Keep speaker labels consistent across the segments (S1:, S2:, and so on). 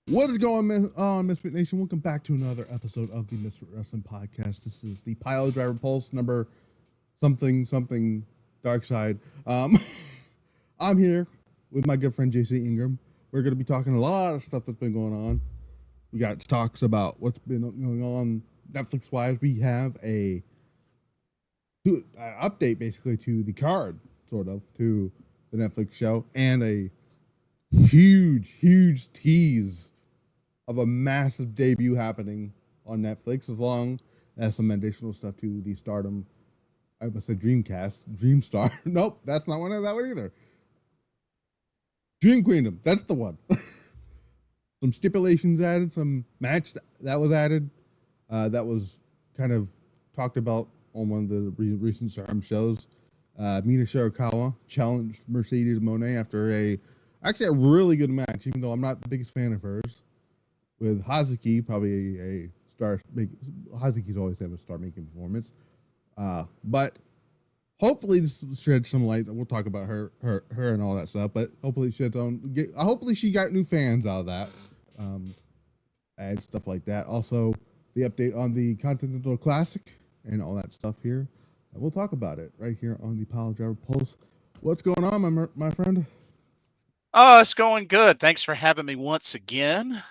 S1: What is going on, Misfit Nation? Welcome back to another episode of the Misfit Wrestling Podcast. This is the Piledriver Pulse number something dark side. I'm here with my good friend JC Ingram. We're going to be talking a lot of stuff that's been going on. We got talks about what's been going on Netflix wise. We have a update basically to the card, sort of, to the Netflix show, and a huge tease of a massive debut happening on Netflix, as long as some additional stuff to the Stardom. I must say Dreamstar. Nope, that's not that one either. Dream Queendom, that's the one. Some stipulations added, some match that was added. That was kind of talked about on one of the recent Stardom shows. Mina Shirakawa challenged Mercedes Moné after a really good match, even though I'm not the biggest fan of hers. With Hazuki, probably a star. Hazuki's always have a star-making performance, but hopefully this sheds some light. We'll talk about her and all that stuff. But hopefully hopefully she got new fans out of that, and stuff like that. Also, the update on the Continental Classic and all that stuff here. And we'll talk about it right here on the Piledriver Pulse. What's going on, my friend?
S2: Oh, it's going good. Thanks for having me once again.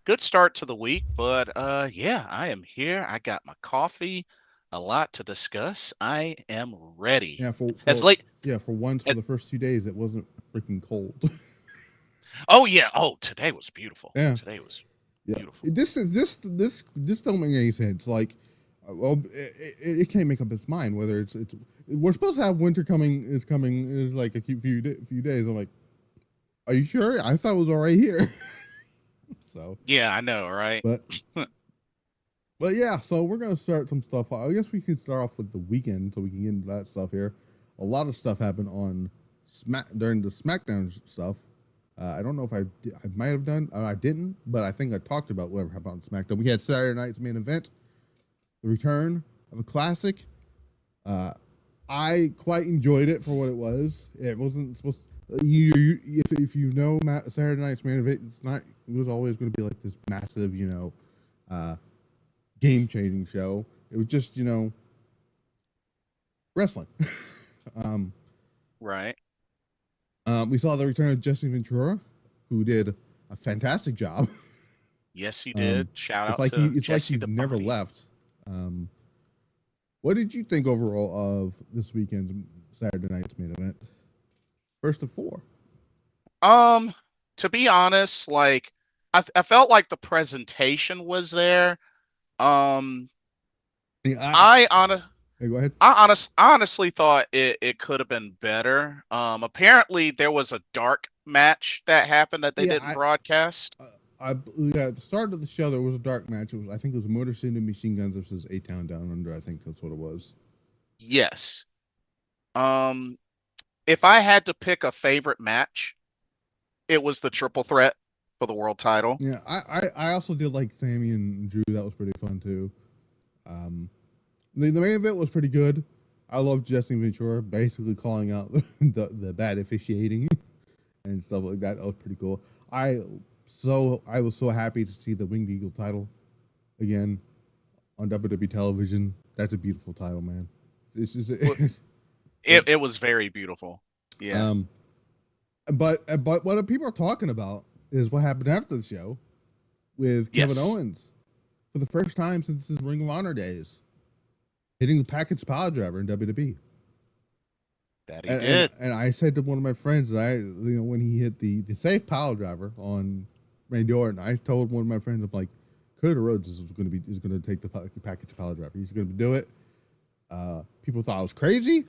S2: Good start to the week, but yeah, I am here. I got my coffee, a lot to discuss. I am ready.
S1: Yeah,
S2: As late.
S1: for once, for the first 2 days, it wasn't freaking cold.
S2: Oh yeah. Oh, today was beautiful.
S1: Yeah.
S2: Today was beautiful.
S1: This don't make any sense. Like, well, it can't make up its mind whether it's we're supposed to have winter coming is like a few days. I'm like, are you sure? I thought it was already here. So
S2: yeah, I know, right?
S1: But yeah, so we're gonna start some stuff. I guess we can start off with the weekend so we can get into that stuff here. A lot of stuff happened on during the SmackDown stuff. I don't know if I might have done, or I didn't, but I think I talked about whatever happened on SmackDown. We had Saturday night's main event, the return of a classic. I quite enjoyed it for what it was. It wasn't supposed to, if you know Saturday night's main event, it was always going to be like this massive, game-changing show. It was just, wrestling.
S2: Right.
S1: We saw the return of Jesse Ventura, who did a fantastic job.
S2: Yes, he did. Shout out
S1: to
S2: Jesse
S1: like he
S2: the
S1: never
S2: Bunny.
S1: left. What did you think overall of this weekend's Saturday night's main event? First of four.
S2: To be honest, like I felt like the presentation was there.
S1: Hey, go ahead.
S2: I honestly thought it could have been better. Apparently there was a dark match that happened that they didn't broadcast.
S1: At the start of the show there was a dark match. I think it was Motor City Machine Guns versus A-Town Down Under. I think that's what it was.
S2: Yes. If I had to pick a favorite match, it was the triple threat for the world title.
S1: Yeah, I also did like Sammy and Drew. That was pretty fun too. The main event was pretty good. I love Jesse Ventura basically calling out the bad officiating and stuff like that. That was pretty cool. I was so happy to see the Winged Eagle title again on WWE television. That's a beautiful title, man. It's just
S2: it was very beautiful. Yeah.
S1: But what people are talking about is what happened after the show with Kevin Owens for the first time since his Ring of Honor days, hitting the package Piledriver in WWE.
S2: That he did.
S1: And I said to one of my friends that when he hit the safe Piledriver on Randy Orton, I told one of my friends, I'm like, Cody Rhodes is going to take the package Piledriver. He's going to do it. People thought I was crazy.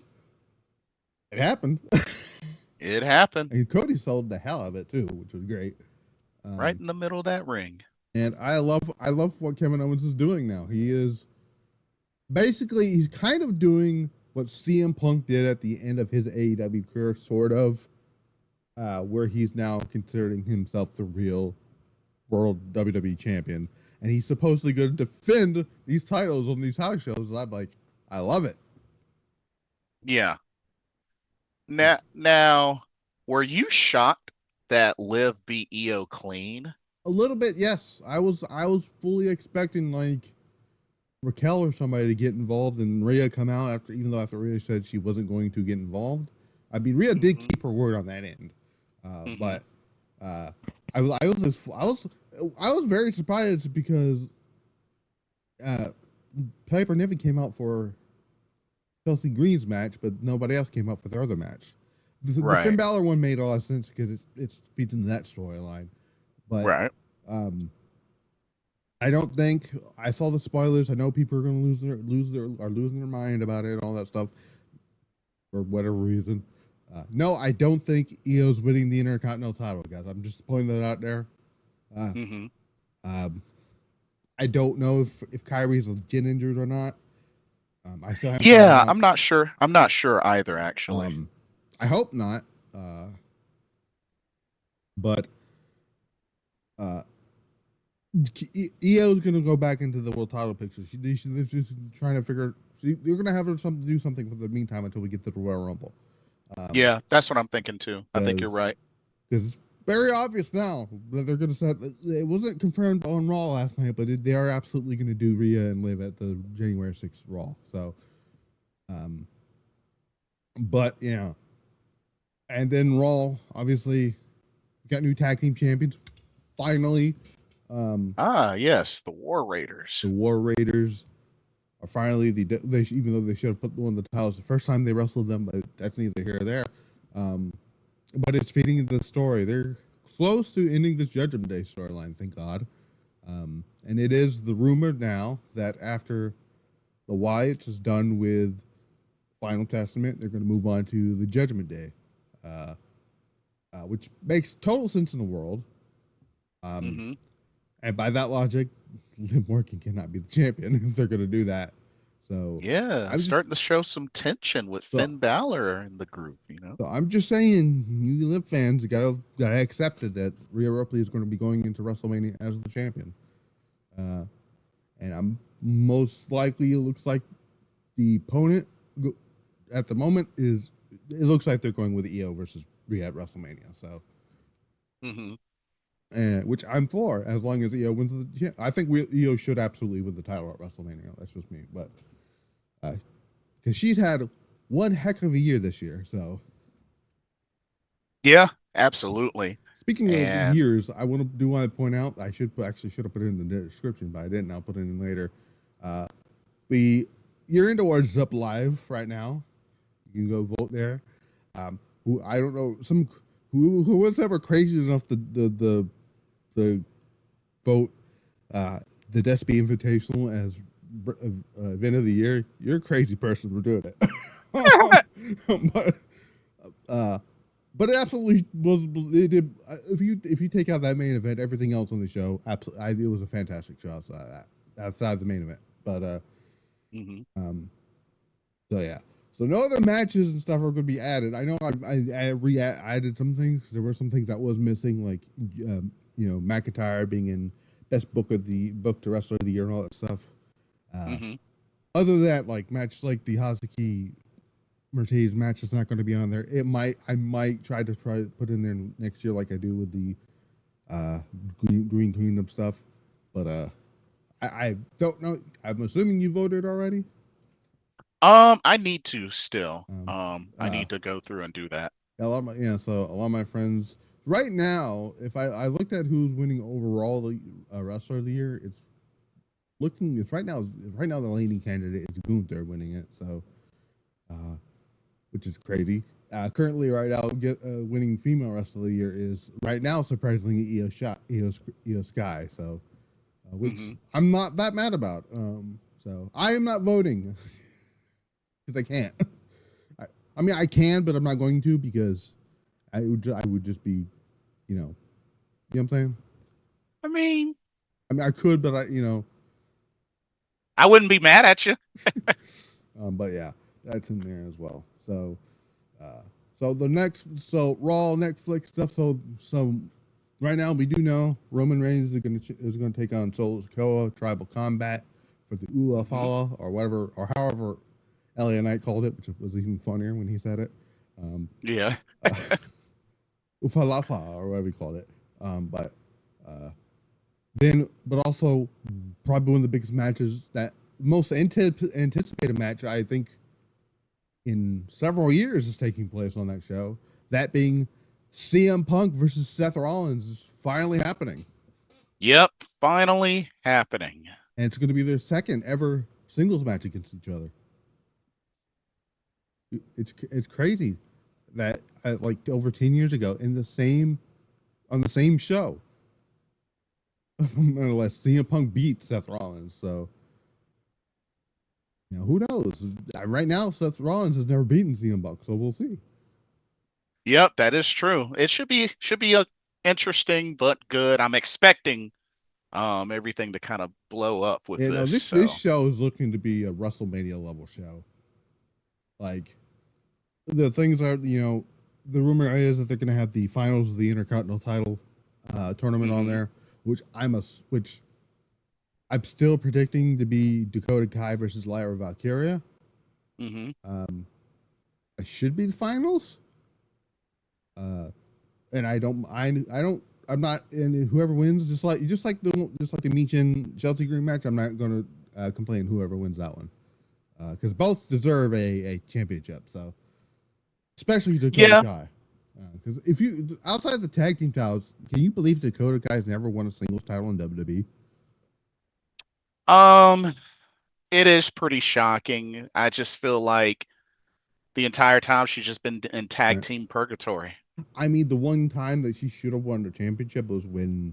S1: It happened.
S2: It happened.
S1: And Cody sold the hell out of it too, which was great.
S2: Right in the middle of that ring.
S1: And I love what Kevin Owens is doing now. He's kind of doing what CM Punk did at the end of his AEW career, sort of, where he's now considering himself the real world WWE champion. And he's supposedly going to defend these titles on these house shows. And I'm like, I love it.
S2: Yeah. Now, were you shocked that Liv beat Io clean?
S1: A little bit, yes. I was fully expecting like Raquel or somebody to get involved and Rhea come out after Rhea said she wasn't going to get involved. I mean, Rhea did keep her word on that end, but I was very surprised because Piper Niven came out for Chelsea Green's match, but nobody else came out for their other match. The Finn Balor one made a lot of sense because it feeds into that storyline, but I don't think I saw the spoilers. I know people are going to losing their mind about it and all that stuff for whatever reason. No, I don't think Io's winning the Intercontinental title, guys. I'm just pointing that out there. I don't know if Kairi's legit injured or not. I still haven't.
S2: Yeah, I'm not sure. I'm not sure either, actually.
S1: I hope not. But Io's gonna go back into the world title picture. She's just trying to figure. They're gonna have her do something for the meantime until we get to the Royal Rumble.
S2: Yeah, that's what I'm thinking too. I think you're right.
S1: Because it's very obvious now that they're gonna set. It wasn't confirmed on Raw last night, but they are absolutely gonna do Rhea and Liv at the January 6th Raw. So, but yeah, and then Raw obviously got new tag team champions. Finally.
S2: Yes, the War Raiders.
S1: The War Raiders are finally they even though they should have put one of the titles the first time they wrestled them, but that's neither here or there. But it's feeding into the story. They're close to ending this Judgment Day storyline, thank God. And it is the rumor now that after the Wyatts is done with Final Testament, they're going to move on to the Judgment Day, which makes total sense in the world. And by that logic, Liv Morgan cannot be the champion if they're going to do that. So
S2: yeah, I'm starting to show some tension with Finn Balor in the group.
S1: So I'm just saying, you Liv fans gotta accept it that Rhea Ripley is going to be going into WrestleMania as the champion. And I'm most likely it looks like the opponent at the moment it looks like they're going with Io versus Rhea at WrestleMania. So. Which I'm for, as long as Io wins the. I think Io should absolutely win the title at WrestleMania. That's just me, but because she's had one heck of a year this year. So
S2: yeah, absolutely.
S1: Speaking of years, I want to point out I should have put it in the description, but I didn't. I'll put it in later. The Year End Awards is up live right now. You can go vote there. Who I don't know who was ever crazy enough to vote the Despy Invitational as event of the year. You're a crazy person for doing it. But it absolutely was. It did. If you take out that main event, everything else on the show, absolutely, it was a fantastic show. Outside the main event, but so yeah. So no other matches and stuff are going to be added. I know I added some things. There were some things that was missing, like McIntyre being in best book to wrestler of the year and all that stuff. Other than that, like matches like the Hazuki Mercedes match is not going to be on there. I might try to put in there next year, like I do with the Dream Queendom stuff. But I don't know. I'm assuming you voted already.
S2: I need to still. I need to go through and do that.
S1: So a lot of my friends right now, if I looked at who's winning overall the wrestler of the year, it's right now the leading candidate is Gunther winning it. So, which is crazy. Currently, right now, winning female wrestler of the year is right now surprisingly Io Sky. So, which I'm not that mad about. So I am not voting. Because I can't. I mean, I can, but I'm not going to because I would just be, you know what I'm saying?
S2: I mean,
S1: I could, but
S2: I wouldn't be mad at you.
S1: But yeah, that's in there as well. So, Raw, Netflix stuff. So right now we do know Roman Reigns is going to take on Solo Sikoa Tribal Combat for the Ula Fala or whatever or however Elliot Knight called it, which was even funnier when he said it.
S2: Yeah.
S1: Ufalafa or whatever you called it. But also probably one of the biggest matches, that most anticipated match I think in several years is taking place on that show. That being CM Punk versus Seth Rollins is finally happening.
S2: Yep, finally happening.
S1: And it's going to be their second ever singles match against each other. It's crazy that like over 10 years ago on the same show, more or less, CM Punk beat Seth Rollins. So, who knows? Right now, Seth Rollins has never beaten CM Punk, so we'll see.
S2: Yep, that is true. It should be interesting but good. I'm expecting everything to kind of blow up with this.
S1: This show is looking to be a WrestleMania level show. Like, the things are, the rumor is that they're going to have the finals of the Intercontinental title tournament on there, which I'm still predicting to be Dakota Kai versus Lyra Valkyria. It should be the finals. And I'm not, and whoever wins, just like the Michin Chelsea Green match, I'm not going to complain whoever wins that one, because both deserve a championship. So, especially Dakota Kai, because if you outside the tag team titles, can you believe Dakota Kai has never won a singles title in WWE?
S2: It is pretty shocking. I just feel like the entire time she's just been in tag team purgatory.
S1: I mean, the one time that she should have won the championship was when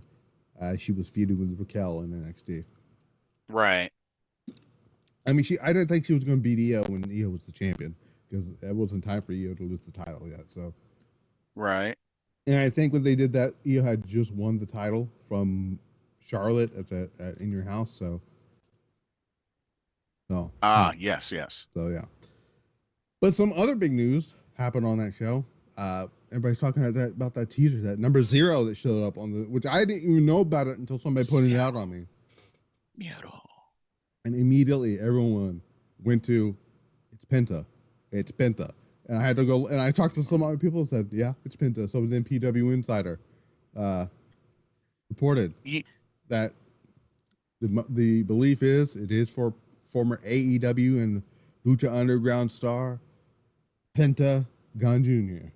S1: she was feuding with Raquel in NXT.
S2: Right.
S1: I mean, I didn't think she was going to beat Io when Io was the champion, because it wasn't time for Io to lose the title yet. So,
S2: right.
S1: And I think when they did that, Io had just won the title from Charlotte at In Your House. So,
S2: yes.
S1: So yeah. But some other big news happened on that show. Everybody's talking about that teaser, that number 0 that showed up on which I didn't even know about it until somebody pointed it out on me. And immediately everyone went to, it's Penta. And I had to go, and I talked to some other people and said, yeah, it's Penta. So then PW Insider reported that the belief is it is for former AEW and Lucha Underground star Pentagon Jr.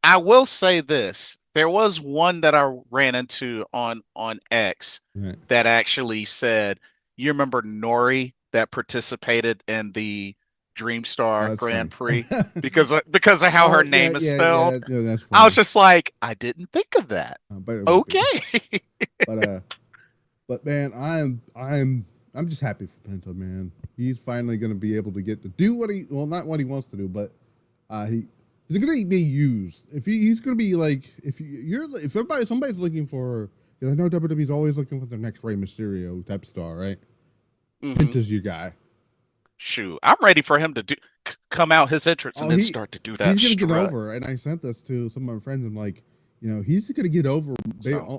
S2: I will say this. There was one that I ran into on X that actually said, you remember Nori that participated in the Dreamstar Grand Prix because of how her name is spelled?
S1: Yeah, that's
S2: I was just like, I didn't think of that. Okay.
S1: But man, I'm just happy for Penta, man. He's finally going to be able to get to do not what he wants to do, but he's going to be used. If he's going to be like, if somebody's looking for, because I know WWE's always looking for their next Rey Mysterio type star, right? Penta's your guy.
S2: Shoot, I'm ready for him to come out his entrance and then start to do that.
S1: He's going to get over, and I sent this to some of my friends. I'm like, he's going to get over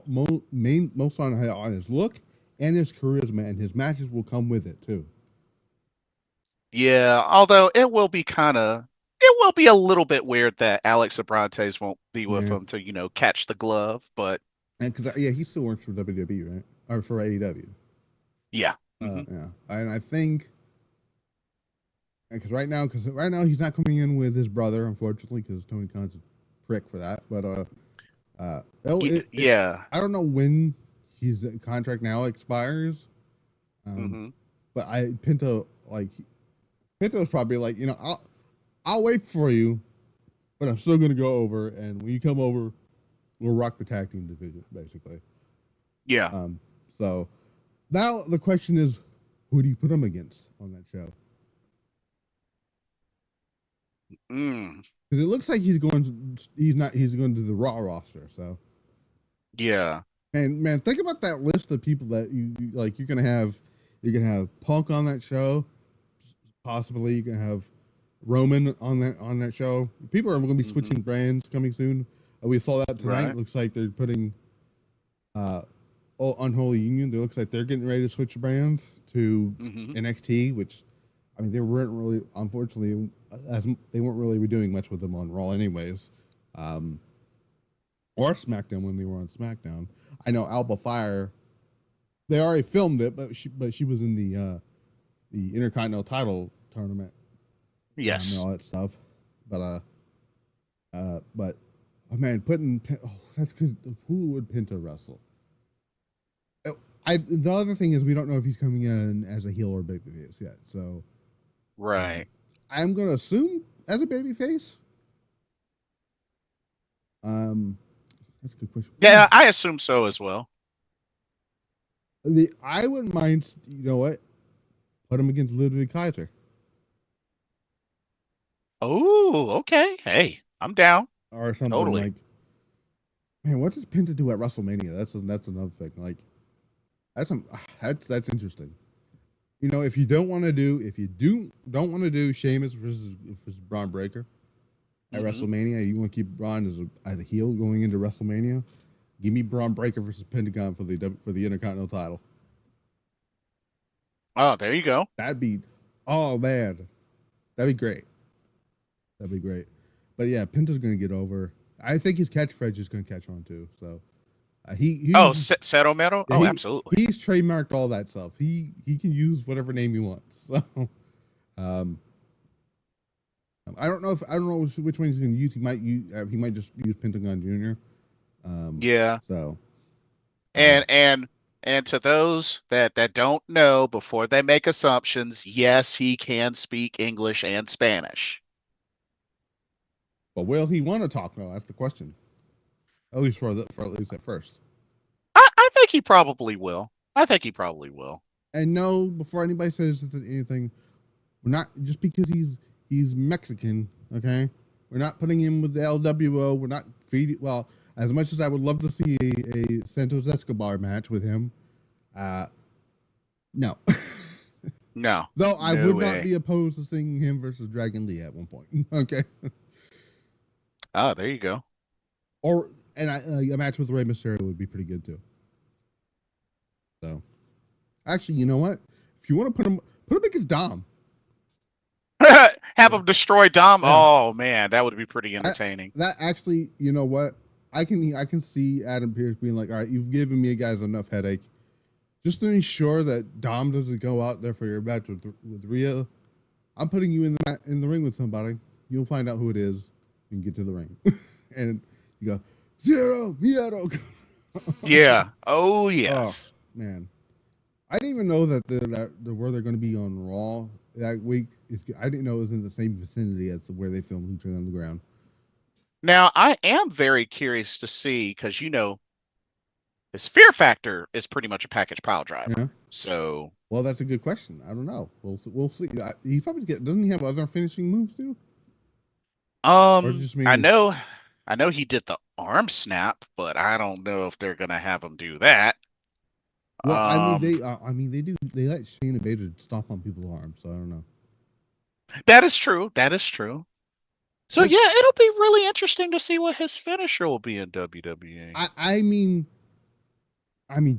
S1: most on his look and his charisma, and his matches will come with it too.
S2: Yeah, although it will be a little bit weird that Alex Abrantes won't be with him to, catch the glove, but
S1: he still works for WWE, right? Or for AEW.
S2: Yeah.
S1: Yeah. And I think because right now he's not coming in with his brother, unfortunately, because Tony Khan's a prick for that. But I don't know when his contract now expires. But Penta was probably like, I'll wait for you, but I'm still gonna go over, and when you come over, we'll rock the tag team division, basically.
S2: Yeah.
S1: So now the question is, who do you put him against on that show? Because it looks like he's going to the Raw roster. So
S2: yeah.
S1: And man, think about that list of people that you like. You're gonna have Punk on that show. Possibly you can have Roman on that show. People are going to be switching brands coming soon. We saw that tonight. Right. Looks like they're putting Unholy Union. It looks like they're getting ready to switch brands to NXT, which I mean they weren't really, unfortunately, as they weren't really doing much with them on Raw anyways. or SmackDown when they were on SmackDown. I know Alba Fire, they already filmed it, but she was in the Intercontinental title tournament, and
S2: Yes.
S1: all that stuff. But oh man, that's because who would Penta wrestle? The other thing is we don't know if he's coming in as a heel or babyface yet. So
S2: Right.
S1: I'm gonna assume as a babyface. That's a good question.
S2: Yeah, I assume so as well.
S1: I wouldn't mind. You know what? Put him against Ludwig Kaiser
S2: Oh, okay. Hey, I'm down.
S1: or something
S2: Totally.
S1: like. Man, what does Penta do at WrestleMania? That's another thing. Like that's interesting. You know, if you don't want to do Sheamus versus Braun Breaker at WrestleMania, you want to keep Braun as a heel going into WrestleMania. Give me Braun Breaker versus Pentagon for the Intercontinental title.
S2: Oh, there you go.
S1: Oh man, that'd be great. That'd be great. But yeah, Penta's gonna get over. I think his catchphrase is gonna catch on too. So
S2: Cero Mero?
S1: yeah,
S2: Oh, absolutely.
S1: he's trademarked all that stuff. He can use whatever name he wants. So I don't know which one he's going to use. He might just use Pentagon Jr.
S2: Yeah.
S1: So
S2: And to those that don't know, before they make assumptions, yes, he can speak English and Spanish.
S1: But will he want to talk now? That's the question. At least for at least at first.
S2: I think he probably will.
S1: And no, before anybody says anything, we're not just because he's Mexican. Okay, we're not putting him with the LWO. We're not feeding. Well, as much as I would love to see a Santos Escobar match with him, no.
S2: No.
S1: Though I would not be opposed to seeing him versus Dragon Lee at one point. Okay.
S2: Oh, there you go.
S1: A match with Rey Mysterio would be pretty good too. So, actually, you know what? If you want to put him against Dom,
S2: have him destroy Dom. Yeah. Oh man, that would be pretty entertaining.
S1: That actually, you know what? I can see Adam Pearce being like, all right, you've given me guys enough headache. Just to ensure that Dom doesn't go out there for your match with Rhea, I'm putting you in the ring with somebody. You'll find out who it is. You can get to the ring, and you go Zero Miedo.
S2: Yeah. Oh yes.
S1: Oh, man, I didn't even know that where they're going to be on Raw that week. I didn't know it was in the same vicinity as where they filmed Lucha Underground.
S2: Now I am very curious to see because his Fear Factor is pretty much a package pile driver. Yeah. So,
S1: well, that's a good question. I don't know. We'll see. He probably doesn't he have other finishing moves too?
S2: I know he did the arm snap, but I don't know if they're gonna have him do that.
S1: Well, they do. They let Shayna Baszler stomp on people's arms, so I don't know.
S2: That is true. So yeah, it'll be really interesting to see what his finisher will be in WWE.
S1: I mean,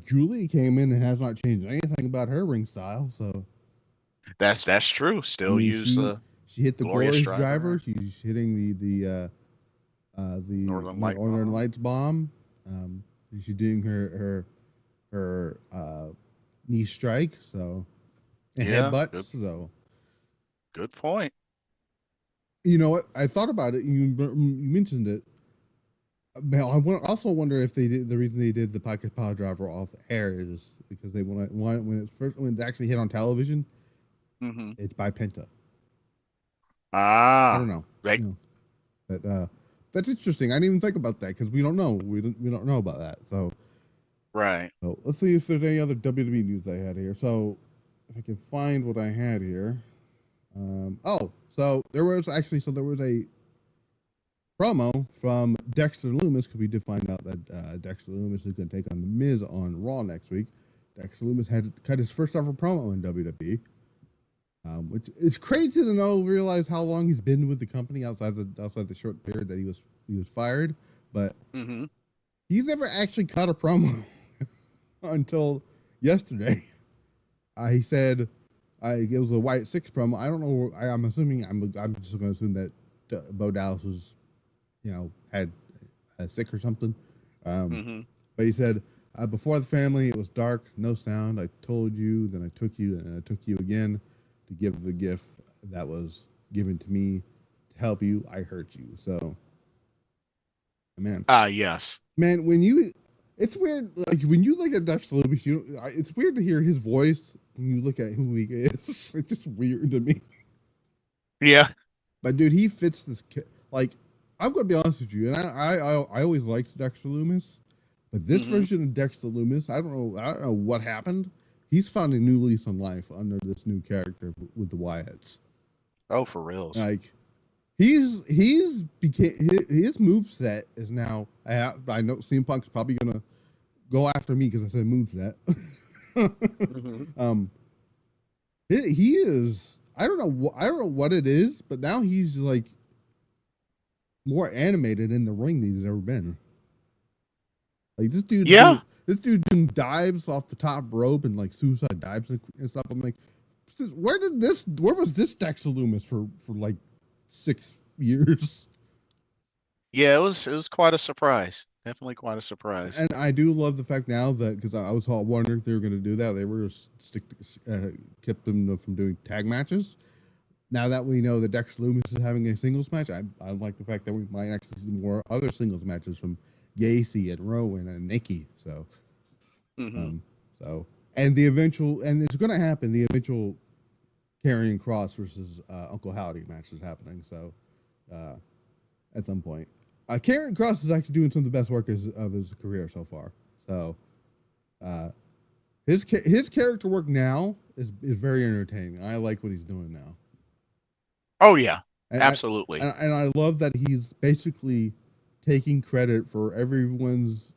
S1: Julie came in and has not changed anything about her ring style, so
S2: that's true. Still use
S1: she hit the glorious driver. She's hitting the Northern Lights bomb. She's doing her knee strike, so and headbutts. So
S2: good point.
S1: You know what? I thought about it. You mentioned it. Now, I also wonder if the reason they did the pocket power driver off air is because they want when it actually hit on television. Mm-hmm. It's by Penta. I don't know.
S2: Right.
S1: You know, but that's interesting. I didn't even think about that because we don't know. We don't know about that. So
S2: right.
S1: So let's see if there's any other WWE news I had here. So if I can find what I had here. So there was a promo from Dexter Lumis because we did find out that Dexter Lumis is going to take on The Miz on Raw next week. Dexter Lumis had cut his first ever promo in WWE, which is crazy to realize how long he's been with the company outside the short period that he was fired. But he's never actually cut a promo until yesterday. He said it was a White 6 promo. I don't know. I'm assuming I'm just going to assume that Bo Dallas was, had sick or something.
S2: Mm-hmm.
S1: But he said, before the family, it was dark, no sound. I told you, then I took you, and I took you again to give the gift that was given to me to help you. I hurt you. So, man.
S2: Yes.
S1: Man, it's weird. Like when you look at Dexter Lumis, it's weird to hear his voice when you look at who he is. It's just weird to me.
S2: Yeah.
S1: But dude, he fits this. Like, I'm gonna be honest with you, and I always liked Dexter Lumis, but this version of Dexter Lumis, I don't know what happened. He's found a new lease on life under this new character with the Wyatts.
S2: Oh, for reals.
S1: Like, his moveset is now. I know CM Punk's probably gonna go after me because I said moveset. He is. I don't know what it is, but now he's like more animated in the ring than he's ever been. Like this dude, this dude doing dives off the top rope and like suicide dives and stuff. I'm like, where was this Dexter Lumis for like 6 years?
S2: Yeah, it was quite a surprise. Definitely quite a surprise.
S1: And I do love the fact now that, because I was wondering if they were going to do that, they were kept them from doing tag matches. Now that we know that Dexter Lumis is having a singles match, I like the fact that we might actually see more other singles matches from Gacy and Rowan and Nikki. So, and the eventual, and it's going to happen. The eventual Karrion Kross versus Uncle Howdy match is happening. So, at some point. Karrion Kross is actually doing some of the best work of his career so far. So, his character work now is very entertaining. I like what he's doing now.
S2: Oh yeah, absolutely.
S1: And I love that he's basically taking credit for everyone's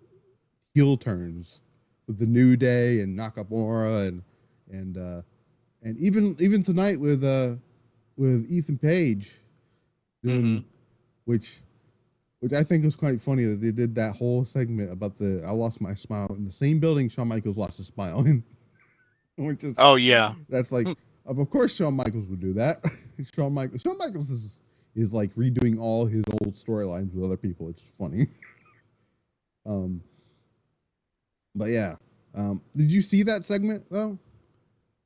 S1: heel turns with the New Day and Nakamura and even tonight with Ethan Page, which I think was quite funny that they did that whole segment about I lost my smile in the same building Shawn Michaels lost his smile in. Which is, that's like, of course Shawn Michaels would do that. Shawn Michaels is like redoing all his old storylines with other people. It's funny. But yeah, did you see that segment though?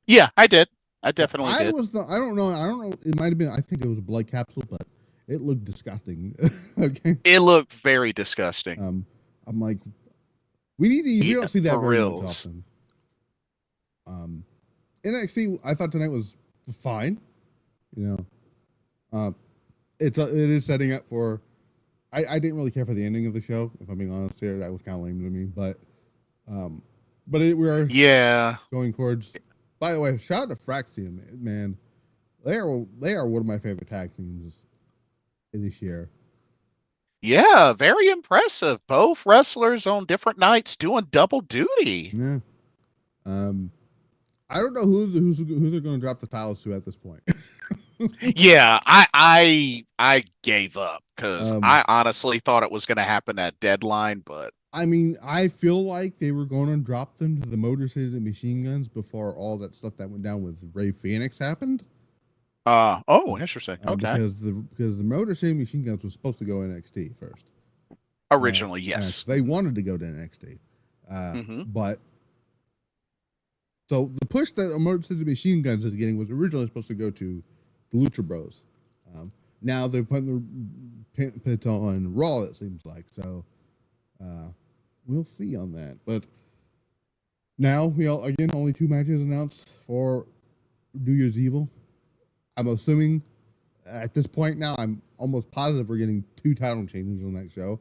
S2: Yeah, I did. I definitely did.
S1: I don't know. It might have been. I think it was a blood capsule, but it looked disgusting. Okay.
S2: It looked very disgusting.
S1: I'm like, we don't see that very much often. NXT, I thought tonight was fine. You know, it is setting up for. I didn't really care for the ending of the show. If I'm being honest here, that was kind of lame to me. But we're going towards. By the way, shout out to Fraxium, man. They are one of my favorite tag teams this year.
S2: Yeah, very impressive. Both wrestlers on different nights doing double duty.
S1: Yeah. I don't know who they're going to drop the titles to at this point.
S2: Yeah, I gave up because I honestly thought it was going to happen at Deadline, but
S1: I mean, I feel like they were going to drop them to the Motor City Machine Guns before all that stuff that went down with Ray Phoenix happened.
S2: Interesting. Okay.
S1: Because the Motor City Machine Guns was supposed to go NXT first.
S2: Originally, yes.
S1: They wanted to go to NXT. But so the push that Motor City Machine Guns is getting was originally supposed to go to the Lucha Bros. Now they're putting the Penta on Raw, it seems like. So we'll see on that. But now only 2 matches announced for New Year's Evil. I'm assuming at this point now, I'm almost positive we're getting 2 title changes on that show.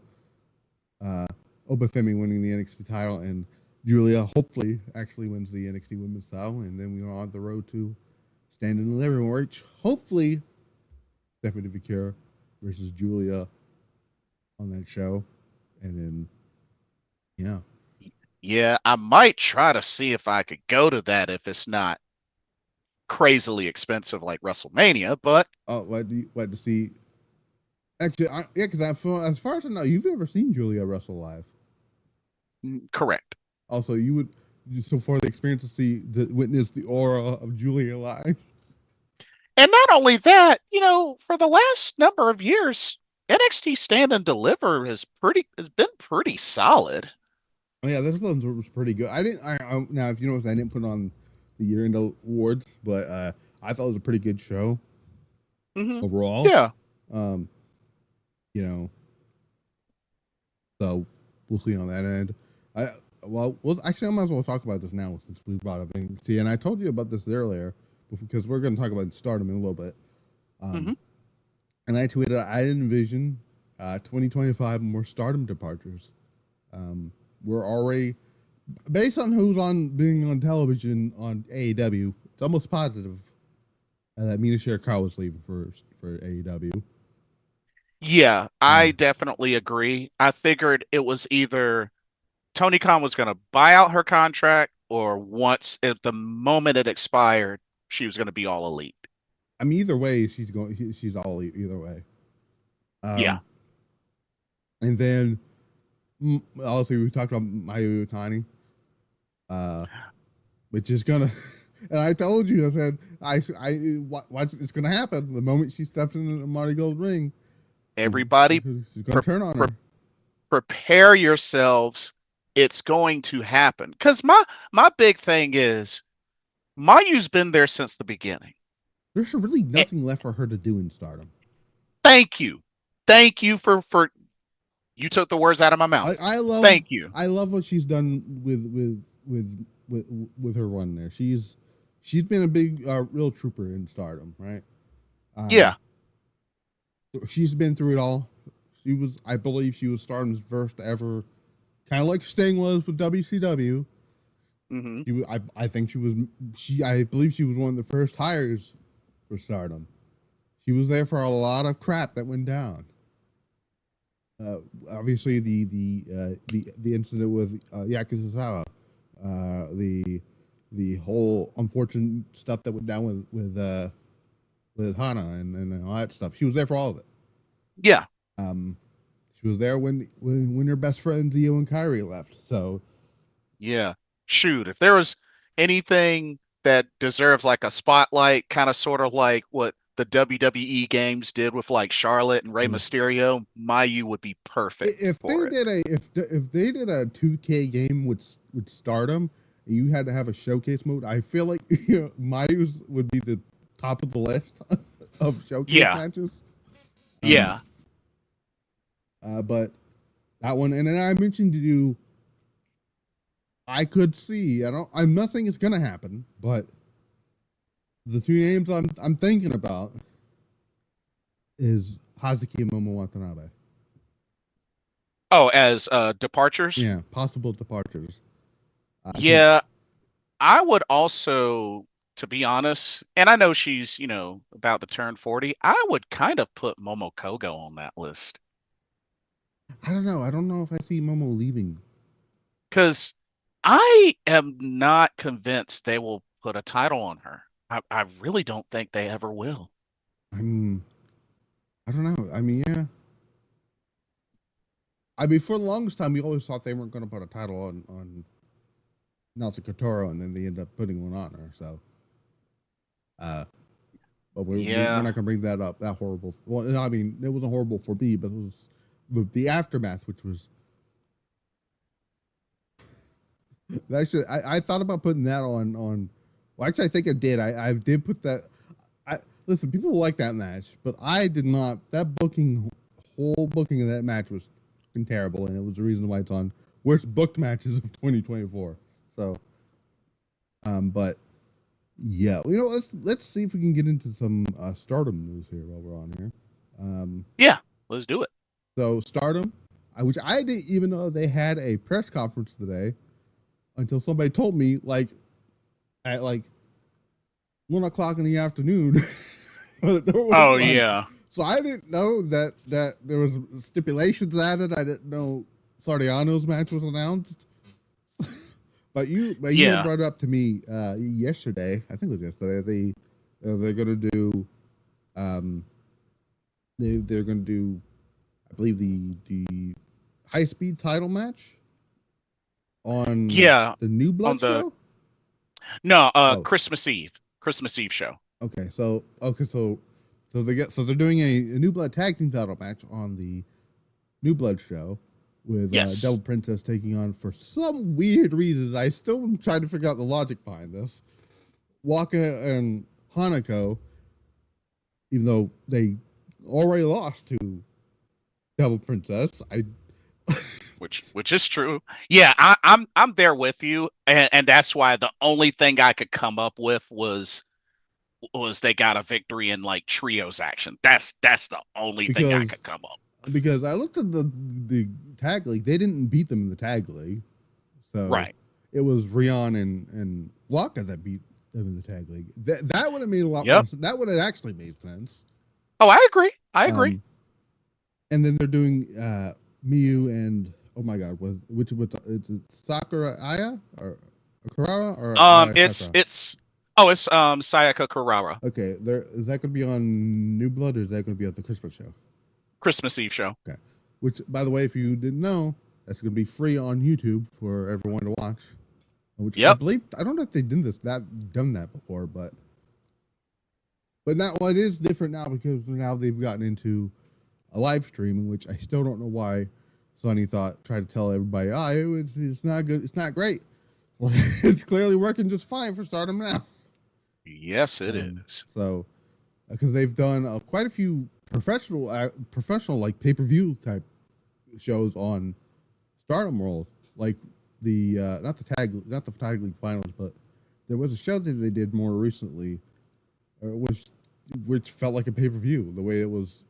S1: Obafemi winning the NXT title, and Julia hopefully actually wins the NXT Women's title, and then we are on the road to Stand and Deliver, which hopefully Stephanie Vicura versus Julia on that show, and then
S2: yeah, I might try to see if I could go to that if it's not crazily expensive like WrestleMania, but
S1: what to see? Actually, because as far as I know, you've never seen Julia wrestle live.
S2: Correct.
S1: Also, you would so far the experience to witness the aura of Julia live.
S2: And not only that, for the last number of years, NXT Stand and Deliver has been pretty solid.
S1: Oh yeah, this one was pretty good. I didn't. Now, if you notice, I didn't put on the year-end awards, but I thought it was a pretty good show overall.
S2: Yeah.
S1: You know, so we'll see on that end. Well, actually, I might as well talk about this now since we brought up NXT, and I told you about this earlier because we're going to talk about Stardom in a little bit. And I tweeted, I envision 2025 more Stardom departures. We're already, based on who's being on television on AEW, it's almost positive that Mina Shirakawa was leaving for AEW.
S2: Yeah, I definitely agree. I figured it was either Tony Khan was going to buy out her contract, or at the moment it expired, she was going to be all elite.
S1: I mean, either way, she's all either way.
S2: Yeah.
S1: And then, also, we talked about Mayu Iwatani, which is gonna. And I told you, I said, watch, it's gonna happen the moment she steps in the Marty Gold ring.
S2: Everybody,
S1: she's gonna turn on her.
S2: Prepare yourselves. It's going to happen. Because my big thing is, Mayu's been there since the beginning.
S1: There's really nothing left for her to do in Stardom.
S2: Thank you for you took the words out of my mouth. Thank you.
S1: I love what she's done with her run there. She's been a big real trooper in Stardom, right?
S2: Yeah.
S1: She's been through it all. I believe she was Stardom's first ever, kind of like Sting was with WCW. I believe she was one of the first hires for Stardom. She was there for a lot of crap that went down. Obviously, the incident with Yakuzawa, the whole unfortunate stuff that went down with Hana and all that stuff. She was there for all of it.
S2: Yeah.
S1: She was there when her best friends Io and Kairi left. So,
S2: yeah. Shoot, if there was anything that deserves like a spotlight, kind of sort of like what the WWE games did with like Charlotte and Rey Mysterio, Mayu would be perfect.
S1: If they did a 2K game with Stardom, and you had to have a showcase mode, I feel like Mayu's would be the top of the list of showcase matches.
S2: Yeah.
S1: But that one, and then I mentioned to you, I could see. I'm nothing is gonna happen, but the two names I'm thinking about is Hazuki and Momo Watanabe.
S2: Oh, as departures?
S1: Yeah, possible departures.
S2: I would also, to be honest, and I know she's, about to turn 40, I would kind of put Momo Kogo on that list.
S1: I don't know. I don't know if I see Momo leaving.
S2: Because I am not convinced they will put a title on her. I really don't think they ever will.
S1: I mean, I don't know. I mean, yeah. I mean, for the longest time, we always thought they weren't going to put a title on Natsuko Kotaro, and then they end up putting one on her. So, but we're not going to bring that up. That horrible. Well, I mean, it wasn't horrible for me, but it was the aftermath, which was. I thought about putting that on. Well, actually, I think I did. I did put that. Listen, people like that match, but I did not. That whole booking of that match was terrible, and it was the reason why it's on worst booked matches of 2024. So, but yeah, let's see if we can get into some Stardom news here while we're on here.
S2: Yeah, let's do it.
S1: So Stardom, which I didn't even know they had a press conference today until somebody told me, at 1:00 in the afternoon.
S2: Oh yeah.
S1: So I didn't know that there was stipulations added. I didn't know Sardiano's match was announced. but you brought it up to me yesterday. I think it was yesterday. They're gonna do they're gonna do, I believe, the high speed title match on the New Blood show.
S2: No, Christmas Eve show.
S1: Okay, so they're doing a New Blood tag team title match on the New Blood show with Devil Princess taking on, for some weird reason, I still am trying to figure out the logic behind this, Waka and Hanako, even though they already lost to Devil Princess.
S2: Which is true. Yeah, I'm there with you, and that's why the only thing I could come up with was they got a victory in like trios action. That's the only thing I could come up with.
S1: Because I looked at the tag league, they didn't beat them in the tag league, so
S2: right.
S1: It was Rion and Waka that beat them in the tag league. That would have made a lot more sense. That would have actually made sense.
S2: Oh, I agree.
S1: And then they're doing Miyu and, oh my God, which it's Sakura Aya or Kurara or
S2: it's Sayaka Kurara.
S1: Okay, is that going to be on New Blood or is that going to be at the Christmas show?
S2: Christmas Eve show.
S1: Okay, which, by the way, if you didn't know, that's going to be free on YouTube for everyone to watch. Which I believe, I don't know if they done that before, but now it is different now because now they've gotten into a live stream, in which I still don't know why Sonny tried to tell everybody, it's not good, it's not great. Well, it's clearly working just fine for Stardom now.
S2: Yes, it is.
S1: So, because they've done quite a few professional like pay-per-view type shows on Stardom World, like the not the tag league finals, but there was a show that they did more recently, which felt like a pay-per-view the way it was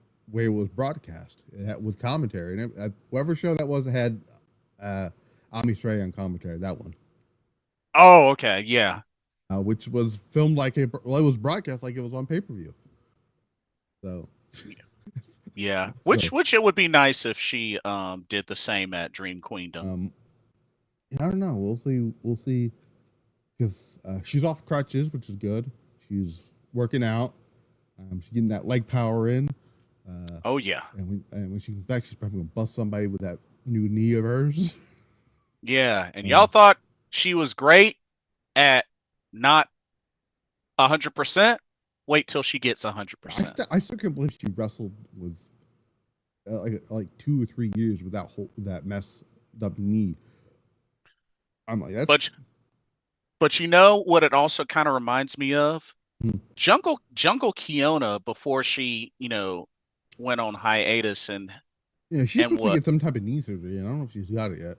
S1: broadcast with commentary, and whatever show that was, it had Ami Stray on commentary. That one.
S2: Oh, okay, yeah.
S1: Which was filmed like it was broadcast like it was on pay-per-view. So.
S2: Yeah, which it would be nice if she did the same at Dream Queendom.
S1: I don't know. We'll see. Because she's off crutches, which is good. She's working out. She's getting that leg power in.
S2: Oh yeah.
S1: And when she comes back, she's probably gonna bust somebody with that new knee of hers.
S2: Yeah, and y'all thought she was great at not 100%. Wait till she gets 100%.
S1: I still can't believe she wrestled with like 2 or 3 years without that messed up knee. I'm like, that's.
S2: But you know what? It also kind of reminds me of Jungle Kiona before she went on hiatus and
S1: she's supposed to get some type of knee surgery. I don't know if she's got it yet.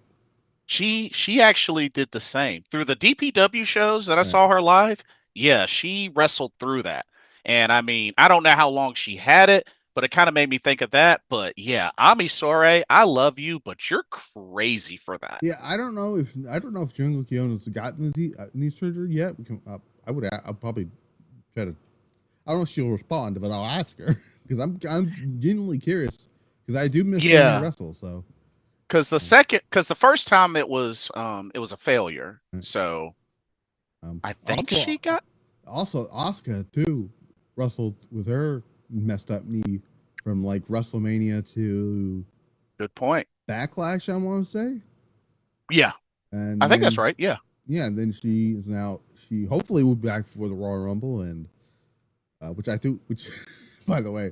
S2: She actually did the same through the DPW shows that I saw her live. Yeah, she wrestled through that. And I mean, I don't know how long she had it, but it kind of made me think of that. But yeah, Ami Sourei, I love you, but you're crazy for that.
S1: Yeah, I don't know if Jungle Kiona's gotten the knee surgery yet. I'll probably try to. I don't know if she'll respond, but I'll ask her because I'm genuinely curious because I do miss seeing her wrestle. So. Because
S2: the first time it was a failure. So I think she got.
S1: Also, Asuka too wrestled with her messed up knee from like WrestleMania to.
S2: Good point.
S1: Backlash, I want to say.
S2: Yeah, and I think that's right. Yeah.
S1: Yeah, and then she hopefully will be back for the Royal Rumble, and which by the way,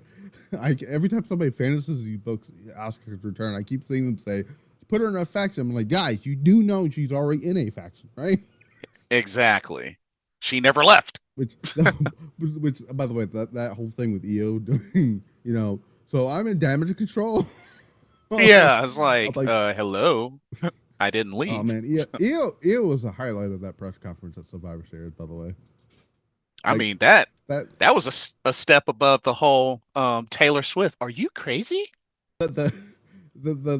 S1: every time somebody fantasies books Asuka's return, I keep seeing them say, "Put her in a faction." I'm like, guys, you do know she's already in a faction, right?
S2: Exactly. She never left.
S1: Which, by the way, that whole thing with EO doing, so I'm in damage control.
S2: Yeah, I was like, hello. I didn't leave.
S1: Oh man, EO was a highlight of that press conference at Survivor Series, by the way.
S2: I mean that was a step above the whole Taylor Swift. Are you crazy?
S1: The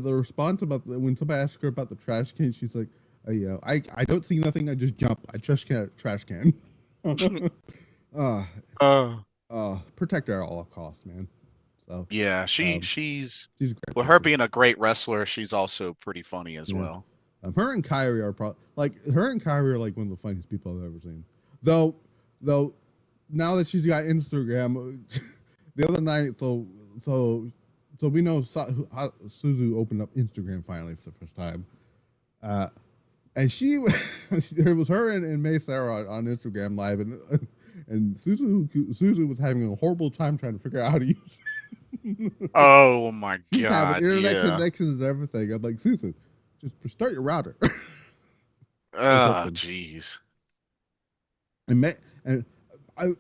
S1: response about when somebody asked her about the trash can, she's like, I don't see nothing. I just jump. I trash can. Protect her at all costs, man. So
S2: yeah, she's
S1: great.
S2: Well, her being a great wrestler, she's also pretty funny as well.
S1: Her and Kairi are like one of the funniest people I've ever seen. Though now that she's got Instagram, the other night, so we know Suzu opened up Instagram finally for the first time, and there was her and May Sarah on Instagram live, and Susan was having a horrible time trying to figure out how to use it.
S2: Oh my
S1: She's having
S2: god!
S1: internet
S2: Yeah.
S1: connections and everything. I'm like, Susan, just start your router. Or
S2: Oh,
S1: something.
S2: jeez.
S1: And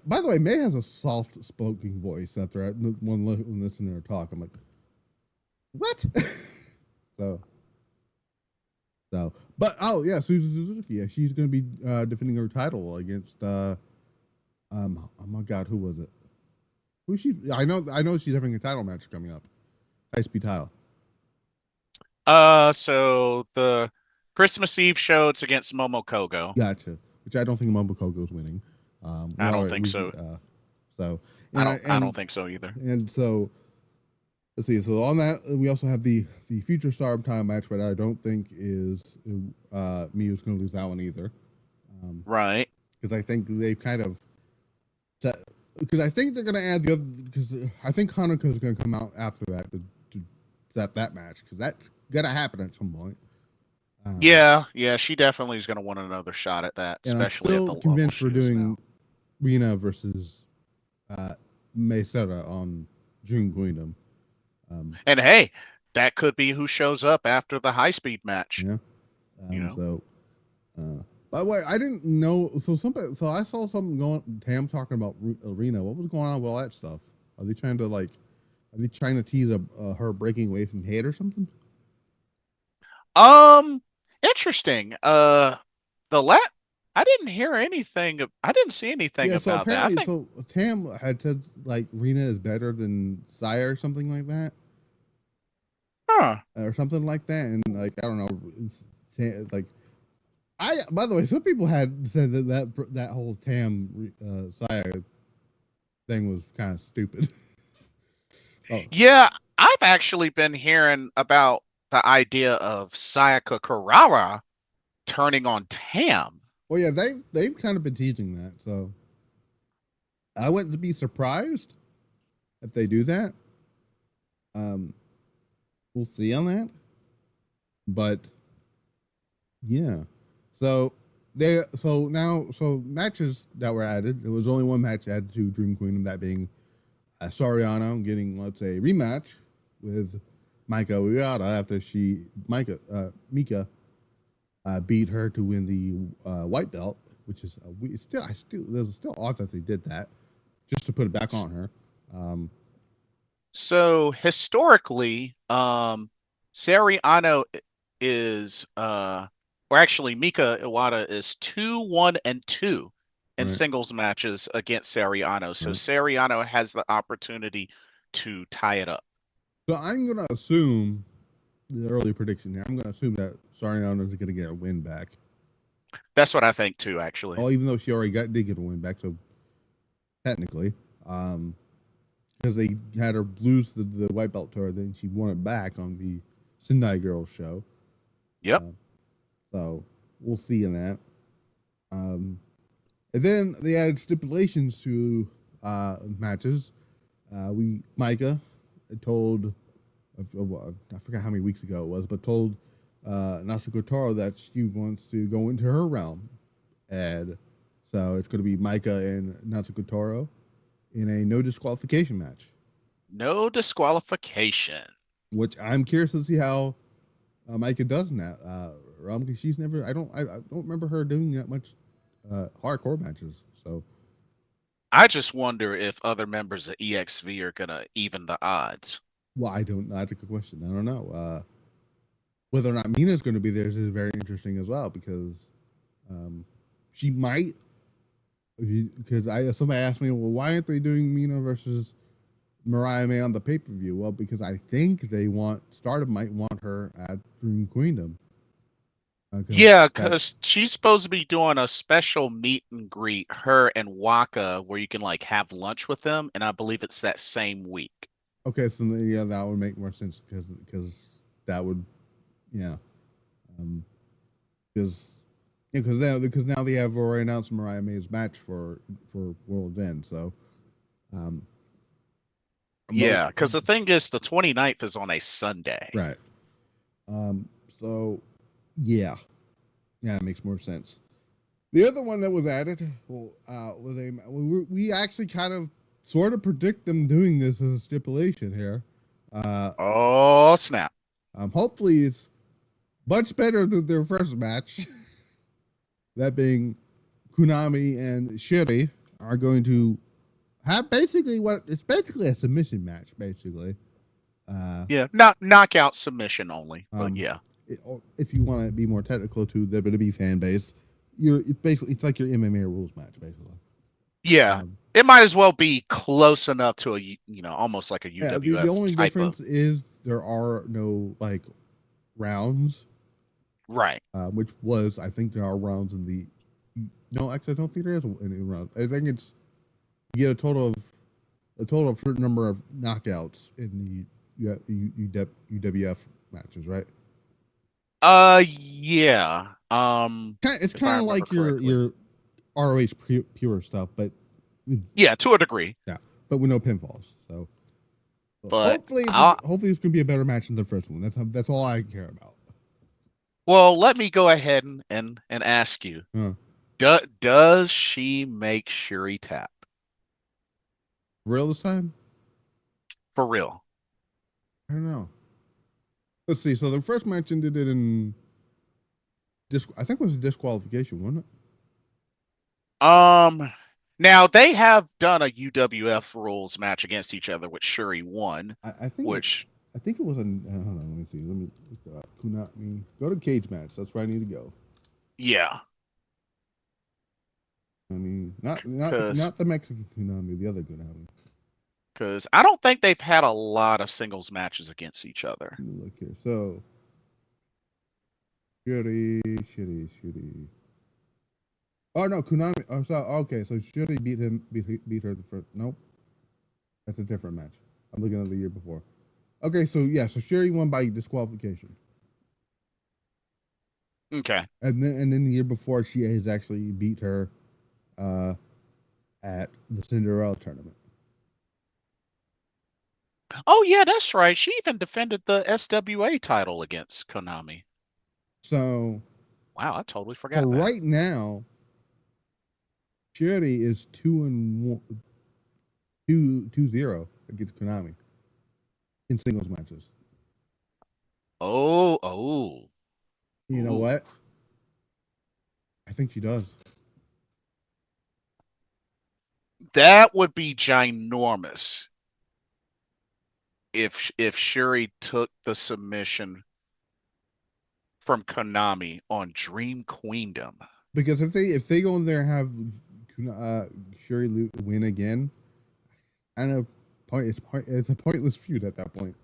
S1: by the way, May has a soft-spoken voice. After one listening to her talk, I'm like, what? But oh yeah, Susan Suzuki. Yeah, she's going to be defending her title against oh my god, who was it? Who she? I know she's having a title match coming up, high speed title.
S2: So the Christmas Eve show, it's against Momo Kogo.
S1: Gotcha. Which I don't think Momokogo's winning.
S2: I don't think so.
S1: I
S2: don't think so either.
S1: And so, let's see. So on that, we also have the future Stardom Time match, but I don't think is Miu's going to lose that one either.
S2: Right.
S1: Because I think they've kind of set. Because I think they're going to add the other. Because I think Chronicles is going to come out after that to set that match. Because that's going to happen at some point.
S2: Yeah, she definitely is going to want another shot at that,
S1: And
S2: especially
S1: I'm still
S2: at the
S1: convinced we're doing
S2: now.
S1: Rhea versus May Seta on Dream Queendom.
S2: And hey, that could be who shows up after the high speed match.
S1: Yeah.
S2: You know?
S1: So, by the way, I didn't know. So I saw something going. Tam talking about Arena. What was going on with all that stuff? Are they trying to tease her breaking away from Hate or something?
S2: Interesting. I didn't hear anything. I didn't see anything
S1: Yeah. So
S2: about that.
S1: apparently, so Tam had said like Rena is better than Saya or something like that.
S2: Huh.
S1: Or something like that, and like I don't know, like by the way, some people had said that whole Tam Saya thing was kind of stupid.
S2: Oh. Yeah, I've actually been hearing about the idea of Sayaka Kurara turning on Tam.
S1: Well, yeah, they've kind of been teasing that, so I wouldn't be surprised if they do that. We'll see on that, but yeah. So matches that were added. There was only one match added to Dream Queendom, that being Soriano getting, let's say, a rematch with Mika Uyada after Mika beat her to win the white belt, which is it was still odd that they did that just to put it back on her.
S2: So historically, Soriano is or actually Mika Iwata is 2-1-2 in singles matches against Soriano. So Soriano has the opportunity to tie it up.
S1: So I'm gonna assume the early prediction here. I'm gonna assume that Soriano is gonna get a win back.
S2: That's what I think too, actually.
S1: Oh, even though she already did get a win back, so technically, because they had her lose the white belt to her, then she won it back on the Sendai Girls show.
S2: Yep.
S1: So we'll see in that. And then they added stipulations to matches. Micah told, I forgot how many weeks ago it was, but told Natsuko Taro that she wants to go into her realm. And so it's going to be Micah and Natsuko Taro in a no disqualification match.
S2: No disqualification.
S1: Which I'm curious to see how Micah does in that realm, because she's never. I don't remember her doing that much hardcore matches. So
S2: I just wonder if other members of EXV are gonna even the odds.
S1: Well, I don't know. That's a good question. I don't know. Whether or not Mina's going to be there is very interesting as well, because she might. Because somebody asked me, well, why aren't they doing Mina versus Mariah May on the pay-per-view? Well, because I think Stardom might want her at Dream Queendom.
S2: Yeah, because she's supposed to be doing a special meet and greet, her and Waka, where you can like have lunch with them, and I believe it's that same week.
S1: Okay, so yeah, that would make more sense because that would, yeah, because now they have already announced Mariah May's match for World's End, so
S2: yeah, because the thing is, the 29th is on a Sunday,
S1: right? So yeah, it makes more sense. The other one that was added, we actually kind of sort of predict them doing this as a stipulation here.
S2: Oh, snap.
S1: Hopefully it's much better than their first match. That being Konami and Shiri are going to have basically a submission match, basically.
S2: Yeah, knockout submission only, but yeah.
S1: If you want to be more technical to the WWE fan base, it's like your MMA rules match, basically.
S2: Yeah, it might as well be close enough to a almost like a UWF.
S1: Yeah, the only difference is there are no like rounds,
S2: right?
S1: Which was I think there are rounds in the. No, actually, I don't think there is any rounds. I think it's you get a total of certain number of knockouts in the UWF matches, right?
S2: Yeah.
S1: It's kind of like your ROH pure stuff, but
S2: yeah, to a degree.
S1: Yeah, but with no pinfalls. So,
S2: but
S1: hopefully it's gonna be a better match than the first one. That's all I care about.
S2: Well, let me go ahead and ask you: does she make Shuri tap?
S1: Real this time?
S2: For real?
S1: I don't know. Let's see. So the first match ended in I think it was a disqualification, wasn't
S2: it? Now they have done a UWF rules match against each other, which Shuri won.
S1: I think it was a. Hold on, let me see. Let me Kunami. Go to cage match. That's where I need to go.
S2: Yeah.
S1: I mean, not the Mexican Kunami, the other Kunami.
S2: Because I don't think they've had a lot of singles matches against each other.
S1: Let me look here. So, Shuri. Oh no, Konami. Oh, so okay. So Shuri beat her the first. Nope, that's a different match. I'm looking at the year before. Okay, so yeah, so Shuri won by disqualification.
S2: Okay.
S1: And then the year before, she has actually beat her, at the Cinderella tournament.
S2: Oh yeah, that's right. She even defended the SWA title against Konami.
S1: So,
S2: wow, I totally forgot.
S1: That. Right now, Shuri is 2-0 against Konami in singles matches.
S2: Oh.
S1: You know what? I think she does.
S2: That would be ginormous if Shuri took the submission from Konami on Dream Queendom.
S1: Because if they go in there and have Shuri win again, it's a pointless feud at that point.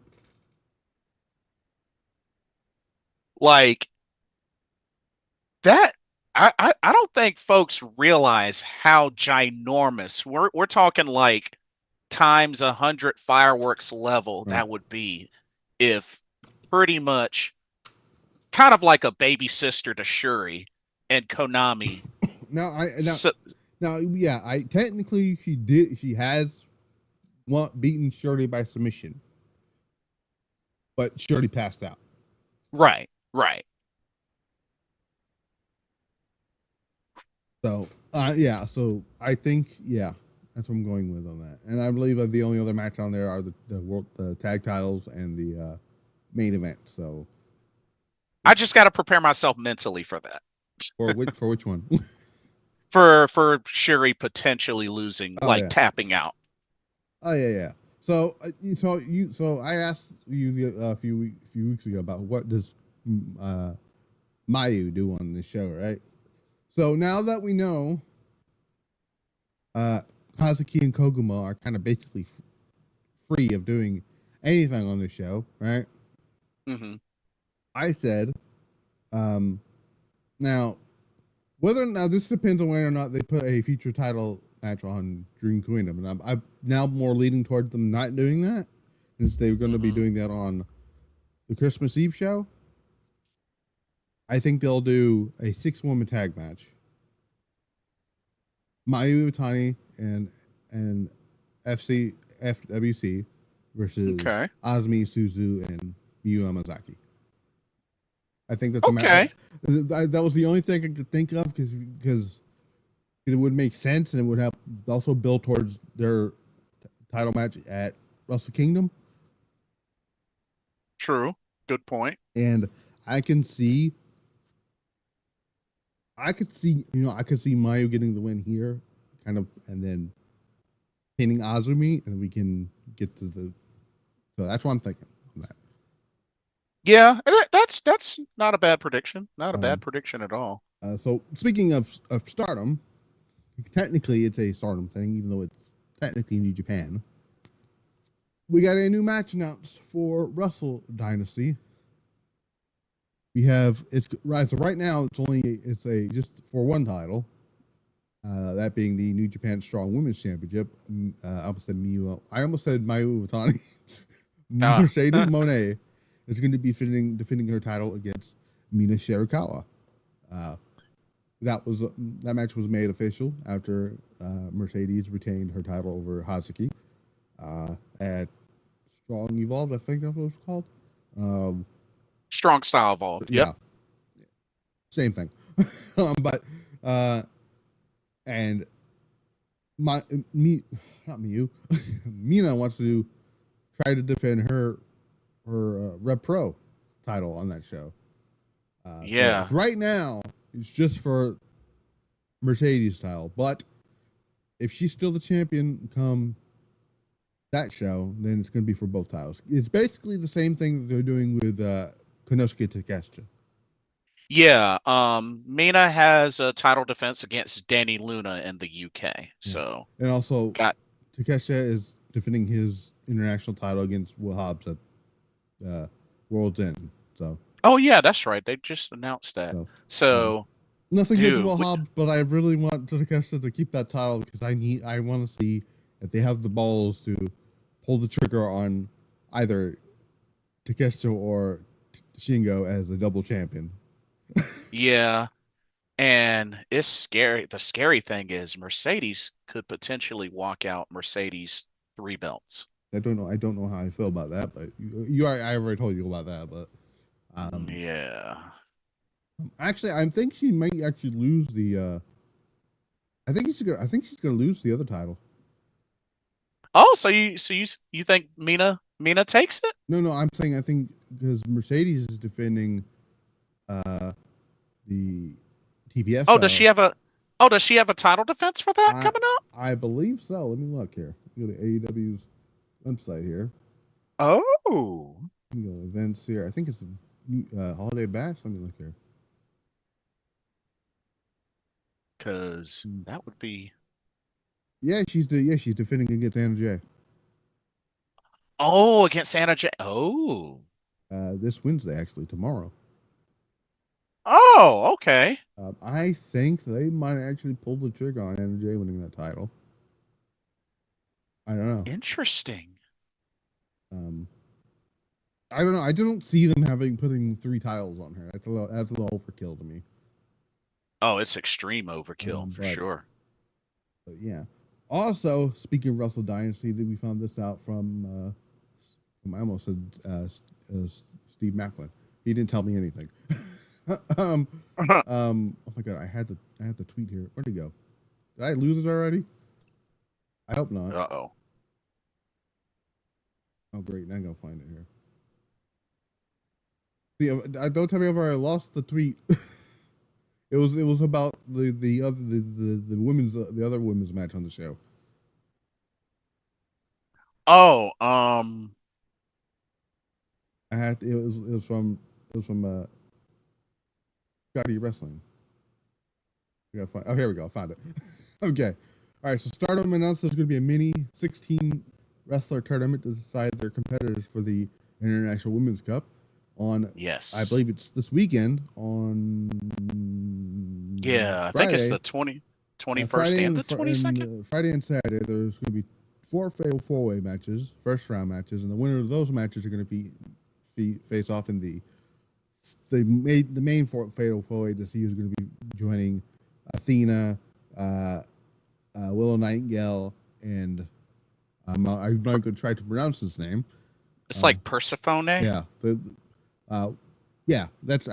S2: Like that, I don't think folks realize how ginormous we're talking like times 100 fireworks level that would be if pretty much kind of like a baby sister to Shuri and Konami.
S1: Technically she has beaten Shuri by submission, but Shuri passed out.
S2: Right.
S1: So so I think that's what I'm going with on that. And I believe that the only other match on there are the tag titles and the main event. So
S2: I just got to prepare myself mentally for that.
S1: For which one?
S2: for Shuri potentially losing, tapping out.
S1: Oh yeah. So I asked you a few weeks ago about what does Mayu do on this show, right? So now that we know Kazuki and Koguma are kind of basically free of doing anything on this show, right?
S2: Mm-hmm.
S1: I said, now, whether or not this depends on whether or not they put a feature title match on Dream Queendom, and I'm now more leaning towards them not doing that, since they're going to be doing that on the Christmas Eve show. I think they'll do a 6-woman tag match. Mayu Iwatani and FWC versus Azumi, Suzu, and Miyu Amazaki. I think that's a match. That was the only thing I could think of because It would make sense, and it would help also build towards their title match at Wrestle Kingdom.
S2: True. Good point.
S1: And I could see, I could see Mayu getting the win here, kind of, and then pinning Azumi, and we can get to the. So that's what I'm thinking.
S2: Yeah, that's not a bad prediction. Not a bad prediction at all.
S1: So speaking of Stardom, technically it's a Stardom thing, even though it's technically New Japan. We got a new match announced for Wrestle Dynasty. We have right now it's just for one title, that being the New Japan Strong Women's Championship. I almost said Mayu Iwatani. Mercedes Moné is going to be defending her title against Mina Shirakawa. That match was made official after Mercedes retained her title over Hazuki at Strong Evolved. I think that's what it's called.
S2: Strong Style Evolved. Yep.
S1: Yeah, same thing. And Mina wants to try to defend her Rev Pro title on that show. So right now, it's just for Mercedes title. But if she's still the champion come that show, then it's going to be for both titles. It's basically the same thing that they're doing with Konosuke Takeshita.
S2: Yeah. Mina has a title defense against Danny Luna in the UK. So
S1: and also Takeshita is defending his international title against Will Hobbs at World's End. So.
S2: Oh yeah, that's right. They just announced that. So
S1: nothing against Will Hobbs, but I really want Takeshita to keep that title because I want to see if they have the balls to pull the trigger on either Takeshita or Shingo as a double champion.
S2: Yeah. And it's scary. The scary thing is Mercedes could potentially walk out Mercedes 3 belts.
S1: I don't know how I feel about that, but I already told you about that, but
S2: yeah.
S1: Actually, I think she might actually lose the I think she's gonna lose the other title.
S2: Oh, so you think Mina takes it?
S1: No, I think because Mercedes is defending the TBS.
S2: Oh, does she have a title defense for that coming up?
S1: I believe so. Let me look here. Go to AEW's website here.
S2: Oh.
S1: Go events here. I think it's a Holiday Bash. Let me look here.
S2: Because that would be.
S1: Yeah, she's defending against Anna Jay.
S2: Oh, against Anna Jay. Oh.
S1: This Wednesday, actually, tomorrow.
S2: Oh, okay.
S1: I think they might actually pull the trigger on Anna Jay winning that title. I don't know.
S2: Interesting.
S1: I don't know. I don't see them putting 3 titles on her. That's a little overkill to me.
S2: Oh, it's extreme overkill for sure.
S1: But yeah. Also, speaking of Wrestle Dynasty, that we found this out from I almost said Steve Macklin. He didn't tell me anything. Oh my god, I had the tweet here. Where'd it go? Did I lose it already? I hope not.
S2: Uh-oh.
S1: Oh great, now I'm gonna find it here. See, don't tell me I've already lost the tweet. It was about the other women's match on the show.
S2: Oh,
S1: it was from Scotty Wrestling. Here we go. I found it. Okay. All right. So Stardom announced there's going to be a mini 16 wrestler tournament to decide their competitors for the International Women's Cup on.
S2: Yes.
S1: I believe it's this weekend on.
S2: Yeah,
S1: Friday.
S2: I think it's the 21st and the 22nd.
S1: Friday and Saturday, there's going to be 4 fatal 4-way matches, first round matches, and the winner of those matches are going to face off in the main fatal 4-way to see who's going to be joining Athena, Willow Nightingale, and I'm not going to try to pronounce his name.
S2: It's like Persephone.
S1: Yeah, I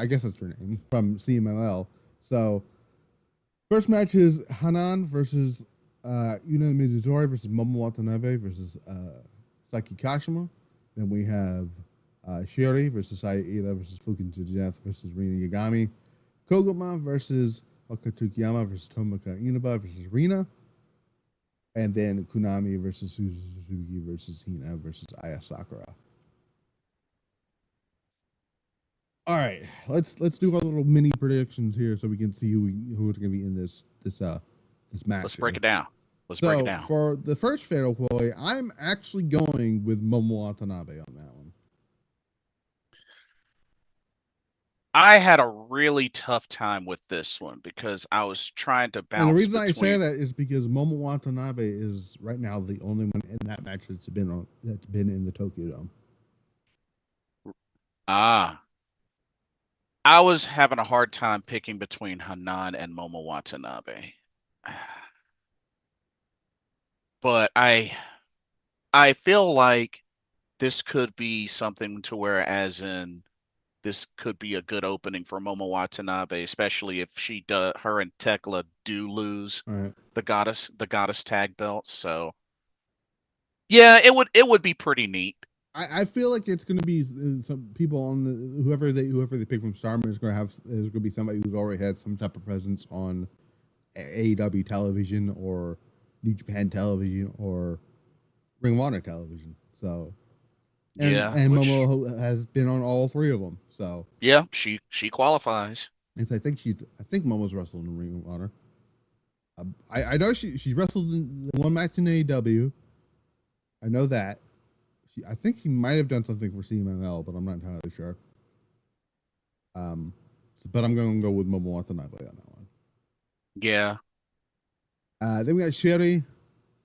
S1: guess that's her name from CMLL. So First match is Hanan versus Yuna Mizutori versus Momo Watanabe versus Saki Kashima. Then we have Sherry versus Saida versus Fukin Tsujiyath versus Rina Yagami. Koguma versus Wakatukiyama versus Tomoka Inaba versus Rina. And then Kunami versus Suzuki versus Hina versus Aya Sakura. All right, let's do our little mini predictions here so we can see who's going to be in this match.
S2: Let's break it down. Break it down.
S1: For the first fatal play, I'm actually going with Momo Watanabe on that one.
S2: I had a really tough time with this one because I was trying to bounce.
S1: And the reason I say that is because Momo Watanabe is right now the only one in that match that's been in the Tokyo Dome.
S2: I was having a hard time picking between Hanan and Momo Watanabe. But I feel like this could be something to where, as in, this could be a good opening for Momo Watanabe, especially if her and Tekla do lose the goddess tag belts. So yeah, it would be pretty neat.
S1: I feel like it's going to be some people on the whoever they pick from Starman is going to be somebody who's already had some type of presence on AEW television or New Japan television or Ring of Honor television. So and Momo has been on all three of them. So
S2: yeah, she qualifies.
S1: And so I think Momo's wrestled in Ring of Honor. I know she wrestled in one match in AEW. I know that. I think he might have done something for CMLL, but I'm not entirely sure. But I'm going to go with Momo Watanabe on that one.
S2: Yeah.
S1: Then we got Sherry,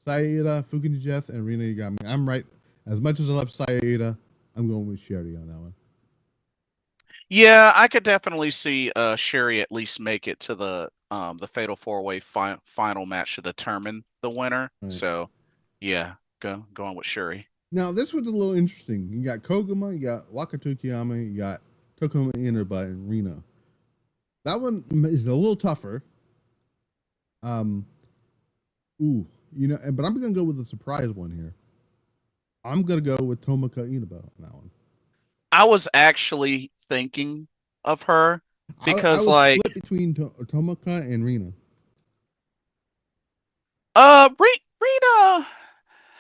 S1: Saida, Fukin Tsujiyath, and Rina Yagami. I'm right. As much as I love Saida, I'm going with Sherry on that one.
S2: Yeah, I could definitely see Sherry at least make it to the Fatal 4-Way final match to determine the winner. Right. So, yeah, going with Sherry.
S1: Now, this was a little interesting. You got Koguma, you got Wakatukiyama, you got Tokuma Inaba, and Rina. That one is a little tougher. But I'm going to go with a surprise one here. I'm going to go with Tomoka Inaba on that one.
S2: I was actually thinking of her because
S1: I was split between Tomoka and Rina.
S2: Rina.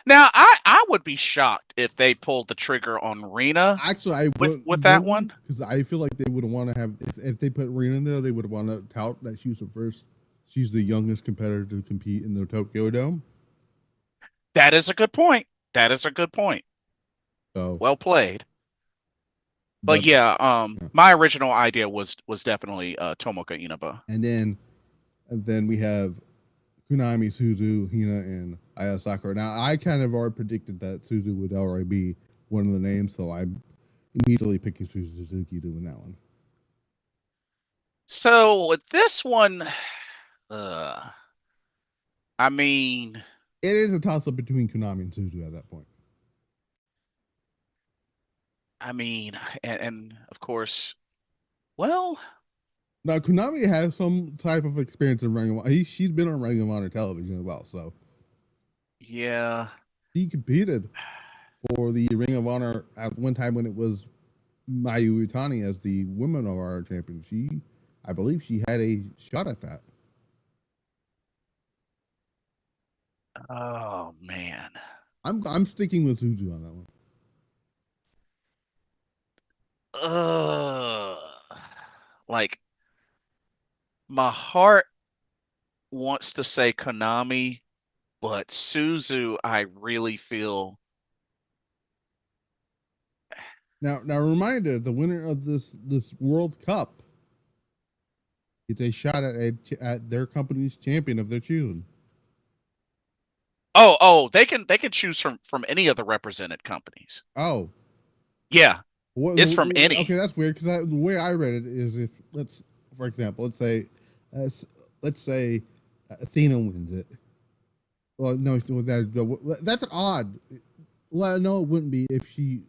S2: Now, I would be shocked if they pulled the trigger on Rina.
S1: Actually, I would
S2: with that one,
S1: because I feel like they would want to have if they put Rina in there, they would want to tout that she's the first. She's the youngest competitor to compete in the Tokyo Dome.
S2: That is a good point.
S1: So
S2: well played. But yeah, my original idea was definitely Tomoka Inaba.
S1: And then we have Kunami, Suzu, Hina, and Aya Sakura. Now, I kind of already predicted that Suzu would already be one of the names, so I'm immediately picking Suzuki to win that one.
S2: So, with this one, I mean...
S1: It is a toss-up between Kunami and Suzu at that point.
S2: I mean, and of course, well...
S1: Now, Kunami has some type of experience in Ring of Honor. She's been on Ring of Honor television as well, so.
S2: Yeah.
S1: She competed for the Ring of Honor at one time when it was Mayu Utani as the Women of Honor champion. I believe she had a shot at that.
S2: Oh, man.
S1: I'm sticking with Suzu on that
S2: one. Like, my heart wants to say Konami, but Suzu, I really feel.
S1: Now, reminder: the winner of this World Cup gets a shot at their company's champion of their choosing.
S2: Oh, they can choose from any of the represented companies.
S1: Oh,
S2: yeah, it's from any.
S1: Okay, that's weird because the way I read it is for example, let's say Athena wins it. Well, no, that's odd. Well, no, it wouldn't be if she.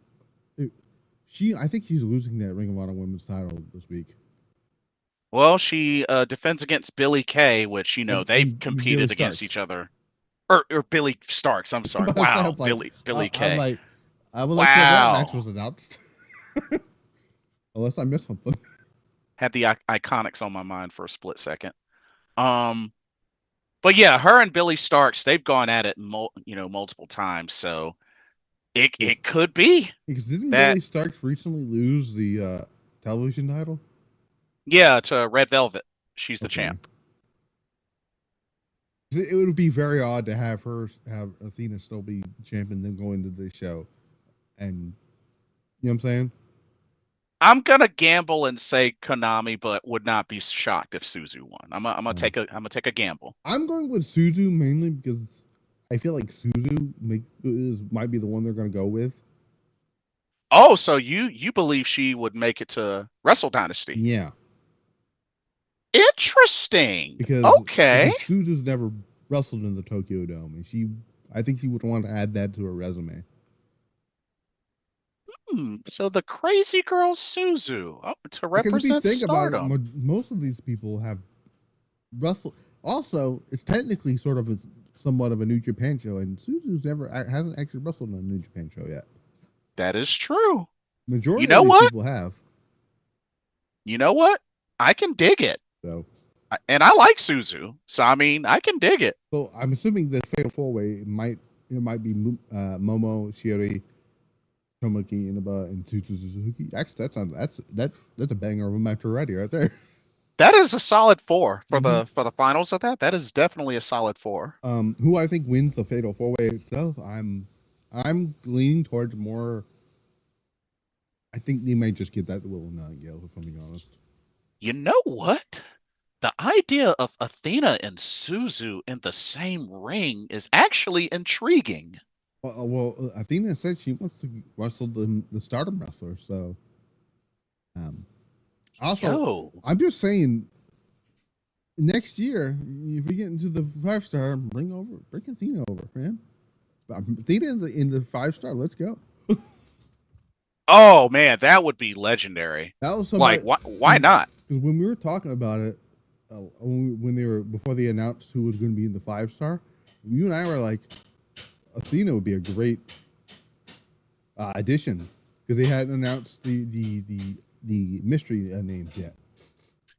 S1: I think she's losing that Ring of Honor Women's title this week.
S2: Well, she defends against Billy Kay, which they've
S1: and Billy
S2: competed against each
S1: Starks.
S2: other. Or Billy Starks. I'm sorry.
S1: But I
S2: Wow,
S1: was like,
S2: Billy
S1: I'm
S2: Kay.
S1: like, I would like to know that match
S2: Wow.
S1: was announced, unless I missed something.
S2: Had the Iconics on my mind for a split second. Um, but yeah, her and Billy Starks, they've gone at it, multiple times. So it could be
S1: Because didn't
S2: that.
S1: Billy Starks recently lose the television title?
S2: Yeah, to Red Velvet. She's the
S1: Okay.
S2: champ.
S1: It would be very odd to have Athena still be champion, then go into the show, and you know what I'm saying.
S2: I'm gonna gamble and say Konami, but would not be shocked if Suzu won. I'm gonna take a gamble.
S1: I'm going with Suzu mainly because I feel like Suzu might be the one they're going to go with.
S2: Oh, so you believe she would make it to Wrestle Dynasty?
S1: Yeah,
S2: Interesting.
S1: because
S2: Okay.
S1: Suzu's never wrestled in the Tokyo Dome, and I think she would want to add that to her resume.
S2: So the crazy girl Suzu to
S1: Because if you
S2: represent
S1: think about
S2: Stardom.
S1: it, most of these people have wrestled. Also, it's technically sort of somewhat of a New Japan show, and Suzu's hasn't actually wrestled in a New Japan show yet.
S2: That is true.
S1: Majority of these people have.
S2: You know what? I can dig it.
S1: So,
S2: and I like Suzu, so I mean, I can dig it.
S1: So I'm assuming the Fatal 4-Way might be Momo, Shiori, Tomoki, Inaba, and Suzuki. Actually, that's a banger of a match already, right there.
S2: That is a solid 4 for the finals of that. That is definitely a solid 4.
S1: Who I think wins the Fatal 4-Way itself? I'm leaning towards more. I think they might just get that Will Nightingale, if I'm being honest.
S2: You know what? The idea of Athena and Suzu in the same ring is actually intriguing.
S1: Well, Athena said she wants to wrestle the Stardom wrestler, so. Also, I'm just saying, next year, if we get into the 5-star, bring Athena over, man. Athena in the 5-star, let's go.
S2: Oh man, that would be legendary.
S1: That was
S2: like why not?
S1: Because when we were talking about it, before they announced who was going to be in the 5-star, you and I were like, Athena would be a great addition because they hadn't announced the mystery names yet.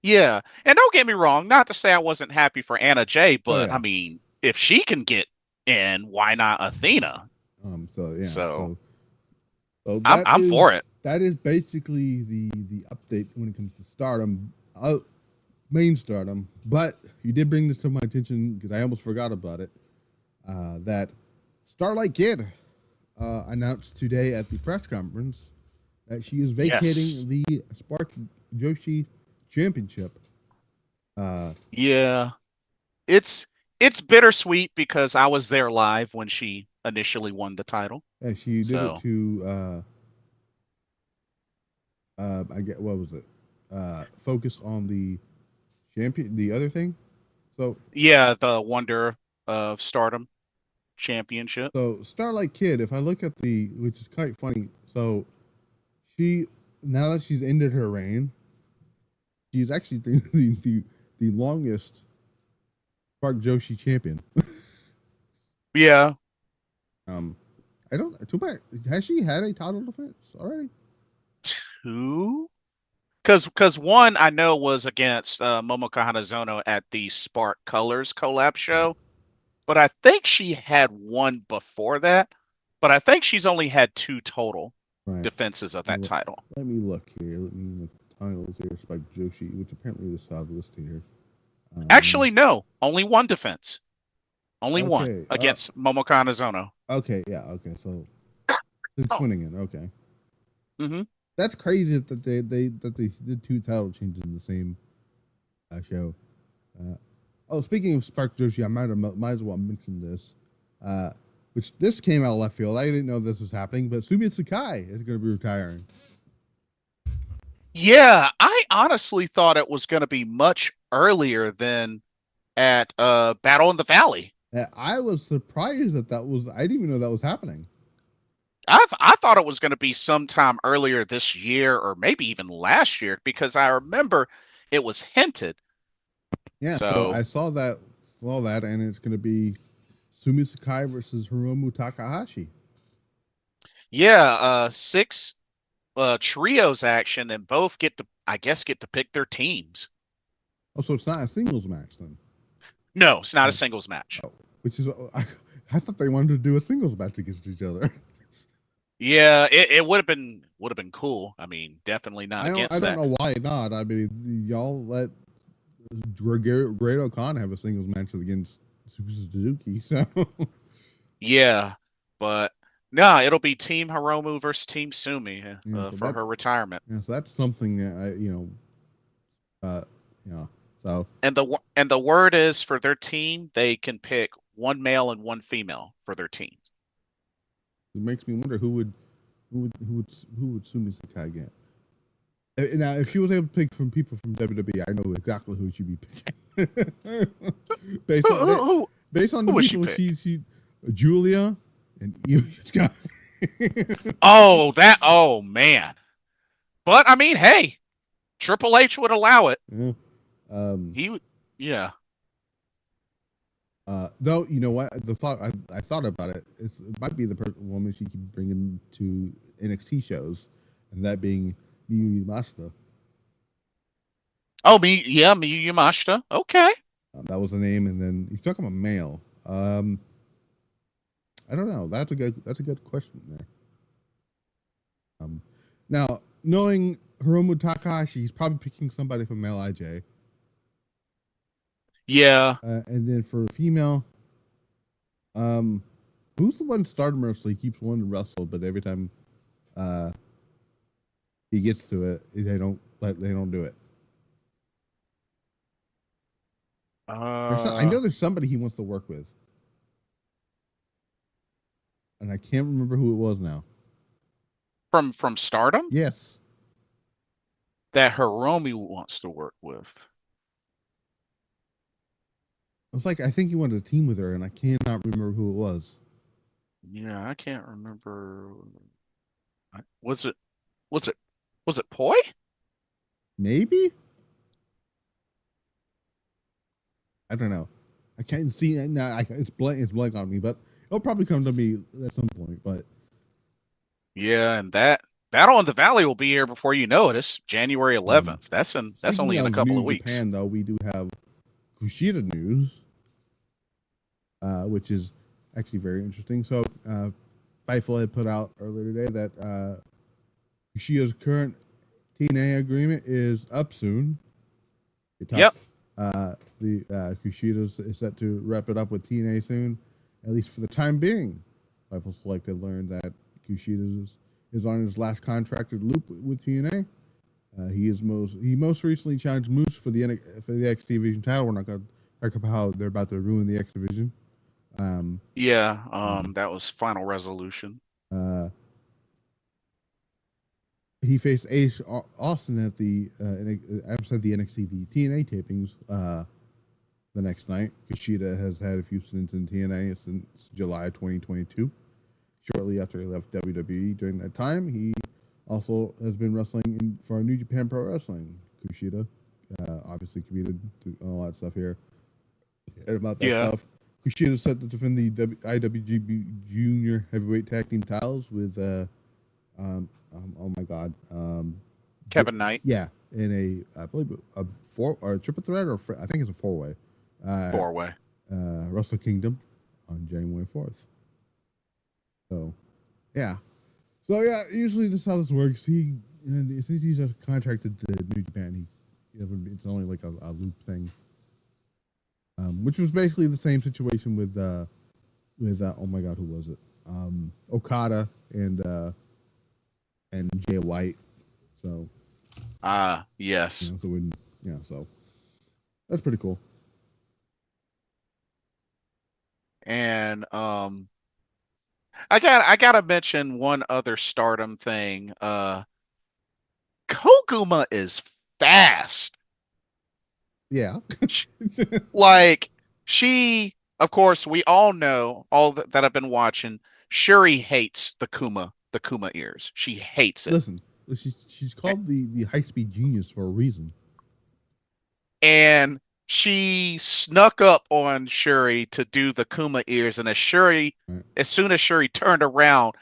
S2: Yeah, and don't get me wrong, not to say I wasn't happy for Anna Jay, but I mean, if she can get in, why not Athena?
S1: So
S2: I'm for it.
S1: That is basically the update when it comes to Stardom, main Stardom. But you did bring this to my attention because I almost forgot about it. That Starlight Kid announced today at the press conference that she is vacating the Spark Joshi Championship.
S2: Yeah, it's bittersweet because I was there live when she initially won the title.
S1: Yeah, she did it to I get what was it? Focus on the champion, the other thing. So
S2: yeah, the Wonder of Stardom Championship.
S1: So Starlight Kid, if I look at which is quite funny. So now that she's ended her reign, she's actually the longest Spark Joshi champion.
S2: Yeah.
S1: I don't. Too bad. Has she had a title defense already?
S2: 2? Because one I know was against Momoko Hanazono at the Spark Colors collab show, but I think she had one before that. But I think she's only had 2 total defenses of that title.
S1: Let me look here. Let me look at the titles here. Spark Joshi, which apparently is listed here.
S2: Actually, no. Only 1 defense. Only one against Momoko Hanazono.
S1: Okay, yeah, okay. So it's winning it. Okay.
S2: Mm-hmm.
S1: That's crazy that they did 2 title changes in the same show. Speaking of Spark Joshi, I might as well mention this. Which this came out of left field. I didn't know this was happening, but Subi Sakai is going to be retiring.
S2: Yeah, I honestly thought it was going to be much earlier than at Battle in the Valley.
S1: I was surprised that was. I didn't even know that was happening.
S2: I thought it was going to be sometime earlier this year or maybe even last year because I remember it was hinted.
S1: Yeah, so I saw that, and it's going to be Sumi Sakai versus Hiromu Takahashi.
S2: Yeah, 6 trios action, and both get to pick their teams.
S1: Oh, so it's not a singles match then?
S2: No, it's not a singles match.
S1: Oh, which is, I thought they wanted to do a singles match against each other.
S2: Yeah, it would have been cool. I mean, definitely not against that.
S1: I don't know why not. I mean, y'all let Great O'Khan have a singles match against Suzuki, so
S2: yeah, but no, it'll be Team Hiromu versus Team Sumi
S1: so
S2: for her retirement.
S1: Yeah, so that's something that so
S2: and the word is for their team, they can pick one male and one female for their teams.
S1: It makes me wonder who would Sumi Sakai get. Now, if she was able to pick from people from WWE, I know exactly who she'd be picking. based on the people she Julia and Scott.
S2: Oh man. But I mean, hey, Triple H would allow it.
S1: Yeah.
S2: He would, yeah.
S1: Though, you know what? The thought I thought about it, it might be the woman she could bring in to NXT shows, and that being Miyu Yamashita.
S2: Oh, Miyu Yamashita. Okay.
S1: That was the name, and then you're talking about male. I don't know. That's a good question there. Now, knowing Hiromu Takahashi, he's probably picking somebody from LIJ.
S2: Yeah.
S1: And then for female, who's the one Stardom wrestler? He keeps wanting to wrestle, but every time he gets to it, they don't do it. I know there's somebody he wants to work with, and I can't remember who it was now.
S2: From Stardom?
S1: Yes.
S2: That Hiromu wants to work with.
S1: It's like, I think he wanted to team with her, and I cannot remember who it was.
S2: Yeah, I can't remember. Was it Poi?
S1: Maybe? I don't know. I can't see it now. It's blank on me, but it'll probably come to me at some point. But
S2: yeah, and that Battle in the Valley will be here before you know it. It's January 11th. That's only in a couple of weeks.
S1: Japan, though, we do have Kushida news, which is actually very interesting. So, Fightful had put out earlier today that Kushida's current TNA agreement is up soon.
S2: Yep.
S1: The Kushida is set to wrap it up with TNA soon, at least for the time being. Fightful Select had learned that Kushida is on his last contracted loop with TNA. He most recently challenged Moose for the X Division title. We're not going to talk about how they're about to ruin the X Division.
S2: That was Final Resolution.
S1: He faced Ace Austin at the episode of the NXT the TNA tapings the next night. Kushida has had a few stints in TNA since July 2022. Shortly after he left WWE, during that time, he also has been wrestling for New Japan Pro Wrestling. Kushida obviously committed to all that stuff here. And about that stuff, Kushida is set to defend the IWGP Junior Heavyweight Tag Team titles with oh my God,
S2: Kevin Knight.
S1: Yeah, in I believe a triple threat, or I think it's a four-way.
S2: Four-way.
S1: Wrestle Kingdom on January 4th. So, yeah. Usually this is how this works. Since he's contracted to New Japan, it's only like a loop thing. Which was basically the same situation with oh my God, who was it? Okada and Jay White. So
S2: yes.
S1: So that's pretty cool.
S2: And I gotta mention one other Stardom thing. Koguma is fast.
S1: Yeah.
S2: Like, she, of course, we all know, all that have been watching, Shuri hates the Kuma ears. She hates it.
S1: Listen, she's called the high speed genius for a reason.
S2: and she snuck up on Shuri to do the Kuma ears, and
S1: Right.
S2: as soon as Shuri turned around,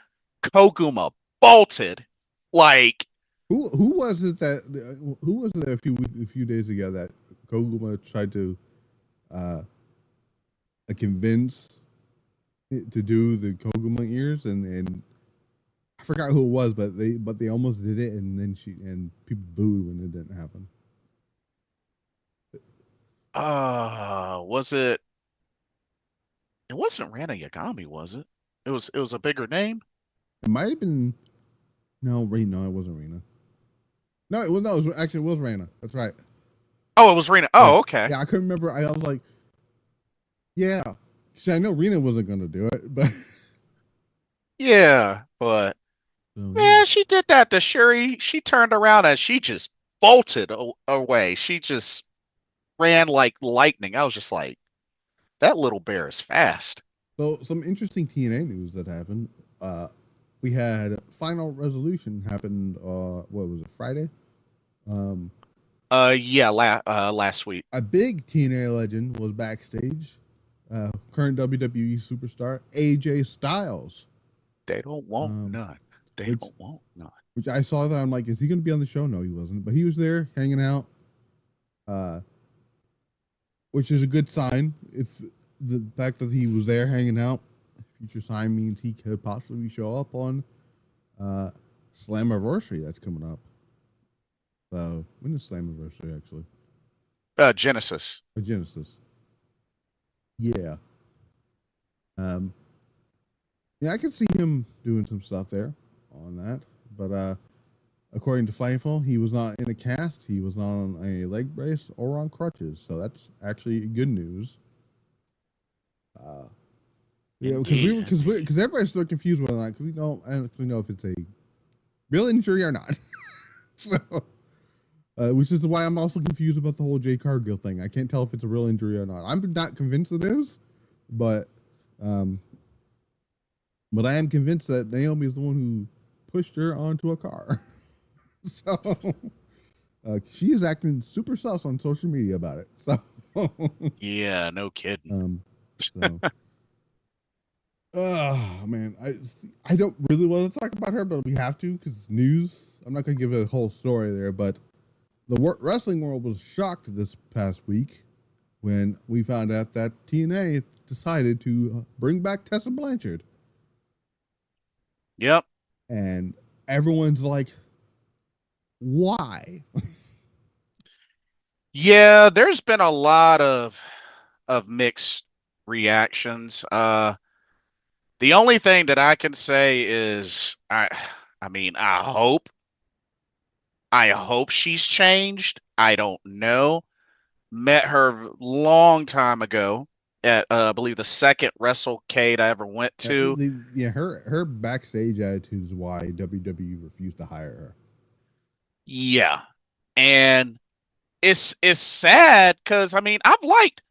S2: Koguma bolted. Like,
S1: Who was it that who was it a few days ago that Koguma tried to uh, convince it to do the Koguma ears and I forgot who it was, but they almost did it, and then people booed when it didn't happen.
S2: was it? It wasn't Rana Yagami, was it? It was a bigger name.
S1: It might have been no, it wasn't Rena. No, it was Rena. That's right.
S2: Oh, it was Rena.
S1: Yeah.
S2: Oh, okay.
S1: Yeah, I couldn't remember. I was like, yeah, see, I know Rena wasn't gonna do it, but
S2: Yeah, but
S1: so,
S2: man, she did that to Shuri. She turned around and she just bolted away. She just ran like lightning. I was just like, that little bear is fast.
S1: So some interesting TNA news that happened. We had Final Resolution happened. What was it? Friday.
S2: Yeah, last week.
S1: A big TNA legend was backstage. Current WWE superstar AJ Styles.
S2: They don't want none. They don't want none.
S1: Which I saw that I'm like, is he going to be on the show? No, he wasn't. But he was there hanging out. Which is a good sign. If the fact that he was there hanging out, future sign means he could possibly show up on Slammiversary that's coming up. So when is Slammiversary actually?
S2: Genesis.
S1: Genesis. Yeah. Yeah, I could see him doing some stuff there on that. But according to Fightful, he was not in a cast. He was not on a leg brace or on crutches. So that's actually good news. Yeah, because everybody's still confused whether or not, because we don't actually know if it's a real injury or not. So, which is why I'm also confused about the whole Jay Cargill thing. I can't tell if it's a real injury or not. I'm not convinced it is, but I am convinced that Naomi is the one who pushed her onto a car. So she is acting super sus on social media about it. So
S2: yeah, no kidding.
S1: So oh man, I don't really want to talk about her, but we have to because it's news. I'm not going to give it a whole story there, but the wrestling world was shocked this past week when we found out that TNA decided to bring back Tessa Blanchard.
S2: Yep.
S1: And everyone's like, why?
S2: Yeah, there's been a lot of mixed reactions. The only thing that I can say is I mean, I hope she's changed. I don't know. Met her long time ago at I believe the second WrestleCade I ever went to.
S1: Yeah, her backstage attitude is why WWE refused to hire her.
S2: Yeah. And it's sad because I mean I've liked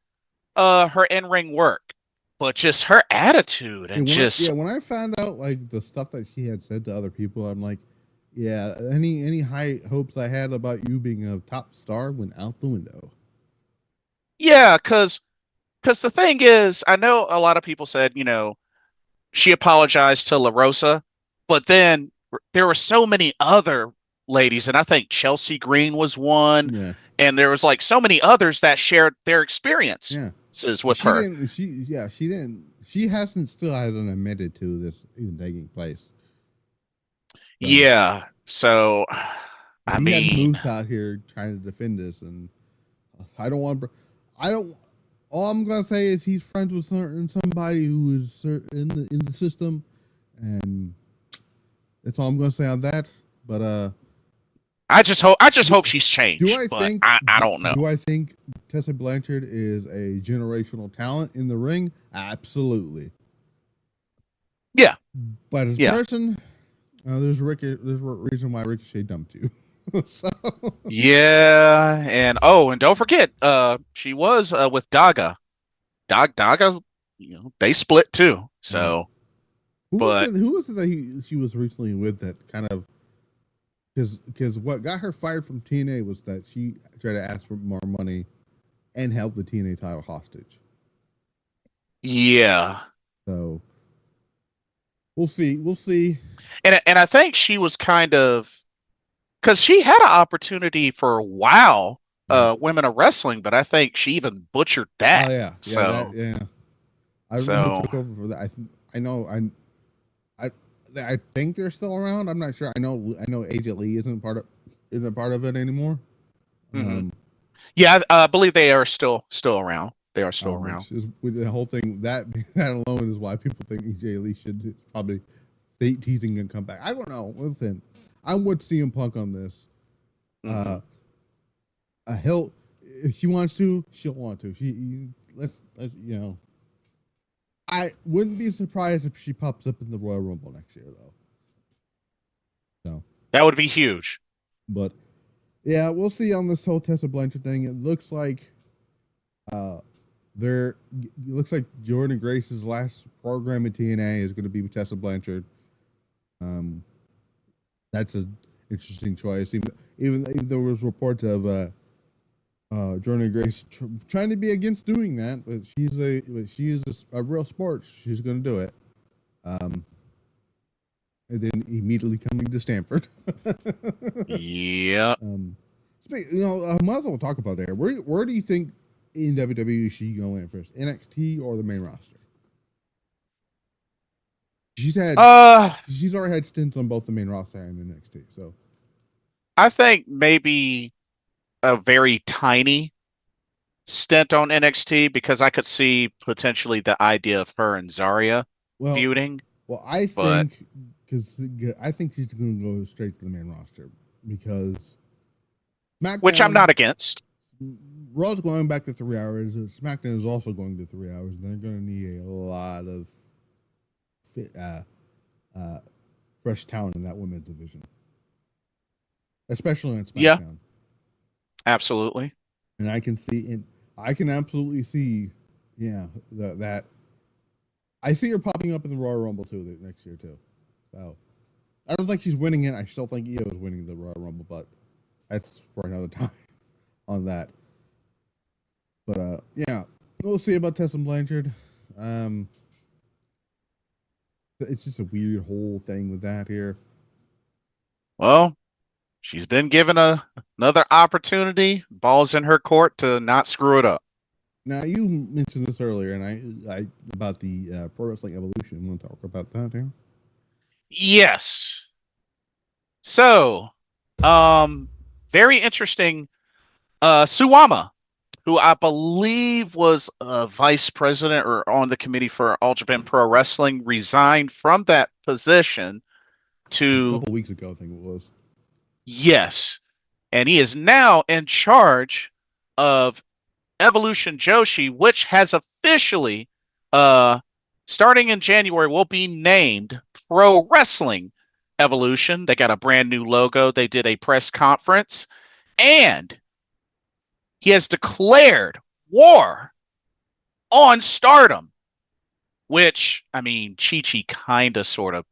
S2: her in-ring work, but just her attitude and
S1: when I found out like the stuff that she had said to other people, I'm like, yeah, any high hopes I had about you being a top star went out the window.
S2: Yeah, because the thing is, I know a lot of people said, you know, she apologized to La Rosa, but then there were so many other ladies, and I think Chelsea Green was one,
S1: yeah.
S2: And there was like so many others that shared their experience.
S1: Yeah.
S2: With her.
S1: She still hasn't admitted to this even taking place.
S2: So, yeah. So, I mean,
S1: had Moose out here trying to defend this, and all I'm gonna say is he's friends with somebody who is in the system, and that's all I'm gonna say on that. But
S2: I just hope she's changed. I don't know.
S1: Do I think Tessa Blanchard is a generational talent in the ring? Absolutely.
S2: Yeah.
S1: But as a person, there's a reason why Ricochet dumped you. So.
S2: Yeah, and don't forget, she was with Daga. Daga, you know, they split too. So,
S1: who was it that she was recently with that kind of because what got her fired from TNA was that she tried to ask for more money and held the TNA title hostage.
S2: Yeah.
S1: So we'll see. We'll see.
S2: And I think she was kind of, because she had an opportunity for a while, Women of Wrestling, but I think she even butchered that.
S1: Oh yeah,
S2: So,
S1: I don't know who took over for that. I think they're still around. I'm not sure. I know AJ Lee isn't part of it anymore.
S2: Mm-hmm. Yeah, I believe they are still around. They are still around.
S1: With the whole thing, that alone is why people think AJ Lee should probably teasing and come back. I don't know. Listen, I'm with CM Punk on this.
S2: Mm-hmm.
S1: He'll, if she wants to, she'll want to. Let's I wouldn't be surprised if she pops up in the Royal Rumble next year, though. So
S2: that would be huge.
S1: But yeah, we'll see on this whole Tessa Blanchard thing. It looks like Jordan Grace's last program in TNA is going to be with Tessa Blanchard. That's an interesting choice. Even there was reports of Jordan Grace trying to be against doing that, but she is a real sport. She's going to do it. And then immediately coming to Stanford.
S2: Yeah.
S1: Might as well talk about there. Where do you think in WWE she go in first? NXT or the main roster? She's already had stints on both the main roster and NXT. So
S2: I think maybe a very tiny stint on NXT, because I could see potentially the idea of her and Zarya feuding.
S1: Well, I think she's going to go straight to the main roster because SmackDown,
S2: which I'm not against.
S1: Raw's going back to 3 hours. SmackDown is also going to 3 hours. They're going to need a lot of fresh talent in that women's division, especially on SmackDown.
S2: Yeah, absolutely.
S1: And I can absolutely see, that. I see her popping up in the Royal Rumble too next year too. So I don't think she's winning it. I still think Io is winning the Royal Rumble, but that's for another time on that. But we'll see about Tessa Blanchard. It's just a weird whole thing with that here.
S2: Well, she's been given another opportunity. Ball's in her court to not screw it up.
S1: Now, you mentioned this earlier, and I about the Pro Wrestling Evolution. You want to talk about that here?
S2: Yes. So, very interesting. Suwama, who I believe was a vice president or on the committee for All Japan Pro Wrestling, resigned from that position
S1: a couple weeks ago, I think it was.
S2: Yes. And he is now in charge of Evolution Joshi, which has officially, starting in January, will be named Pro Wrestling Evolution. They got a brand new logo. They did a press conference, and he has declared war on Stardom, which, I mean, Chi-Chi kind of sort of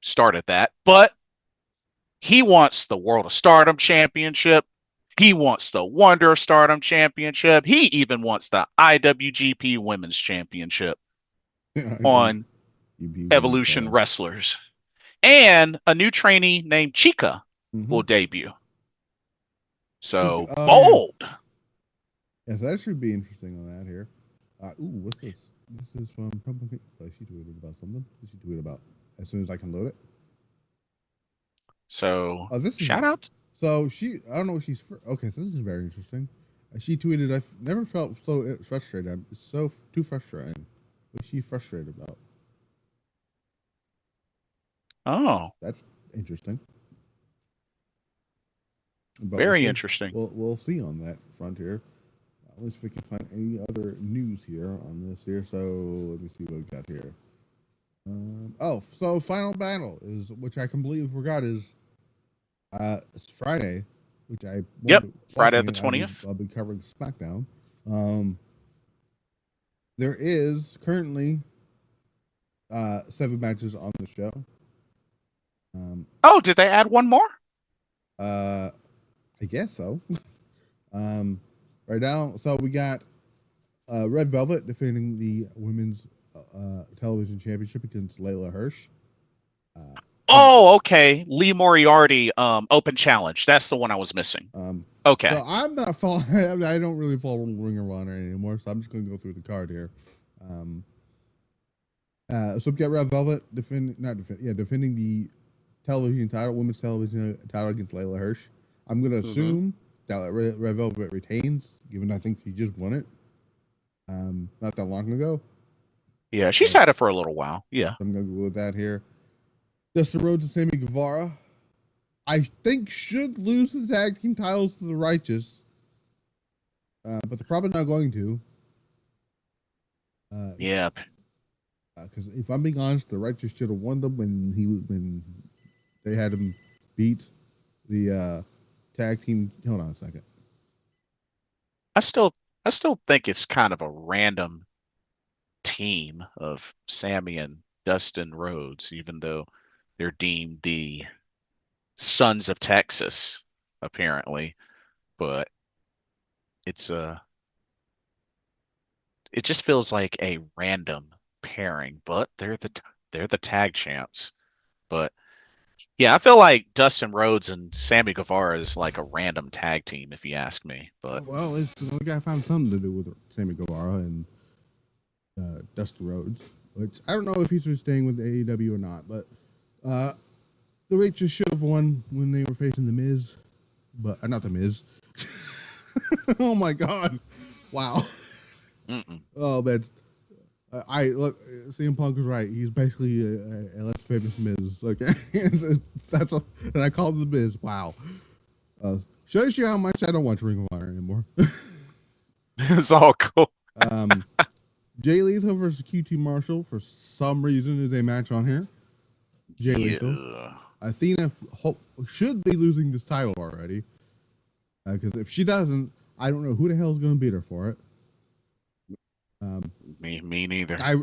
S2: started that, but he wants the World of Stardom Championship. He wants the Wonder of Stardom Championship. He even wants the IWGP Women's Championship on Evolution Wrestlers. And a new trainee named Chica will debut. So, bold.
S1: Yes, that should be interesting on that here. What's this? This is from she tweeted about something. What she tweeted about? As soon as I can load it.
S2: So,
S1: this
S2: shout out.
S1: So I don't know what she's okay. So this is very interesting. She tweeted, "I've never felt so frustrated. It's so too frustrating. What's she frustrated about?"
S2: Oh,
S1: that's interesting.
S2: But very interesting.
S1: We'll see on that front here. Let's see if we can find any other news here on this here. So let me see what we got here. So Final Battle is, which I completely forgot is it's Friday, which I
S2: Friday the 20th.
S1: I'll be covering SmackDown. There is currently 7 matches on the show.
S2: Did they add one more?
S1: I guess so. right now. So we got Red Velvet defending the women's television championship against Layla Hirsch.
S2: Oh, okay. Lee Moriarty, open challenge. That's the one I was missing. Okay.
S1: So I'm not following. I don't really follow Ring of Honor anymore, so I'm just going to go through the card here. So we got Red Velvet defending the television title, women's television title against Layla Hirsch. I'm going to assume that Red Velvet retains, given I think she just won it not that long ago.
S2: Yeah, she's had it for a little while. Yeah.
S1: I'm going to go with that here. Dustin Rhodes and Sammy Guevara, I think, should lose the tag team titles to the Righteous, but they're probably not going to.
S2: Yeah.
S1: Because if I'm being honest, the Righteous should have won them when they had him beat the tag team. Hold on a second.
S2: I still think it's kind of a random team of Sammy and Dustin Rhodes, even though they're deemed the Sons of Texas, apparently. But it just feels like a random pairing. But they're the tag champs. But yeah, I feel like Dustin Rhodes and Sammy Guevara is like a random tag team, if you ask me. But
S1: well, the guy found something to do with Sammy Guevara and Dustin Rhodes, which I don't know if he's staying with AEW or not. But the Righteous should have won when they were facing the Miz, but not the Miz. Oh my God! Wow. Oh man. Look. CM Punk was right. He's basically a less famous Miz. Okay, that's all, and I called him the Miz. Wow. Shows you how much I don't watch Ring of Honor anymore.
S2: It's all cool.
S1: Jay Lethal versus QT Marshall for some reason is a match on here. Jay Lethal. Athena should be losing this title already. Because if she doesn't, I don't know who the hell is going to beat her for it.
S2: Me neither.
S1: I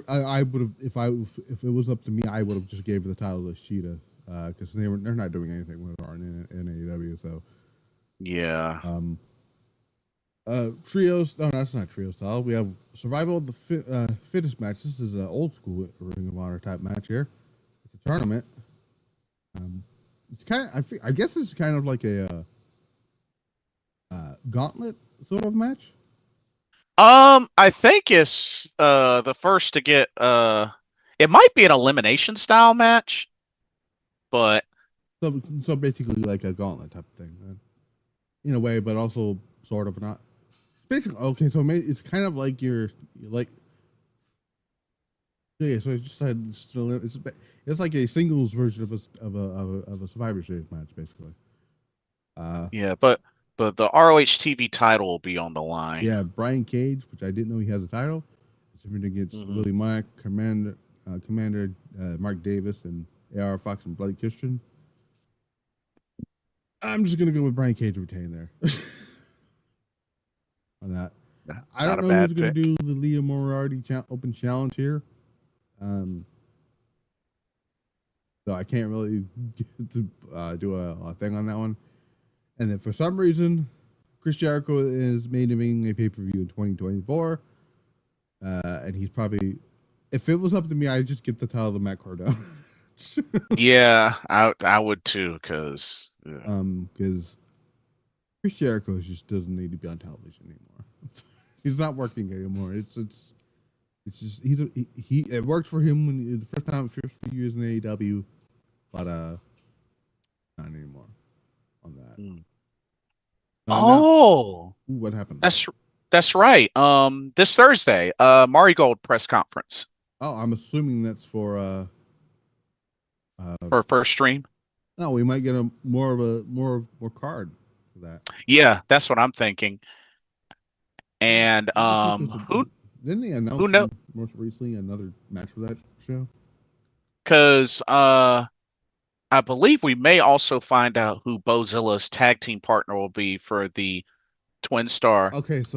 S1: would have if it was up to me, I would have just gave her the title to Sheeta because they're not doing anything with her in AEW. So
S2: yeah.
S1: Trios. No, that's not trio style. We have survival of the fittest match. This is an old school Ring of Honor type match here. It's a tournament. It's kind of, I guess it's kind of like a gauntlet sort of match.
S2: I think it's the first to get it might be an elimination style match, but
S1: so basically like a gauntlet type of thing, then, in a way, but also sort of not. Basically, okay, so it's kind of like you're like. Yeah, so it's just it's like a singles version of a Survivor Series match, basically.
S2: Yeah, but the ROH TV title will be on the line.
S1: Yeah, Brian Cage, which I didn't know he has a title. It's against Willie Mack, Commander Mark Davis, and AR Fox and Bloody Christian. I'm just gonna go with Brian Cage retaining there. On that, I don't know who's gonna do the Leah Moriarty Open Challenge here. So I can't really get to do a thing on that one. And then for some reason, Chris Jericho is main eventing a pay-per-view in 2024. And he's probably, if it was up to me, I'd just give the title to Matt Cardona.
S2: Yeah, I would too, because
S1: Chris Jericho just doesn't need to be on television anymore. He's not working anymore. It's just it worked for him when the first few years in AEW, but not anymore on that. What happened?
S2: That's right. This Thursday, Marigold press conference.
S1: Oh, I'm assuming that's for
S2: first stream.
S1: No, we might get more card for that.
S2: Yeah, that's what I'm thinking. And
S1: didn't they announce most recently another match for that show?
S2: Because I believe we may also find out who Bozilla's tag team partner will be for the Twin Star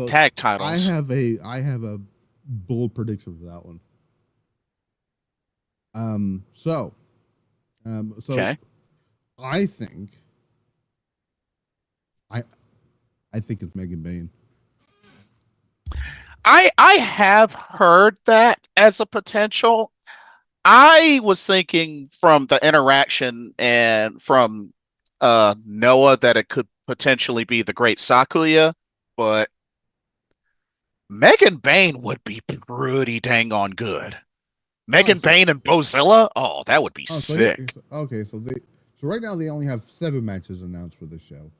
S2: tag titles.
S1: I have a bold prediction for that one. So
S2: okay.
S1: I think it's Megan Bayne.
S2: I have heard that as a potential. I was thinking from the interaction and from Noah that it could potentially be the Great Sakuya, but Megan Bain would be pretty dang on good.
S1: Oh,
S2: Megan Bain and Bozilla? Oh, that would be sick.
S1: So right now they only have 7 matches announced for this show,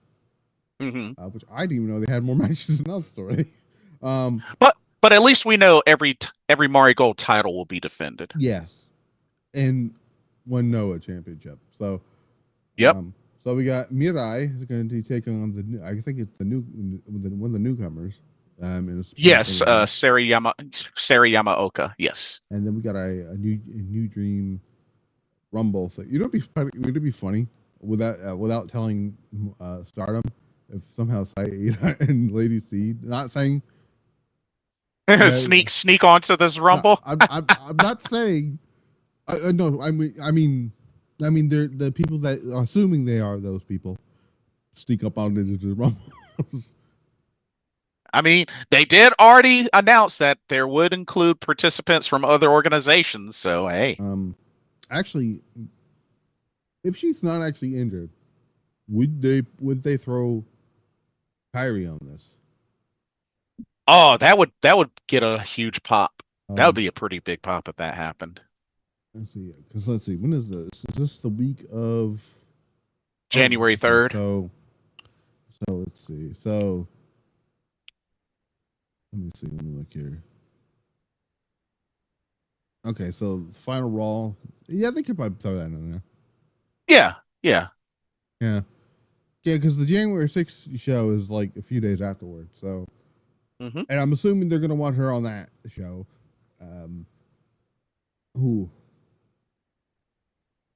S2: Mm-hmm.
S1: which I didn't even know they had more matches announced already.
S2: But at least we know every Marigold title will be defended.
S1: Yes, and one Noah championship. So,
S2: Yep.
S1: So we got Mirai is going to be taking on I think it's one of the newcomers.
S2: Yes, Sarayama Oka. Yes.
S1: And then we got a new Dream Rumble thing. You know, it'd be funny without telling Stardom if somehow Saida and Lady C not saying
S2: sneak onto this Rumble.
S1: I'm not saying. No, I mean, they're the people that, assuming they are those people, sneak up on the Rumble.
S2: I mean, they did already announce that there would include participants from other organizations. So hey,
S1: actually, if she's not actually injured, would they throw Kairi on this?
S2: oh, that would get a huge pop. That would be a pretty big pop if that happened.
S1: Let's see, when is this? Is this the week of
S2: January 3rd?
S1: So let's see. So let me look here. Okay, so final Raw. Yeah, they could probably throw that in there.
S2: Yeah.
S1: Because the January 6th show is like a few days afterwards. So, and I'm assuming they're gonna want her on that show. Who?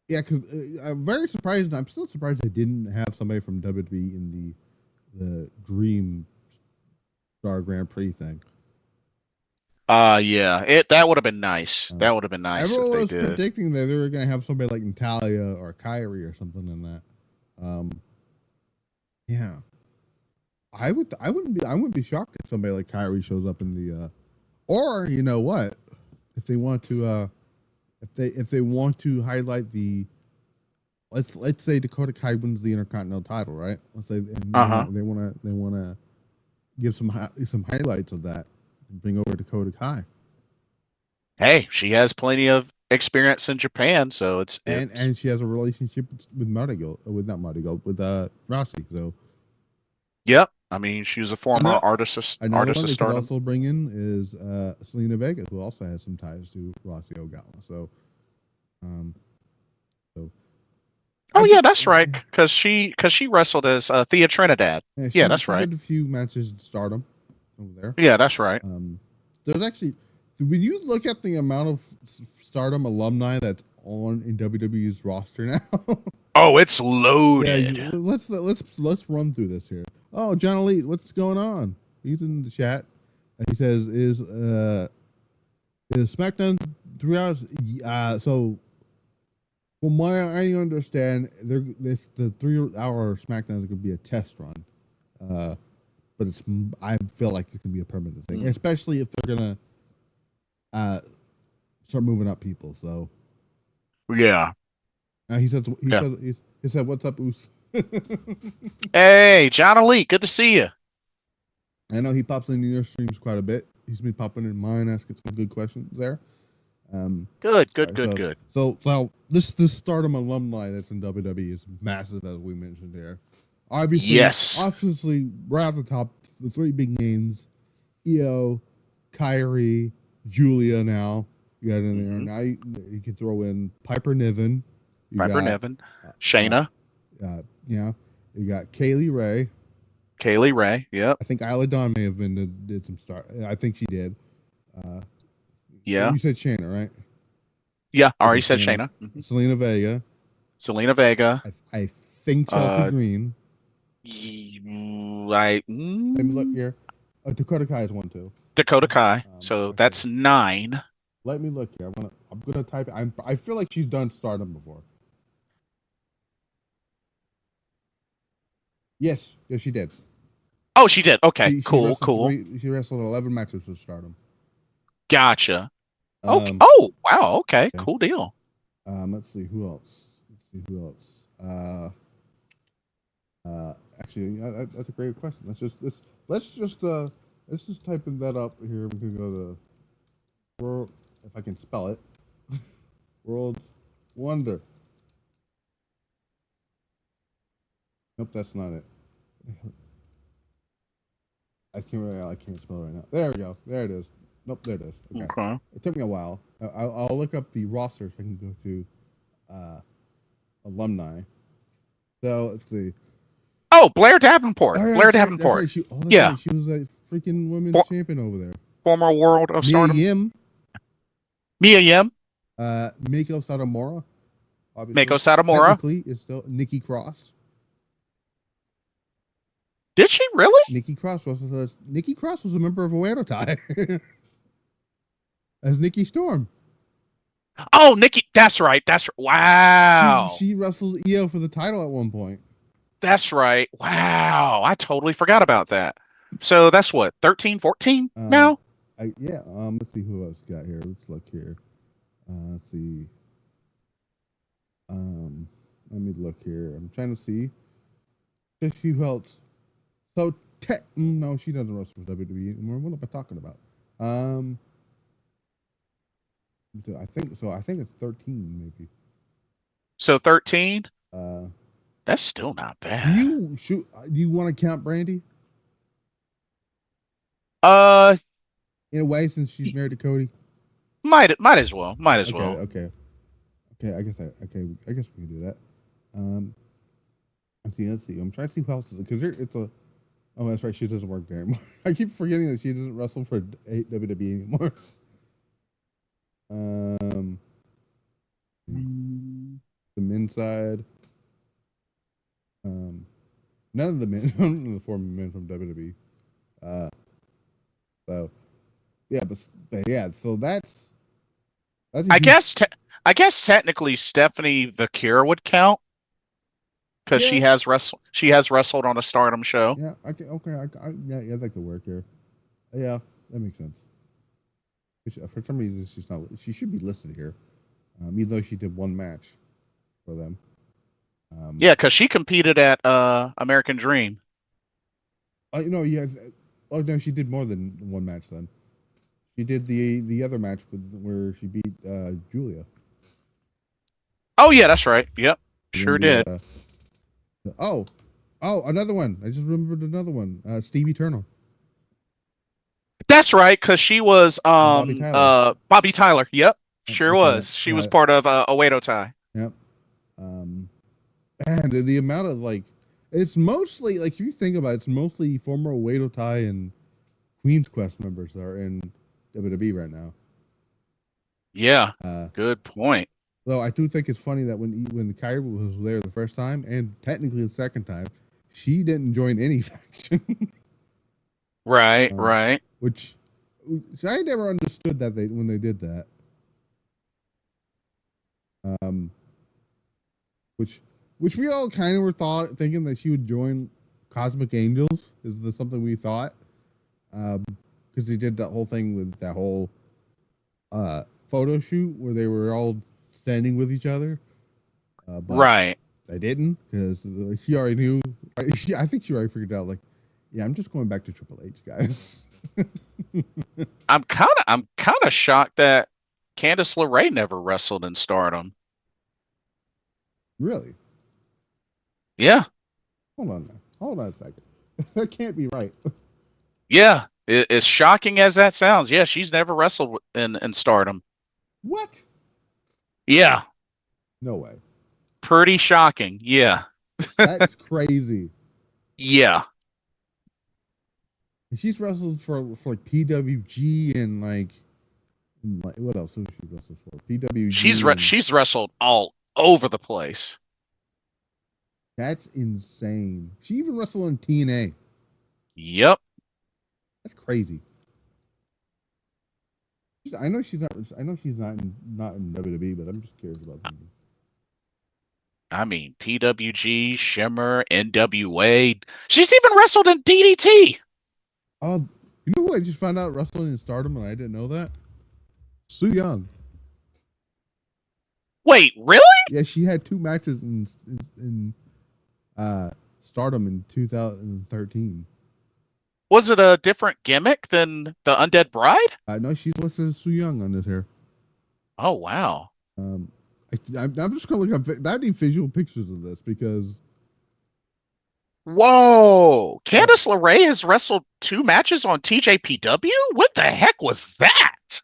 S1: Yeah, because I'm very surprised. I'm still surprised they didn't have somebody from WWE in the Dream Star Grand Prix thing.
S2: Yeah, that would have been nice. That would have been nice.
S1: Everyone
S2: if they
S1: was
S2: did.
S1: predicting that they were going to have somebody like Natalia or Kairi or something in that. Yeah, I wouldn't be shocked if somebody like Kairi shows up in the, or you know what, if they want to, if they want to highlight the, let's say Dakota Kai wins the Intercontinental title, right? Let's say they want to give some highlights of that and bring over Dakota Kai.
S2: Hey, she has plenty of experience in Japan, so it's
S1: and she has a relationship with Rossi. So
S2: yep. I mean, she's a former artist of
S1: Stardom. Could
S2: Stardom.
S1: also bring in is Selena Vega, who also has some ties to Rossi Ogawa. So,
S2: oh yeah, that's right. Because she wrestled as Thea Trinidad. Yeah, that's right.
S1: Did a few matches in Stardom over there.
S2: Yeah, that's right.
S1: There's actually, when you look at the amount of Stardom alumni that's on in WWE's roster now.
S2: Oh, it's loaded.
S1: Yeah, let's run through this here. Oh, John Elite, what's going on? He's in the chat. He says, "Is SmackDown 3 hours?" So, from what I understand, the 3 hour SmackDown is going to be a test run, but I feel like it's going to be a permanent thing, especially if they're going to start moving up people. So,
S2: yeah.
S1: He said, "What's up, Oos?"
S2: Hey, John Elite, good to see you.
S1: I know he pops in your streams quite a bit. He's been popping in mine, asking some good questions there.
S2: Good.
S1: So this Stardom alumni that's in WWE is massive, as we mentioned here. Obviously, right off the top, the 3 big names: Io, Kairi, Julia. Now you got in there. Now you can throw in Piper Niven.
S2: Shayna.
S1: Yeah, you got Kaylee Ray.
S2: Yep.
S1: I think Isla Dawn may have did some start. I think she did.
S2: Yeah.
S1: You said Shayna, right?
S2: Yeah, I already said Shayna.
S1: Selena Vega. I think Chelsea Green.
S2: Let
S1: me look here. Dakota Kai is 1 too.
S2: Dakota Kai. So that's 9.
S1: Let me look here. I'm gonna type it. I feel like she's done Stardom before. Yes, she did.
S2: Oh, she did. Okay,
S1: She
S2: cool,
S1: wrestled
S2: cool.
S1: She wrestled 11 matches with Stardom.
S2: Gotcha. Okay.
S1: Um,
S2: Oh, wow. Okay,
S1: yeah.
S2: cool deal.
S1: Let's see who else. Actually, that's a great question. Let's just type in that up here. We can go to world, if I can spell it. World Wonder. Nope, that's not it. I can't spell it right now. There we go. There it is. Nope, there it is. Okay. It took me a while. I'll look up the roster so I can go to alumni. So let's see.
S2: Oh, Blair Davenport. Blair Davenport.
S1: That's right.
S2: Yeah.
S1: Right. She was a freaking women's champion over there.
S2: Former World of Stardom.
S1: Mia
S2: Yim.
S1: Meiko Satomura.
S2: Meiko Satomura.
S1: Technically, it's still Nikki Cross.
S2: Did she really?
S1: Nikki Cross was a member of Oedo Tai as Nikki Storm.
S2: Oh, Nikki, that's right. Wow.
S1: She wrestled Io for the title at one point.
S2: That's right. Wow. I totally forgot about that. So that's what, 13, 14 now?
S1: Yeah. Let's see who else got here. Let's look here. Let's see. Let me look here. I'm trying to see. Just who else. So no, she doesn't wrestle for WWE anymore. What am I talking about? So I think it's 13 maybe.
S2: So 13? That's still not bad.
S1: Do you want to count Brandy? In a way, since she's married to Cody.
S2: Might as well.
S1: Okay. I guess we can do that. Let's see. I'm trying to see who else is it, because it's a. Oh, that's right. She doesn't work there anymore. I keep forgetting that she doesn't wrestle for WWE anymore. The men's side. None of the men, none of the former men from WWE. So, yeah, but yeah, so that's
S2: I guess technically Stephanie the Cure would count because she has wrestled on a Stardom show.
S1: Yeah, yeah, that could work here. Yeah, that makes sense. For some reason, she's not. She should be listed here, even though she did one match for them.
S2: Yeah, because she competed at American Dream.
S1: Yeah. Oh no, she did more than one match then. She did the other match where she beat Julia.
S2: Oh yeah, that's right. Yep, sure did.
S1: Another one. I just remembered another one. Stevie Turner.
S2: That's right, because she was
S1: Bobby
S2: Tyler. Yep, sure was. She was part of Oedo Tai.
S1: Yep. And the amount of it's mostly if you think about it, it's mostly former Oedo Tai and Queen's Quest members that are in WWE right now.
S2: Yeah. Good point.
S1: Though I do think it's funny that when Kairi was there the first time and technically the second time, she didn't join any faction.
S2: Right.
S1: Which I never understood that when they did that. Which we all kind of were thinking that she would join Cosmic Angels. Is something we thought? Because they did that whole thing with that whole photo shoot where they were all standing with each other. But
S2: right.
S1: They didn't, because she already knew. I think she already figured out. Yeah, I'm just going back to Triple H, guys.
S2: I'm kind of shocked that Candice LeRae never wrestled in Stardom.
S1: Really?
S2: Yeah.
S1: Hold on a second. That can't be right.
S2: Yeah, as shocking as that sounds, yeah, she's never wrestled in Stardom.
S1: What?
S2: Yeah.
S1: No way.
S2: Pretty shocking. Yeah.
S1: That's crazy.
S2: Yeah.
S1: And she's wrestled for PWG and what else has she wrestled for? PWG.
S2: She's wrestled all over the place.
S1: That's insane. She even wrestled in TNA.
S2: Yep.
S1: That's crazy. I know she's not in WWE, but I'm just curious about something.
S2: I mean, PWG, Shimmer, NWA. She's even wrestled in DDT.
S1: Oh, you know who I just found out wrestling in Stardom, and I didn't know that? Su Yung.
S2: Wait, really?
S1: Yeah, she had 2 matches in Stardom in 2013.
S2: Was it a different gimmick than the Undead Bride?
S1: No, she's listed as Su Yung on this here.
S2: Oh, wow.
S1: I'm just gonna look up. I need visual pictures of this because.
S2: Whoa! Candice LeRae has wrestled 2 matches on TJPW? What the heck was that?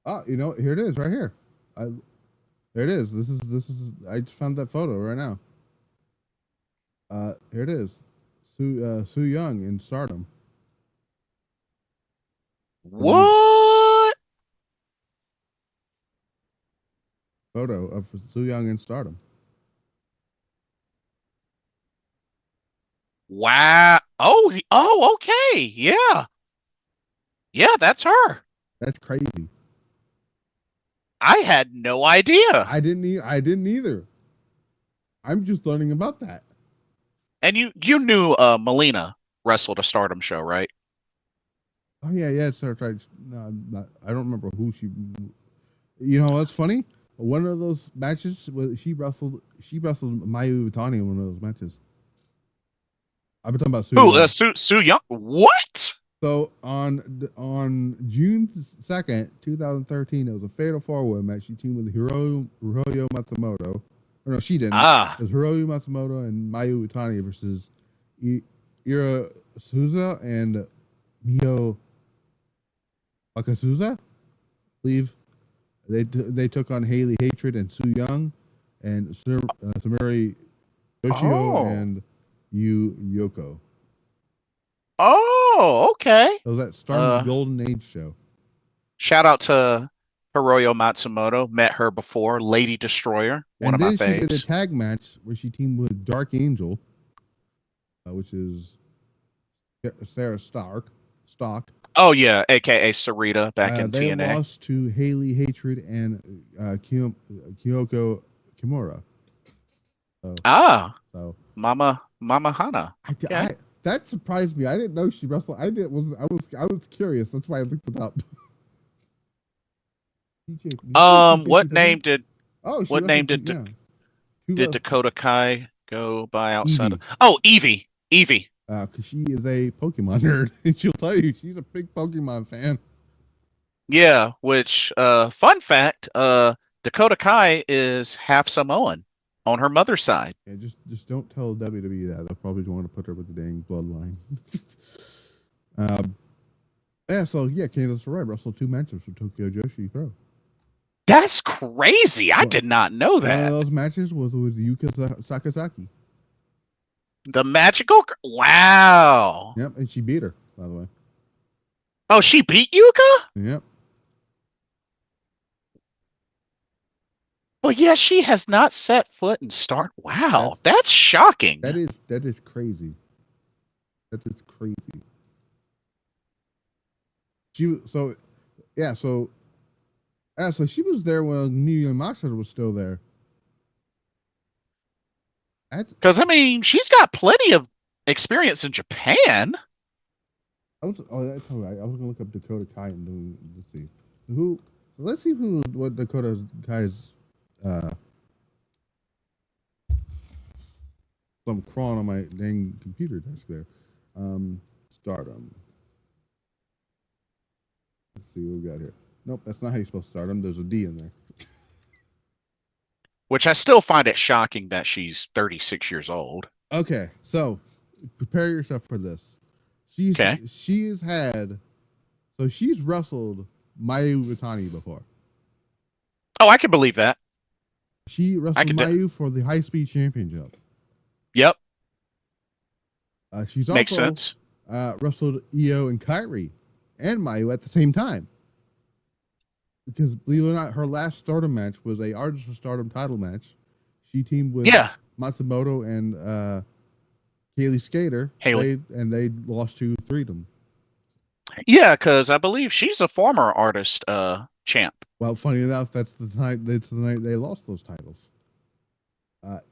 S1: Oh, you know, here it is, right here. There it is. This is. I just found that photo right now. Here it is. Su Yung in Stardom.
S2: What?
S1: Photo of Su Yung in Stardom.
S2: Wow. Oh, okay. Yeah. Yeah, that's her.
S1: That's crazy.
S2: I had no idea.
S1: I didn't either. I'm just learning about that.
S2: And you knew Melina wrestled a Stardom show, right?
S1: Oh yeah. So I don't remember who she. You know what's funny? One of those matches was she wrestled Mayu Iwatani in one of those matches. I've been talking about Su Yung.
S2: Su Yung? What?
S1: So on June 2nd, 2013, it was a fatal 4-way match. She teamed with Hiroyo Matsumoto. Or no, she didn't. It was Hiroyo Matsumoto and Mayu Iwatani versus Ira Souza and Mio Akasuza. I believe they took on Haley Hatred and Su Yung and Samuri Yoshio and Yu Yoko.
S2: Oh, okay.
S1: So that started the Golden Age show.
S2: Shout out to Hiroyo Matsumoto. Met her before. Lady Destroyer. One of my faves. And then she did
S1: a tag match where she teamed with Dark Angel, which is Sarah Stock.
S2: Oh, yeah. A.K.A. Sarita back in TNA.
S1: They lost to Haley Hatred and Kyoko Kimura. So
S2: Mama Hana.
S1: That surprised me. I didn't know she wrestled. I was curious. That's why I looked it up.
S2: What name did Dakota Kai go by outside of? Oh, Evie.
S1: Because she is a Pokemon nerd, and she'll tell you she's a big Pokemon fan.
S2: Yeah, which fun fact, Dakota Kai is half Samoan on her mother's side.
S1: Yeah, just don't tell WWE that. They'll probably want to put her with the dang bloodline. Candice LeRae wrestled 2 matches for Tokyo Joshi Pro.
S2: That's crazy. I did not know that.
S1: One of those matches was with Yuka Sakazaki.
S2: The magical girl? Wow.
S1: Yep, and she beat her, by the way.
S2: Oh, she beat Yuka?
S1: Yep.
S2: Well, yeah, she has not set foot in Start. Wow, that's shocking.
S1: That is crazy. That is crazy. So she was there when Miyu Yamashita was still there.
S2: Because I mean, she's got plenty of experience in Japan.
S1: That's all right. I was gonna look up Dakota Kai and let's see let's see what Dakota Kai's. I'm crawling on my dang computer desk there. Stardom. Let's see what we got here. Nope, that's not how you're supposed to start them. There's a D in there.
S2: Which I still find it shocking that she's 36 years old.
S1: Okay, so prepare yourself for this. She's wrestled Mayu Iwatani before.
S2: Oh, I can believe that.
S1: She wrestled Mayu for the High Speed Championship.
S2: Yep.
S1: She's
S2: Makes
S1: also
S2: sense.
S1: Wrestled Io and Kairi and Mayu at the same time. Because believe it or not, her last Stardom match was a Artist of Stardom title match. She teamed with Matsumoto and Haley Skater. And they lost to Freedom.
S2: Yeah, because I believe she's a former Artist champ.
S1: Well, funny enough, that's the night. That's the night they lost those titles.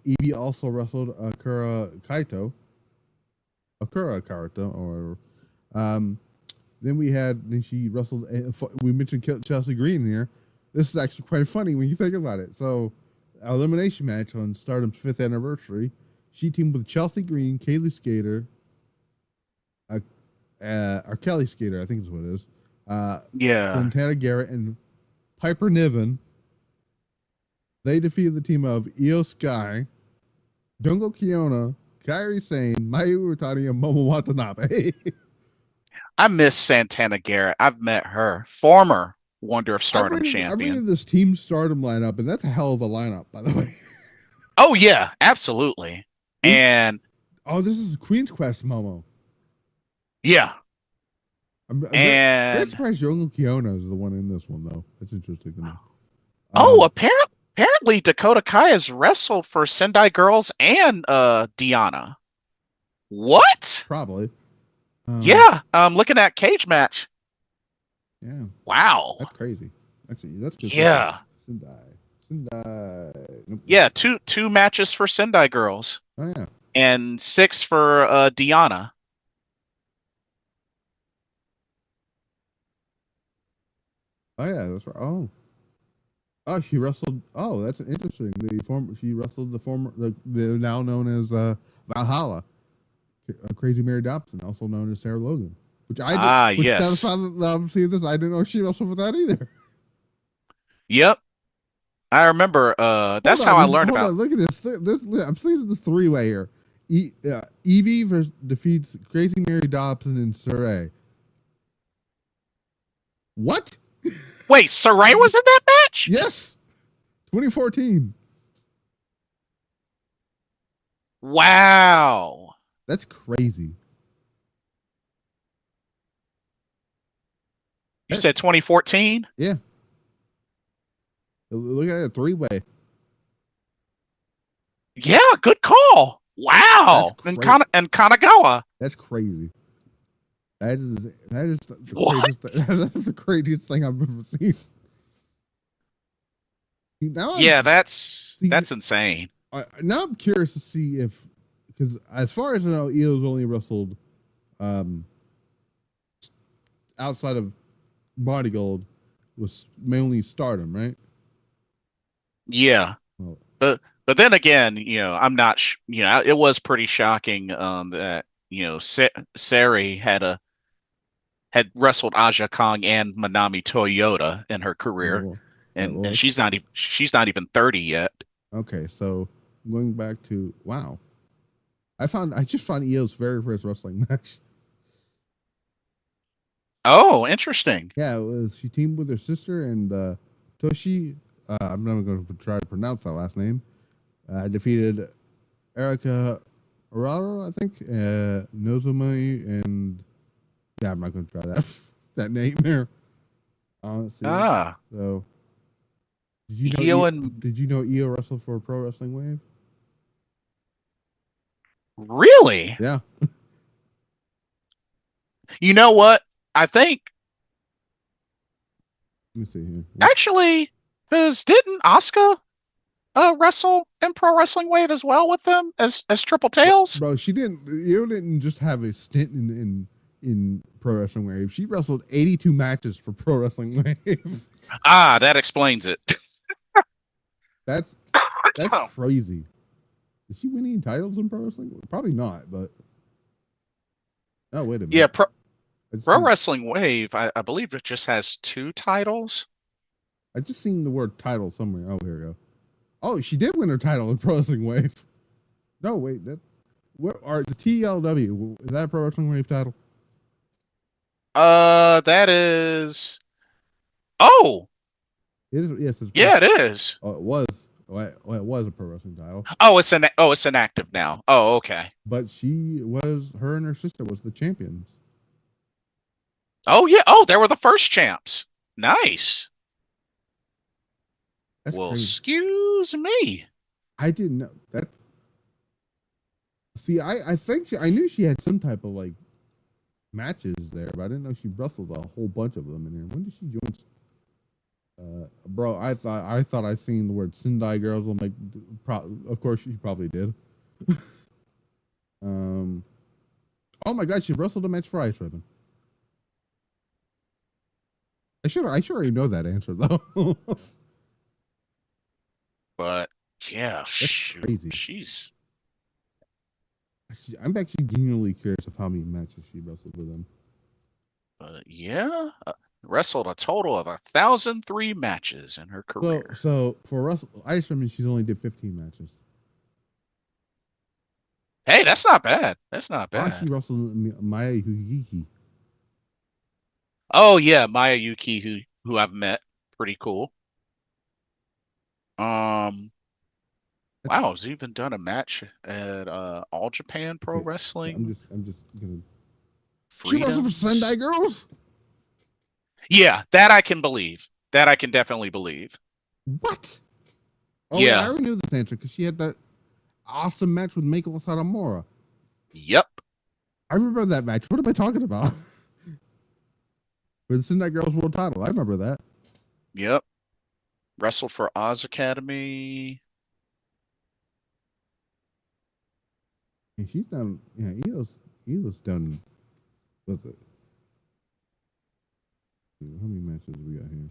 S1: Evie also wrestled Akura Kaito, or then she wrestled. We mentioned Chelsea Green here. This is actually quite funny when you think about it. So, elimination match on Stardom's 5th anniversary. She teamed with Chelsea Green, Kaylee Skater, or Kelly Skater, I think is what it is. Santana Garrett and Piper Niven. They defeated the team of Io Sky, Jungle Kiona, Kairi Sane, Mayu Utani, and Momo Watanabe.
S2: I miss Santana Garrett. I've met her. Former Wonder of Stardom champion.
S1: I bring this Team Stardom lineup, and that's a hell of a lineup, by the way.
S2: Oh, yeah, absolutely. This
S1: is Queen's Quest Momo.
S2: Yeah.
S1: I'm very surprised Jungle Kiona is the one in this one, though. That's interesting to me.
S2: Apparently Dakota Kai has wrestled for Sendai Girls and Deanna. What?
S1: Probably.
S2: Yeah, I'm looking at cage match.
S1: Yeah.
S2: Wow.
S1: That's crazy. Actually, that's good.
S2: Yeah.
S1: Sendai. Nope.
S2: Yeah, two matches for Sendai Girls.
S1: Oh yeah.
S2: And 6 for Deanna.
S1: Oh yeah, that's right. Oh, she wrestled. Oh, that's interesting. She wrestled the now known as Valhalla, Crazy Mary Dobson, also known as Sarah Logan. Which I did.
S2: Yes.
S1: I'm seeing this. I didn't know she wrestled for that either.
S2: Yep. I remember. That's how I learned about.
S1: Look at this. I'm seeing this 3-way here. Evie defeats Crazy Mary Dobson and Saray. What?
S2: Wait, Saray was in that match?
S1: Yes. 2014.
S2: Wow.
S1: That's crazy.
S2: You said 2014?
S1: Yeah. Look at it, 3-way.
S2: Yeah, good call. Wow. And Kanagawa.
S1: That's crazy. That is the craziest thing. That's the craziest thing I've ever seen.
S2: That's insane.
S1: Now I'm curious to see because as far as I know, Io's only wrestled outside of Body Gold was mainly Stardom, right?
S2: Yeah.
S1: Well,
S2: but then again, I'm not. It was pretty shocking that Sari had wrestled Aja Kong and Manami Toyota in her career, and she's not even 30 yet.
S1: Okay, so going back to I just found Io's very first wrestling match.
S2: Oh, interesting.
S1: Yeah, she teamed with her sister and Toshi. I'm not going to try to pronounce that last name. Defeated Erica Araro, I think, Nozumi, and I'm not going to try that name there. Honestly. So, did you know Io wrestled for Pro Wrestling Wave?
S2: Really?
S1: Yeah.
S2: You know what? I think.
S1: Let me see here.
S2: Actually, because didn't Asuka wrestle in Pro Wrestling Wave as well with them as Triple Tails?
S1: Bro, she didn't. Io didn't just have a stint in Pro Wrestling Wave. She wrestled 82 matches for Pro Wrestling Wave.
S2: That explains it.
S1: That's crazy. Did she win any titles in Pro Wrestling? Probably not, but wait a minute.
S2: Yeah, Pro Wrestling Wave, I believe it just has 2 titles.
S1: I just seen the word title somewhere. Oh, here we go. Oh, she did win her title in Pro Wrestling Wave. No, wait, the TLW, is that a Pro Wrestling Wave title?
S2: That is. Oh,
S1: it is. Yes,
S2: it is.
S1: Oh, it was. It was a pro wrestling title.
S2: Oh, it's inactive now. Oh, okay.
S1: But her and her sister was the champions.
S2: Oh yeah. Oh, they were the first champs. Nice. That's crazy. Excuse me.
S1: I didn't know that. See, I think I knew she had some type of matches there, but I didn't know she wrestled a whole bunch of them in here. When did she join? Bro, I thought I seen the word Sendai girls. I'm like, of course she probably did. Oh my god, she wrestled a match for Ice Ribbon. I should already know that answer though.
S2: But yeah,
S1: That's
S2: shoot,
S1: crazy. I'm actually genuinely curious of how many matches she wrestled with them.
S2: Yeah, wrestled a total of 1,003 matches in her career.
S1: So for Russell Ice Ribbon, she's only did 15 matches.
S2: Hey, that's not bad. That's not
S1: She
S2: bad.
S1: wrestled Maya Hugiki.
S2: Oh yeah, Maya Yuki, who I've met, pretty cool. Um,
S1: That's
S2: wow, has even done a match at All Japan Pro
S1: okay.
S2: Wrestling
S1: I'm just gonna. She wrestled for
S2: Freedoms.
S1: Sendai Girls.
S2: Yeah, that I can believe. That I can definitely believe.
S1: What? Oh yeah, I
S2: Yeah.
S1: already knew this answer because she had that awesome match with Meiko Satomura.
S2: Yep.
S1: I remember that match. What am I talking about? With the Sendai Girls World Title. I remember that.
S2: Yep. Wrestled for Oz Academy.
S1: And she's done. Yeah, Elo's done with it. How many matches we got here?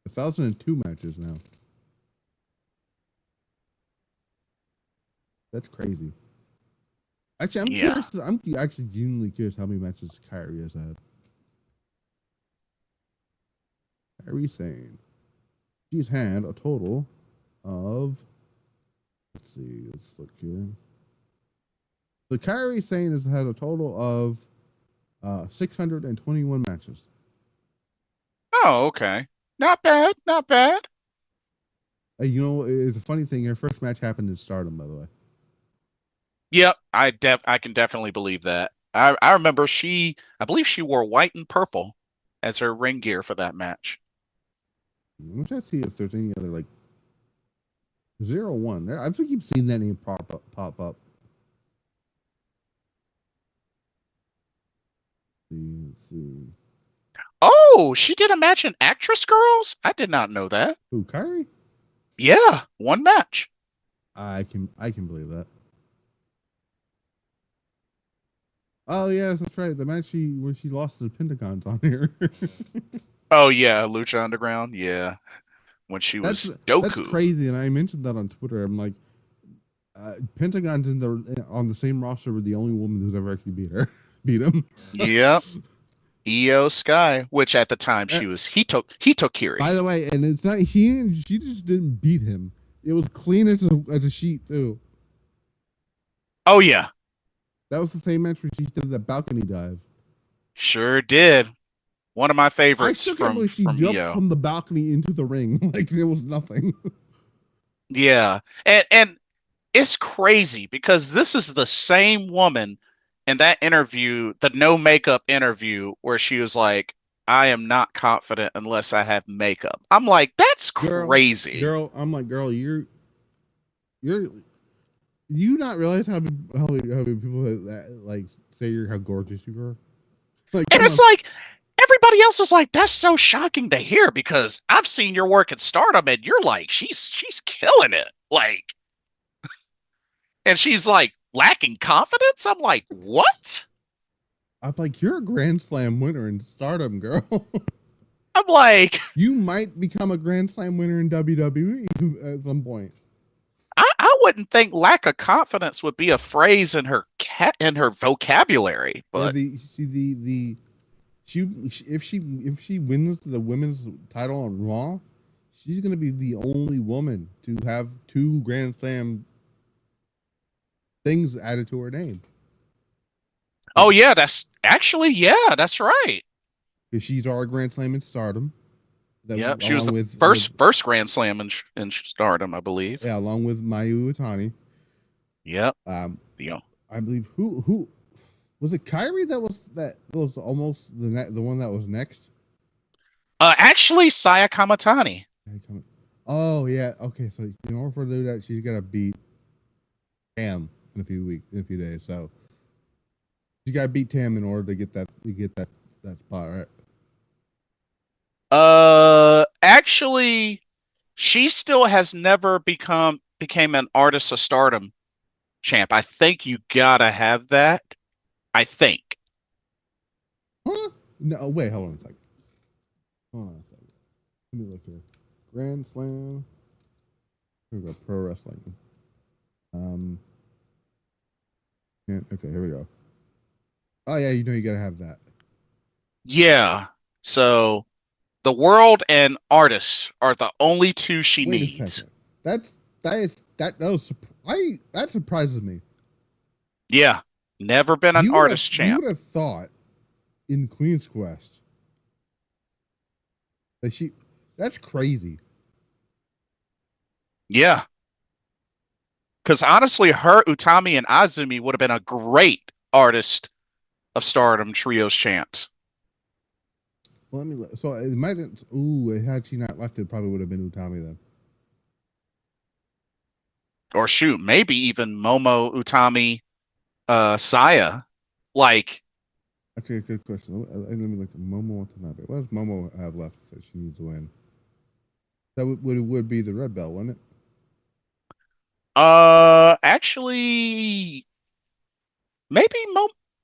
S1: 1,002 matches now. That's crazy. Actually, I'm curious. I'm actually genuinely curious how many matches Kairi has had. Kairi Sane. She's had a total of. Let's see. Let's look here. So Kairi Sane has had a total of 621 matches.
S2: Oh, okay. Not bad. Not bad.
S1: You know, it's a funny thing. Her first match happened in Stardom, by the way.
S2: Yep. I can definitely believe that. I remember I believe she wore white and purple as her ring gear for that match.
S1: I'm trying to see if there's any other like 0-1. I think you've seen that name pop up. Let's see.
S2: Oh, she did a match in Actress Girls? I did not know that.
S1: Who, Kairi?
S2: Yeah, one match.
S1: I can believe that. Oh yes, that's right. The match where she lost to the Pentagons on here.
S2: Oh yeah, Lucha Underground. Yeah, when she was
S1: that's
S2: Doku.
S1: crazy, and I mentioned that on Twitter. I'm like, Pentagon's on the same roster with the only woman who's ever actually beat him.
S2: Yep. Io Sky, which at the time she was he took Kiri.
S1: By the way, and it's not she just didn't beat him. It was clean as a sheet too.
S2: Oh yeah.
S1: That was the same match where she did that balcony dive.
S2: Sure did. One of my favorites
S1: I still can't believe she
S2: from
S1: jumped
S2: Io.
S1: from the balcony into the ring like there was nothing.
S2: Yeah. And it's crazy because this is the same woman in that interview, the no makeup interview, where she was like, I am not confident unless I have makeup. I'm like, that's crazy.
S1: Girl, I'm like, girl, you not realize how many people that like say you're how gorgeous you are? Like,
S2: And
S1: come
S2: it's
S1: on.
S2: like everybody else is like, that's so shocking to hear because I've seen your work at Stardom and you're like, she's killing it. Like, and she's like lacking confidence. I'm like, what?
S1: I'm like, you're a Grand Slam winner in Stardom, girl.
S2: I'm like,
S1: you might become a Grand Slam winner in WWE at some point.
S2: I wouldn't think lack of confidence would be a phrase in her vocabulary, but
S1: if she wins the women's title on Raw, she's gonna be the only woman to have 2 Grand Slam things added to her name.
S2: Oh yeah, that's right.
S1: She's our Grand Slam in Stardom.
S2: Yeah, she was the first Grand Slam in Stardom, I believe.
S1: Yeah, along with Mayu Iwatani.
S2: Yep.
S1: I believe who was it? Kairi that was almost the one that was next.
S2: Actually, Saya Kamatani.
S1: Oh yeah. Okay, so in order for her to do that, she's got to beat Tam in a few days. So she's got to beat Tam in order to get that spot, right?
S2: Actually, she still has never became an Artist of Stardom champ. I think you gotta have that. I think.
S1: Huh? No, wait, hold on a second. Hold on a second. Let me look here. Grand Slam. Here we go. Pro wrestling. Okay, here we go. Oh yeah, you gotta have that.
S2: Yeah. So the world and artists are the only two she
S1: Wait
S2: needs.
S1: a second. That surprises me.
S2: Yeah. Never been an artist
S1: You
S2: champ.
S1: would have thought in Queen's Quest that that's crazy.
S2: Yeah. Because honestly, her, Utami, and Azumi would have been a great Artist of Stardom Trios champs.
S1: Well, let me look. So it might have. Ooh, had she not left, it probably would have been Utami then.
S2: Or shoot, maybe even Momo, Utami, Saya. Like,
S1: Actually, a good question. Let me look at Momo Watanabe. What does Momo have left that she needs to win? That would be the red belt, wouldn't it?
S2: Actually, maybe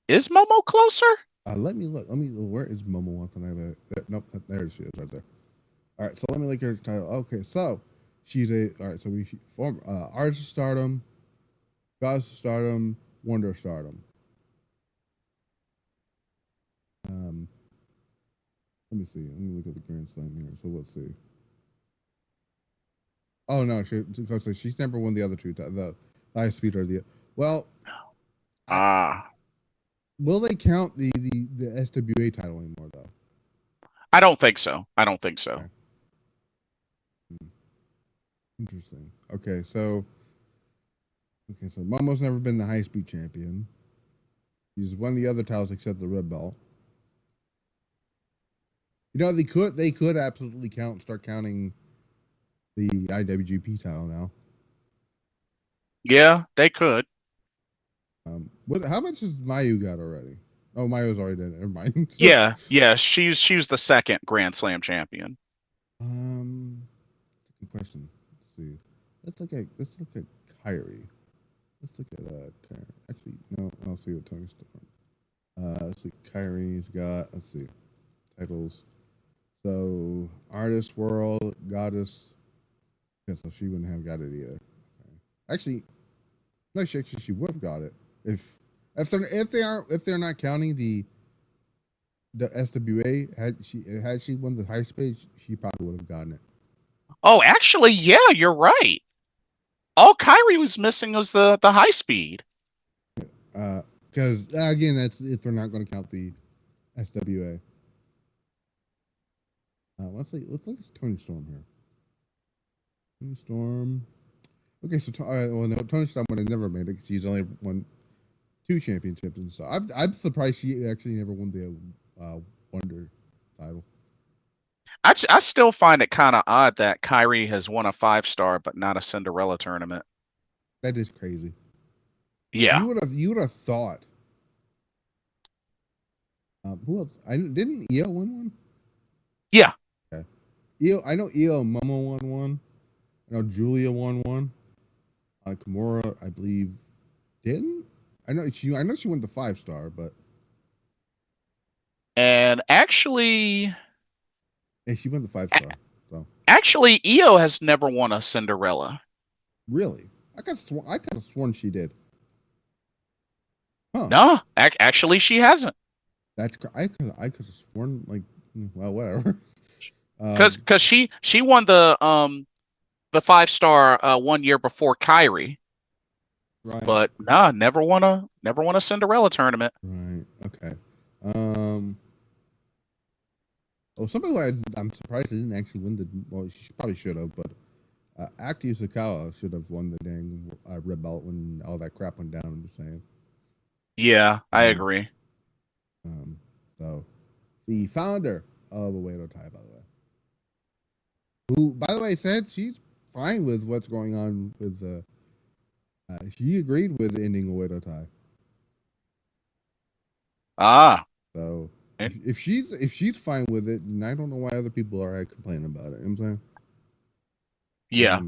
S2: is Momo closer?
S1: Let me look. Where is Momo Watanabe? Nope, there she is, right there. All right, so let me look at her title. Okay, so she's all right. So we form Artist of Stardom, Goddess of Stardom, Wonder of Stardom. Let me see. Let me look at the Grand Slam here. So let's see. Oh no, she's never won the other two. The high speed or the well. Will they count the SWA title anymore though?
S2: I don't think so. I don't think so.
S1: Okay. Interesting. Okay, so Momo's never been the high speed champion. He's won the other titles except the red belt. You know, they could absolutely start counting the IWGP title now.
S2: Yeah, they could.
S1: How much has Mayu got already? Oh, Mayu's already done it. Never mind.
S2: Yeah, she's the second Grand Slam champion.
S1: Good question. Let's see. Let's look at Kairi. Let's look at Kairi. Actually, no, I'll see what Tony Storm. Let's see. Kairi's got. Let's see. Titles. So, Artist World, Goddess. Yeah, so she wouldn't have got it either. Okay. Actually, no, she would have got it if they're not counting the SWA. Had she won the high speed, she probably would have gotten it.
S2: Oh, actually, yeah, you're right. All Kairi was missing was the high speed.
S1: Because again, that's if they're not going to count the SWA. Let's look at Tony Storm here. Tony Storm. Okay, so no, Tony Storm would have never made it because she's only won 2 championships, and so I'm surprised she actually never won the Wonder title.
S2: I still find it kind of odd that Kairi has won a 5-star but not a Cinderella tournament.
S1: That is crazy.
S2: Yeah,
S1: you would have thought. Who else? Didn't Io win one?
S2: Yeah.
S1: Okay. I know Io and Momo won one. I know Julia won one. Nakamura, I believe, didn't. I know she went the 5-star, but
S2: And actually,
S1: yeah, she went the 5-star. So
S2: actually, Io has never won a Cinderella.
S1: really, I could have sworn she did. Huh?
S2: No, actually, she hasn't.
S1: That's I could have sworn well, whatever.
S2: Because she won the 5-star 1 year before Kairi.
S1: Right.
S2: But never won a Cinderella tournament.
S1: Right. Okay. Somebody who I'm surprised they didn't actually win well, she probably should have, but Aki Sakawa should have won the dang red belt when all that crap went down. I'm just saying.
S2: Yeah, I agree.
S1: So the founder of Oedo Tai, by the way, who, by the way, said she's fine with what's going on with the. She agreed with ending Oedo Tai.
S2: Ah.
S1: So if she's fine with it, and I don't know why other people are complaining about it. You know what I'm saying?
S2: Yeah,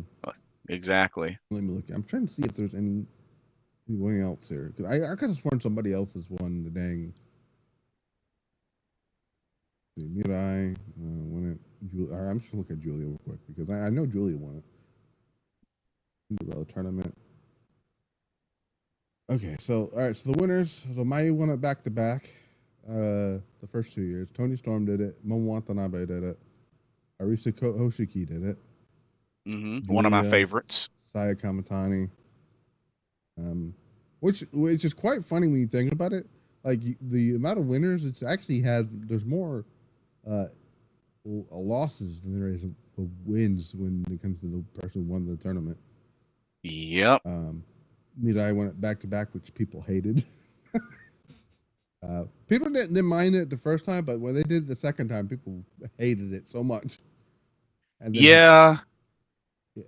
S2: exactly.
S1: Let me look. I'm trying to see if there's anyone else here. Cause I could have sworn somebody else has won the dang. Mirai won it. I'm just gonna look at Julia real quick because I know Julia won it. Cinderella tournament. Okay, so all right, so the winners. So Mayu won it back to back. The first 2 years. Tony Storm did it. Momo Watanabe did it. Arisa Hoshiki did it.
S2: One of my favorites.
S1: Saya Kamatani. Which is quite funny when you think about it. Like the amount of winners, it's actually there's more losses than there is wins when it comes to the person who won the tournament.
S2: Yep.
S1: Mirai won it back to back, which people hated. People didn't mind it the first time, but when they did it the second time, people hated it so much.
S2: And then, yeah.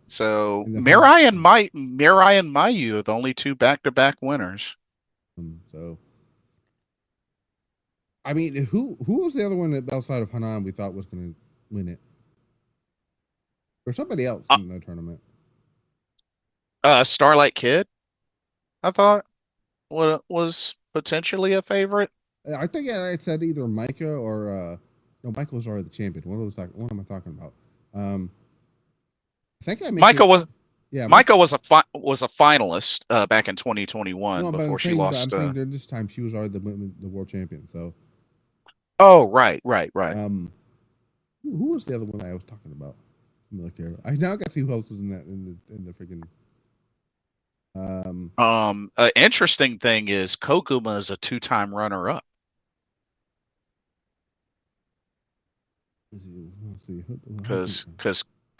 S2: So Mirai and Mayu are the only two back-to-back winners.
S1: So, I mean, who was the other one that outside of Hanan we thought was going to win it? Or somebody else in the tournament?
S2: Starlight Kid, I thought, was potentially a favorite.
S1: I think I said either Micah or no, Micah was already the champion. What am I talking about? I think Micah was. Yeah,
S2: Micah was a finalist back in 2021 before she lost.
S1: I'm saying this time she was already the world champion. So.
S2: Oh right.
S1: Who was the other one that I was talking about? Let me look here. I now got to see who else was in the freaking.
S2: Interesting thing is Koguma is a 2-time runner-up.
S1: Let's see.
S2: Because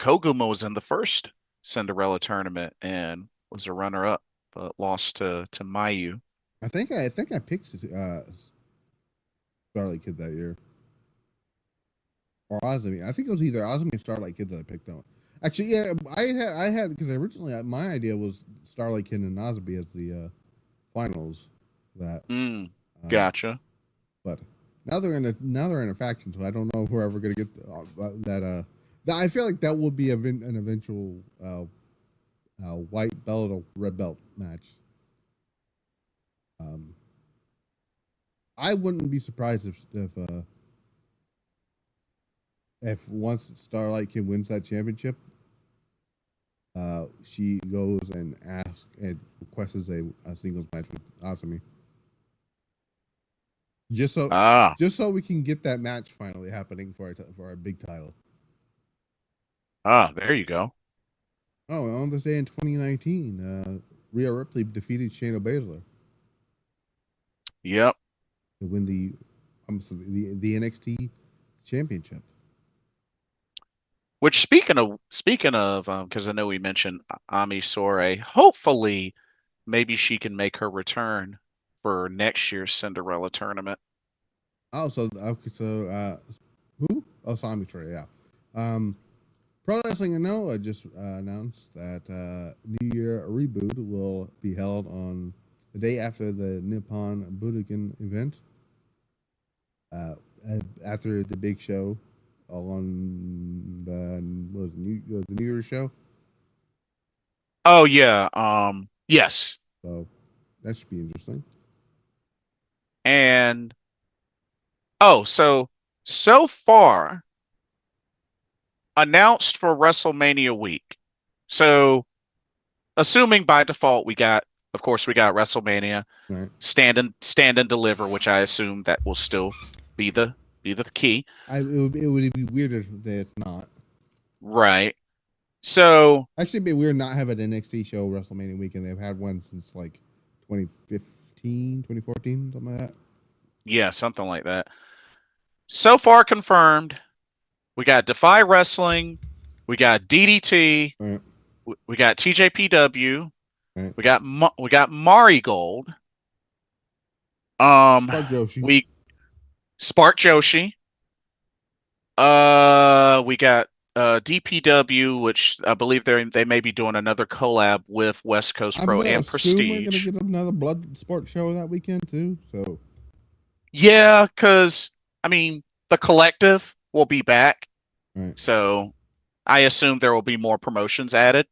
S2: Koguma was in the first Cinderella tournament and was a runner-up, but lost to Mayu.
S1: I think I picked Starlight Kid that year, or Azumi. I think it was either Azumi or Starlight Kid that I picked out. Actually, yeah, I had because originally my idea was Starlight Kid and Azumi as the finals.
S2: Gotcha.
S1: But now they're in a faction, so I don't know if we're ever gonna get that. I feel like that will be an eventual white belt or red belt match. I wouldn't be surprised if once Starlight Kid wins that championship, she goes and asks and requests a singles match with Asami. Just so we can get that match finally happening for our big title.
S2: There you go.
S1: Oh, on this day in 2019, Rhea Ripley defeated Shayna Baszler.
S2: Yep.
S1: To win the NXT championship.
S2: Which speaking of, because I know we mentioned Ami Sourei, hopefully, maybe she can make her return for next year's Cinderella tournament.
S1: Oh, so who? Oh, so Ami Sourei, yeah. Pro Wrestling Noah just announced that New Year Reboot will be held on the day after the Nippon Budokan event. After the big show on the New Year's show.
S2: Oh yeah. Yes.
S1: So that should be interesting.
S2: And so far announced for WrestleMania week. So assuming by default we got WrestleMania,
S1: right.
S2: Stand and Deliver, which I assume that will still be the key.
S1: It would be weird if it's not.
S2: Right. So
S1: actually, it'd be weird not having an NXT show WrestleMania weekend. They've had one since like 2015, 2014, something like that.
S2: Yeah, something like that. So far confirmed, we got Defy Wrestling, we got DDT,
S1: right.
S2: we got TJPW,
S1: right.
S2: we got Marigold.
S1: Spark Joshi.
S2: Spark Joshi. We got DPW, which I believe they may be doing another collab with West Coast Pro and Prestige.
S1: We're gonna get another blood sport show that weekend too. So
S2: yeah, because I mean, the collective will be back,
S1: Right.
S2: so I assume there will be more promotions added.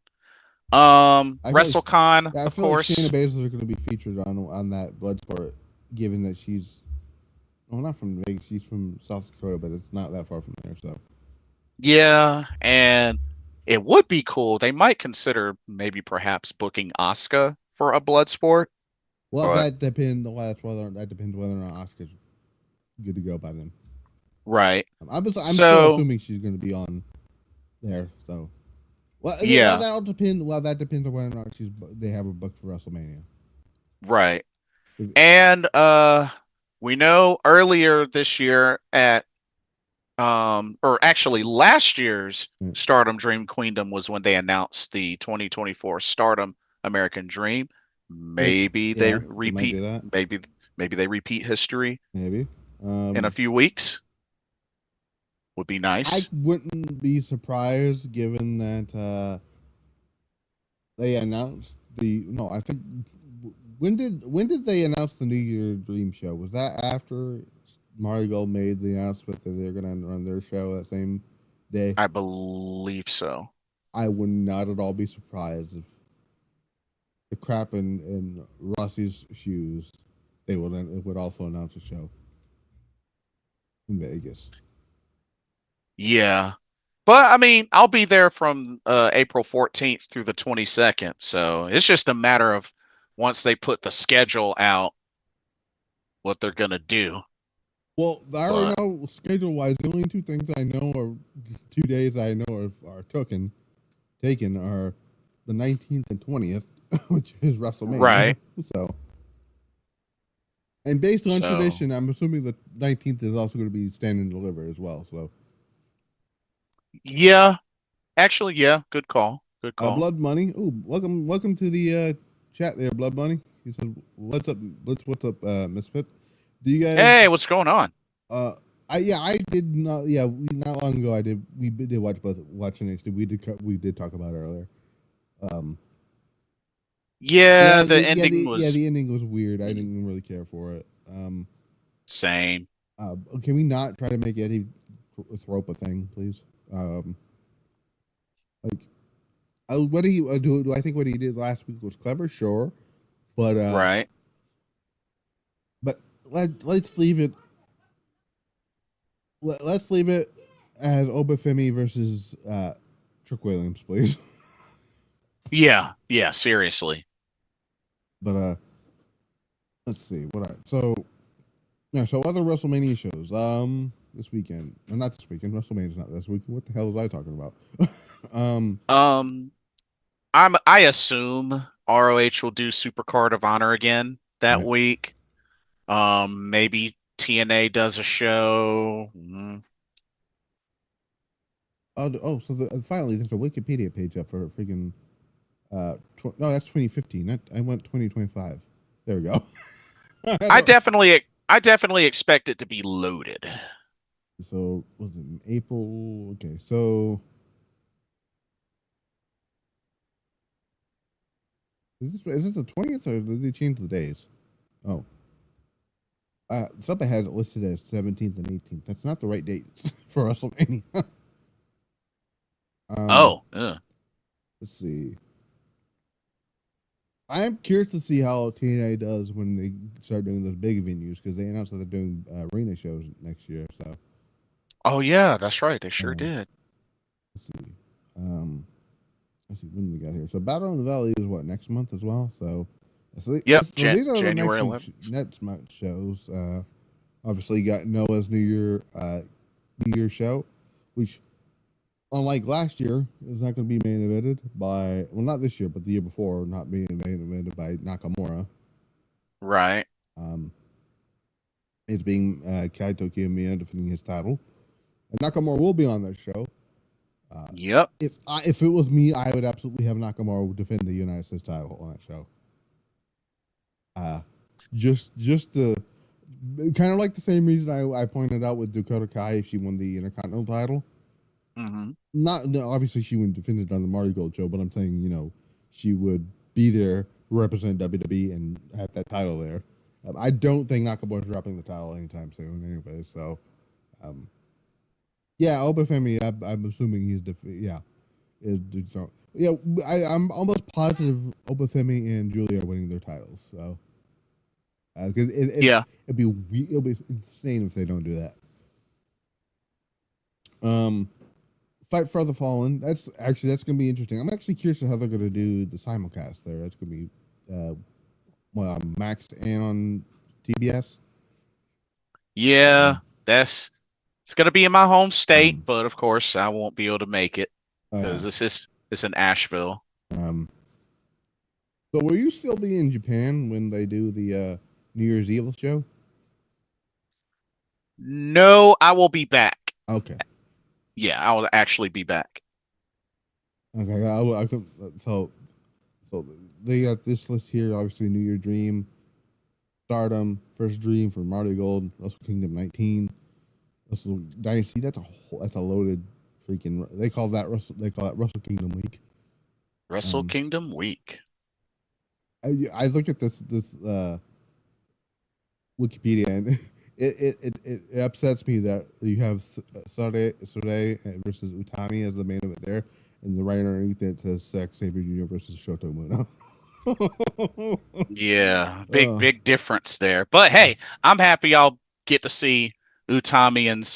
S1: I feel like,
S2: WrestleCon,
S1: yeah, I
S2: of
S1: feel like Shayna
S2: course.
S1: Baszler is going to be featured on that Bloodsport, given that she's not from Vegas, she's from South Dakota, but it's not that far from there. So
S2: Yeah, and it would be cool. They might consider maybe perhaps booking Asuka for a Bloodsport,
S1: well,
S2: but
S1: that depends. Well, that depends whether or not Asuka's good to go by then.
S2: right.
S1: I'm still
S2: So
S1: assuming she's going to be on there. So well,
S2: yeah,
S1: that'll depend. Well, that depends on whether or not they have her booked for WrestleMania.
S2: right. And we know earlier this year at or actually last year's
S1: Right.
S2: Stardom Dream Queendom was when they announced the 2024 Stardom American Dream. Maybe they
S1: They might
S2: repeat
S1: do that.
S2: maybe they repeat history
S1: Maybe.
S2: in a few weeks. Would be
S1: I
S2: nice.
S1: wouldn't be surprised given that they announced the no. I think when did they announce the New Year Dream show? Was that after Marley Gold made the announcement that they're going to run their show that same day?
S2: I believe so.
S1: I would not at all be surprised if the crap in Rossi's shoes they would also announce a show in Vegas.
S2: Yeah. But I mean, I'll be there from April 14th through the 22nd. So it's just a matter of once they put the schedule out, what they're going to do.
S1: Well, I already
S2: But
S1: know schedule wise. The only two things I know are 2 days I know are taken are the 19th and 20th, which is WrestleMania.
S2: right.
S1: So, and based on
S2: So
S1: tradition, I'm assuming the 19th is also going to be Stand and Deliver as well. So,
S2: yeah, actually, yeah, good call. Good call.
S1: Blood Money. Ooh, welcome to the chat there, Blood Money. He said, "What's up? What's up, Misfit? Do you guys?"
S2: Hey, what's going on?
S1: I did not. Yeah, not long ago we did watch NXT. We did talk about it earlier.
S2: Yeah, the ending was
S1: The ending was weird. I didn't really care for it.
S2: same.
S1: Can we not try to make Eddie throw up a thing, please? Like, what he do? I think what he did last week was clever, sure, but
S2: Right.
S1: let's leave it. Let's leave it as Obafemi versus Trick Williams, please.
S2: Yeah, yeah, seriously.
S1: But let's see so other WrestleMania shows this weekend. Well, not this weekend. WrestleMania's not this weekend. What the hell was I talking about?
S2: I assume ROH will do Supercard of Honor again that
S1: Right.
S2: week. Maybe TNA does a show.
S1: So finally there's a Wikipedia page up for freaking no, that's 2015. I went 2025. There we go.
S2: I definitely expect it to be loaded.
S1: So was it in April? Okay, so is this the 20th or did they change the days? Oh, something has it listed as 17th and 18th. That's not the right dates for WrestleMania.
S2: Yeah.
S1: Let's see. I am curious to see how TNA does when they start doing those big venues because they announced that they're doing arena shows next year. So,
S2: Oh yeah, that's right. They sure did.
S1: let's see. Let's see when we got here. So, Battle in the Valley is what next month as well. So
S2: Yep,
S1: these are
S2: January
S1: the
S2: 11th.
S1: next month shows. Obviously, you got Noah's New Year show, which unlike last year, is not going to be main evented by not this year, but the year before, not being main evented by Nakamura.
S2: Right.
S1: It's being Kaito Kiyomiya defending his title, and Nakamura will be on that show.
S2: Yep.
S1: If it was me, I would absolutely have Nakamura defend the United States title on that show. Just to kind of like the same reason I pointed out with Dakota Kai if she won the Intercontinental title.
S2: Mm-hmm.
S1: Obviously she wouldn't defend it on the Marty Gold show, but I'm saying she would be there, represent WWE, and have that title there. I don't think Nakamura's dropping the title anytime soon, anyway. So Yeah, Obafemi. I'm assuming he's yeah. Yeah, I'm almost positive Obafemi and Julia are winning their titles. So, because
S2: Yeah.
S1: it'll be insane if they don't do that. Fight for the Fallen. That's gonna be interesting. I'm actually curious how they're gonna do the simulcast there. That's gonna be Max and on TBS.
S2: Yeah, it's gonna be in my home state, but of course I won't be able to make it because it's in Asheville.
S1: So will you still be in Japan when they do the New Year's Eve show?
S2: No, I will be back.
S1: Okay.
S2: Yeah, I will actually be back.
S1: Okay, I could, so they got this list here. Obviously, New Year Dream, Stardom, First Dream for Marty Gold, Wrestle Kingdom 19, Wrestle Dynasty. That's a loaded freaking. They call that Wrestle Kingdom Week.
S2: Wrestle Kingdom Week.
S1: I look at this Wikipedia and it upsets me that you have Sade versus Utami as the main event there, and the right underneath it says Zack Sabre Jr. versus Shota Umino.
S2: Yeah, big difference there. But hey, I'm happy I'll get to see Utami and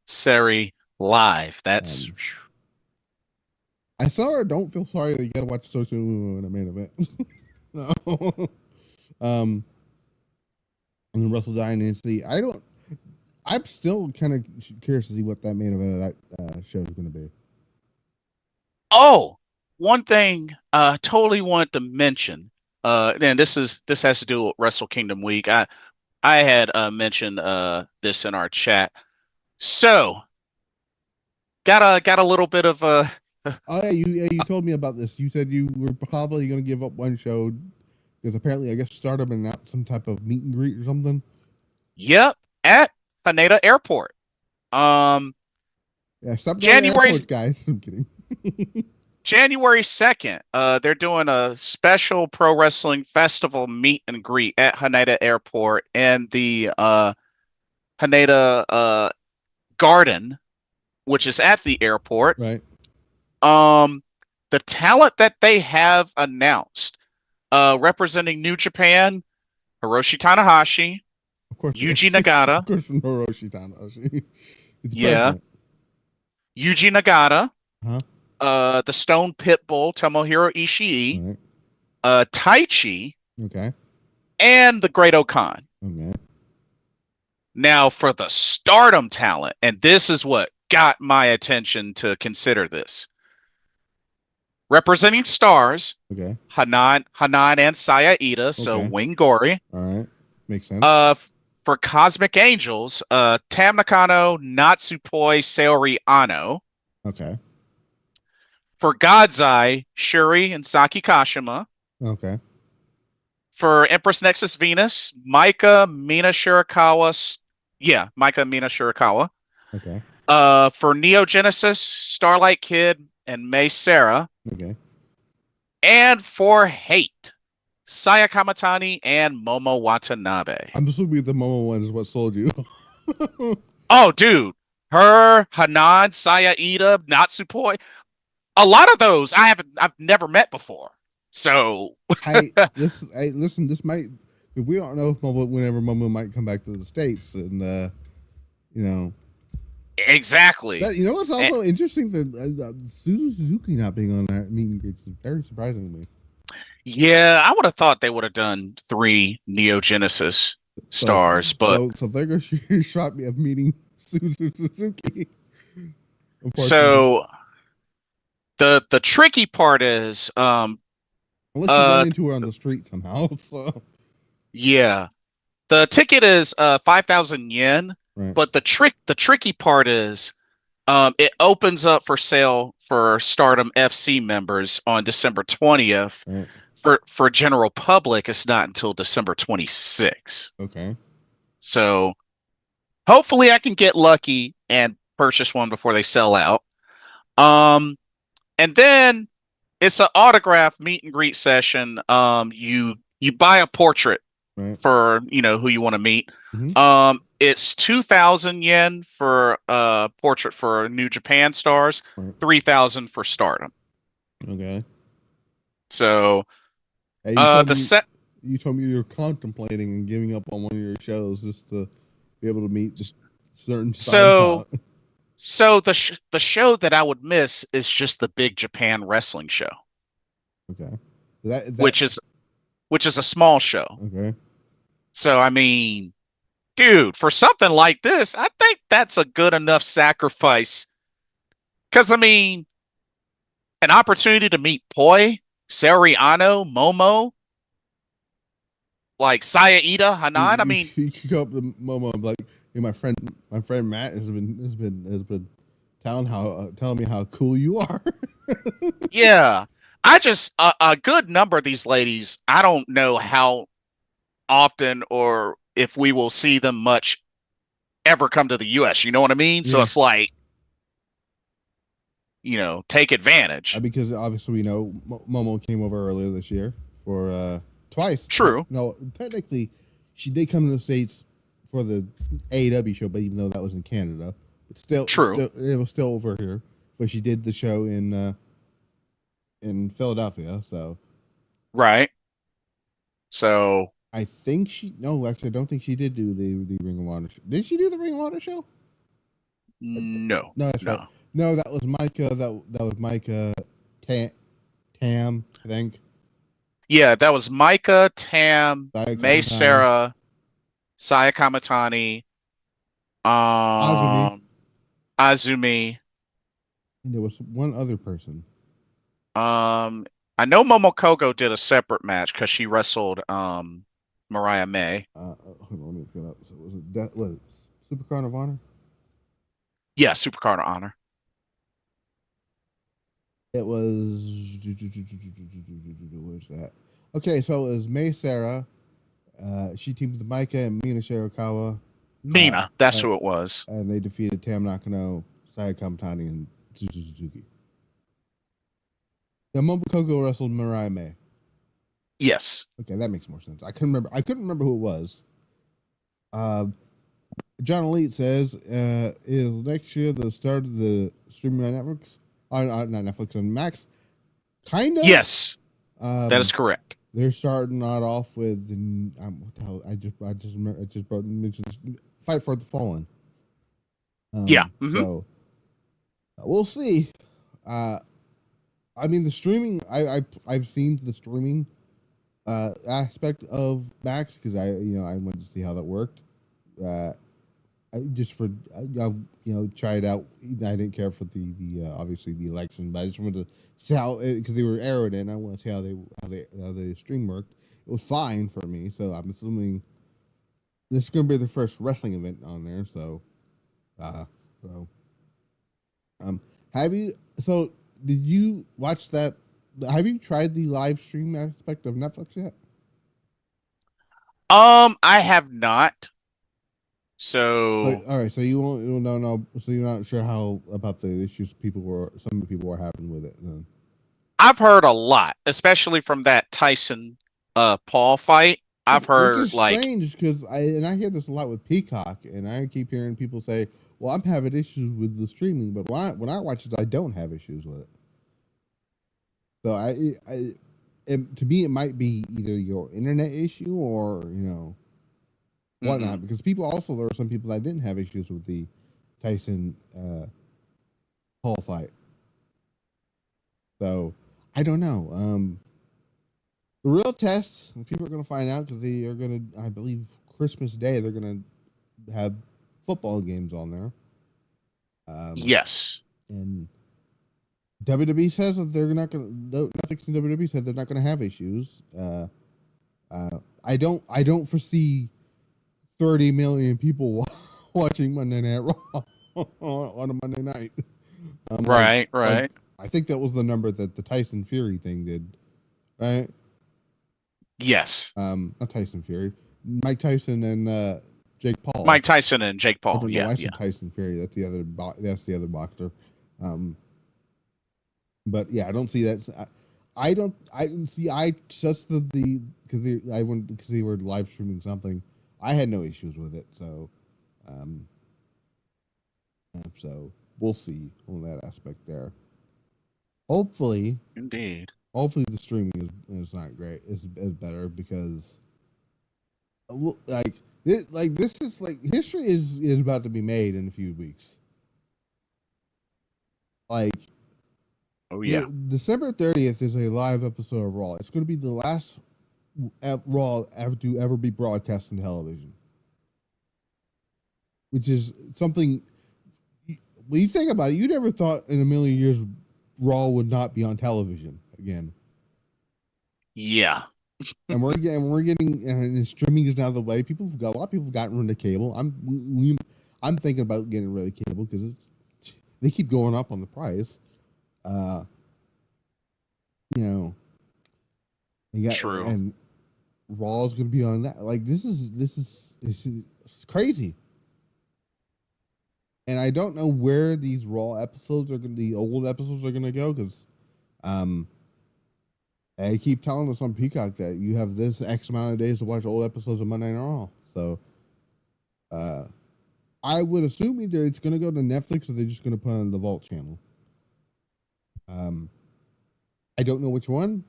S2: Seri live. That's
S1: I saw her. Don't feel sorry that you gotta watch Shota Umino in a main event. No. And the Wrestle Dynasty. I'm still kind of curious to see what that main event of that show is going to be.
S2: Oh, one thing totally wanted to mention. And this has to do with Wrestle Kingdom Week. I had mentioned this in our chat. So got a little bit of
S1: oh yeah, you told me about this. You said you were probably going to give up one show because apparently I guess Stardom announced some type of meet and greet or something.
S2: Yep, at Haneda Airport.
S1: Yeah, stop
S2: January
S1: airport, guys. I'm kidding.
S2: January 2nd, they're doing a special pro wrestling festival meet and greet at Haneda Airport and the Haneda Garden, which is at the airport.
S1: Right.
S2: The talent that they have announced, representing New Japan, Hiroshi Tanahashi,
S1: of course,
S2: Yuji Nagata.
S1: Of course, from Hiroshi Tanahashi.
S2: Yeah. Yuji Nagata.
S1: Huh?
S2: The Stone Pitbull, Tomohiro Ishii. Right. Taichi.
S1: Okay.
S2: And the Great Okan.
S1: Okay.
S2: Now for the Stardom talent, and this is what got my attention to consider this. Representing stars,
S1: okay,
S2: Hanan and Saya Ida, so
S1: okay.
S2: Wing Gory.
S1: All right, makes sense.
S2: For Cosmic Angels, Tam Nakano, Natsupoi, Saori Ano.
S1: Okay.
S2: For God's Eye, Shuri and Saki Kashima.
S1: Okay.
S2: For Empress Nexus Venus, Maika, Mina Shirakawa. Yeah, Maika, Mina Shirakawa.
S1: Okay.
S2: For Neo Genesis, Starlight Kid and May Sarah.
S1: Okay.
S2: And for Hate, Saya Kamatani and Momo Watanabe.
S1: I'm assuming the Momo one is what sold you.
S2: Oh, dude. Her, Hanan, Saya Ida, Natsupoi. A lot of those I've never met before. So
S1: listen, this might, we don't know if whenever Momo might come back to the States, and you know.
S2: Exactly.
S1: You know what's also interesting, that Suzuki not being on that meet and greet is very surprising to me.
S2: Yeah, I would have thought they would have done 3 Neo Genesis stars, but
S1: so there goes your shot of meeting Suzuki.
S2: So the tricky part is
S1: unless you run into her on the street somehow. So
S2: yeah, the ticket is 5,000 yen.
S1: Right.
S2: But the tricky part is it opens up for sale for Stardom FC members on December 20th.
S1: Right.
S2: For general public, it's not until December 26th.
S1: Okay.
S2: So hopefully I can get lucky and purchase one before they sell out. And then it's an autograph meet and greet session. You buy a portrait
S1: Right.
S2: for who you want to meet. It's 2,000 yen for portrait for New Japan stars,
S1: Right.
S2: 3,000 for Stardom.
S1: Okay.
S2: So
S1: Hey, you told me you were contemplating and giving up on one of your shows just to be able to meet the certain style.
S2: So the show that I would miss is just the Big Japan Wrestling show.
S1: Okay.
S2: Which is a small show.
S1: Okay.
S2: So I mean, dude, for something like this, I think that's a good enough sacrifice. Because I mean, an opportunity to meet Poi, Seriano, Momo, like Saya Ida, Hanan. I mean,
S1: you go up to Momo and be like, hey, my friend Matt has been telling me how cool you are.
S2: yeah. I just a good number of these ladies, I don't know how often or if we will see them much ever come to the US. You know what I mean? Yeah. So it's like, take advantage.
S1: Because obviously we know Momo came over earlier this year for twice.
S2: True.
S1: No, technically she did come to the States for the AEW show, but even though that was in Canada, but still, it was still over here. But she did the show in Philadelphia, so
S2: right. So
S1: I think actually I don't think she did do the Ring of Honor show. Did she do the Ring of Honor show?
S2: No.
S1: No, that's right. No, that was Micah. That was Micah Tam, I think. Yeah,
S2: that was Micah, Tam, May Sarah, Saya Kamatani, Azumi.
S1: And there was one other person.
S2: I know Momokogo did a separate match because she wrestled Mariah May.
S1: Hold on, let me look it up. So was it Supercard of Honor?
S2: Yeah, Supercard of Honor.
S1: It was where's that? Okay, so it was May Sarah. She teamed with Micah and Mina Shirakawa.
S2: Mina, that's who it was.
S1: And they defeated Tam Nakano, Saya Kamatani, and Suzuki. The Momokogo wrestled Mariah May.
S2: Yes.
S1: Okay, that makes more sense. I couldn't remember who it was. John Elite says, is next year the start of the streaming on Netflix? Not Netflix, on Max. Kind of.
S2: Yes. That is correct.
S1: They're starting out off with what the hell? I just mentioned Fight for the Fallen.
S2: Yeah.
S1: So we'll see. I mean, the streaming. I've seen the streaming aspect of Max because I wanted to see how that worked. I just for try it out. I didn't care for the obviously the election, but I just wanted to see how because they were airing it. And I want to see how the stream worked. It was fine for me, so I'm assuming this is going to be the first wrestling event on there. So, did you watch that? Have you tried the live stream aspect of Netflix yet?
S2: I have not. So
S1: all right, so you know, so you're not sure how about the issues some people were having with it. Then
S2: I've heard a lot, especially from that Tyson Paul fight. I've heard
S1: which is strange because I hear this a lot with Peacock, and I keep hearing people say, "Well, I'm having issues with the streaming," but when I watch it, I don't have issues with it. So to me, it might be either your internet issue or whatnot, because there were some people that didn't have issues with the Tyson Paul fight. So I don't know. The real test, people are going to find out because they are going to, I believe, Christmas Day, they're going to have football games on there.
S2: Yes.
S1: And WWE says that they're not going to, Netflix and WWE said they're not going to have issues. I don't foresee 30 million people watching Monday Night Raw on a Monday night.
S2: Right.
S1: I think that was the number that the Tyson Fury thing did, right?
S2: Yes.
S1: Not Tyson Fury, Mike Tyson and Jake Paul.
S2: Mike Tyson and Jake Paul. I said
S1: Tyson Fury. That's the other. That's the other boxer. But yeah, I don't see that. I don't. I see. I just because they were live streaming something. I had no issues with it. So we'll see on that aspect there. Hopefully,
S2: Indeed.
S1: hopefully the streaming is not great. Is better because this is like history is about to be made in a few weeks. Like,
S2: Oh yeah.
S1: December 30th is a live episode of Raw. It's going to be the last Raw to ever be broadcast on television, which is something. When you think about it, you never thought in a million years Raw would not be on television again.
S2: Yeah.
S1: And we're getting and streaming is now the way. A lot of people have gotten rid of cable. I'm thinking about getting rid of cable because they keep going up on the price.
S2: True.
S1: And Raw is going to be on that. Like this is crazy. And I don't know where these Raw episodes the old episodes are going to go because, they keep telling us on Peacock that you have this X amount of days to watch old episodes of Monday Night Raw. So, I would assume either it's going to go to Netflix or they're just going to put it on the Vault channel. I don't know which one,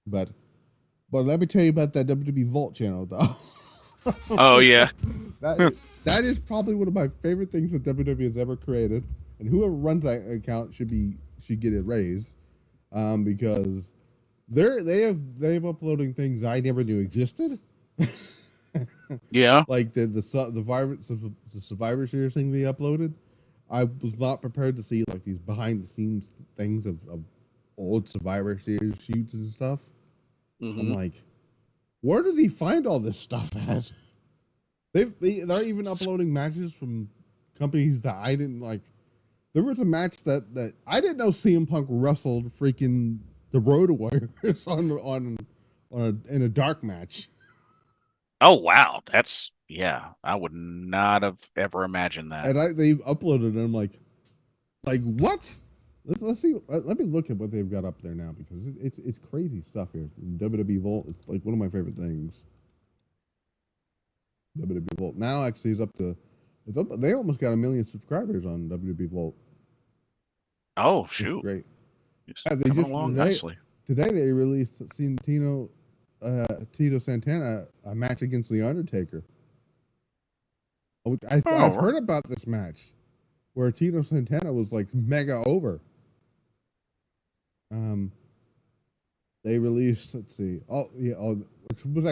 S1: but let me tell you about that WWE Vault channel, though.
S2: Oh yeah.
S1: That is probably one of my favorite things that WWE has ever created, and whoever runs that account should get it raised, because they have uploading things I never knew existed.
S2: Yeah.
S1: Like the Survivor Series thing they uploaded. I was not prepared to see like these behind the scenes things of old Survivor Series shoots and stuff.
S2: Mm-hmm.
S1: I'm like, where did he find all this stuff at? They're even uploading matches from companies that I didn't like. There was a match that I didn't know CM Punk wrestled freaking the Road Warriors in a dark match.
S2: Oh wow. That's I would not have ever imagined that.
S1: And they've uploaded it. I'm like what? Let's see. Let me look at what they've got up there now because it's crazy stuff here. In WWE Vault, it's like one of my favorite things. WWE Vault now actually is up. They almost got 1 million subscribers on WWE Vault.
S2: Oh shoot!
S1: It's great.
S2: They just along nicely.
S1: Today they released Tito Santana a match against The Undertaker. I've heard about this match where Tito Santana was like mega over. They released, let's see, which was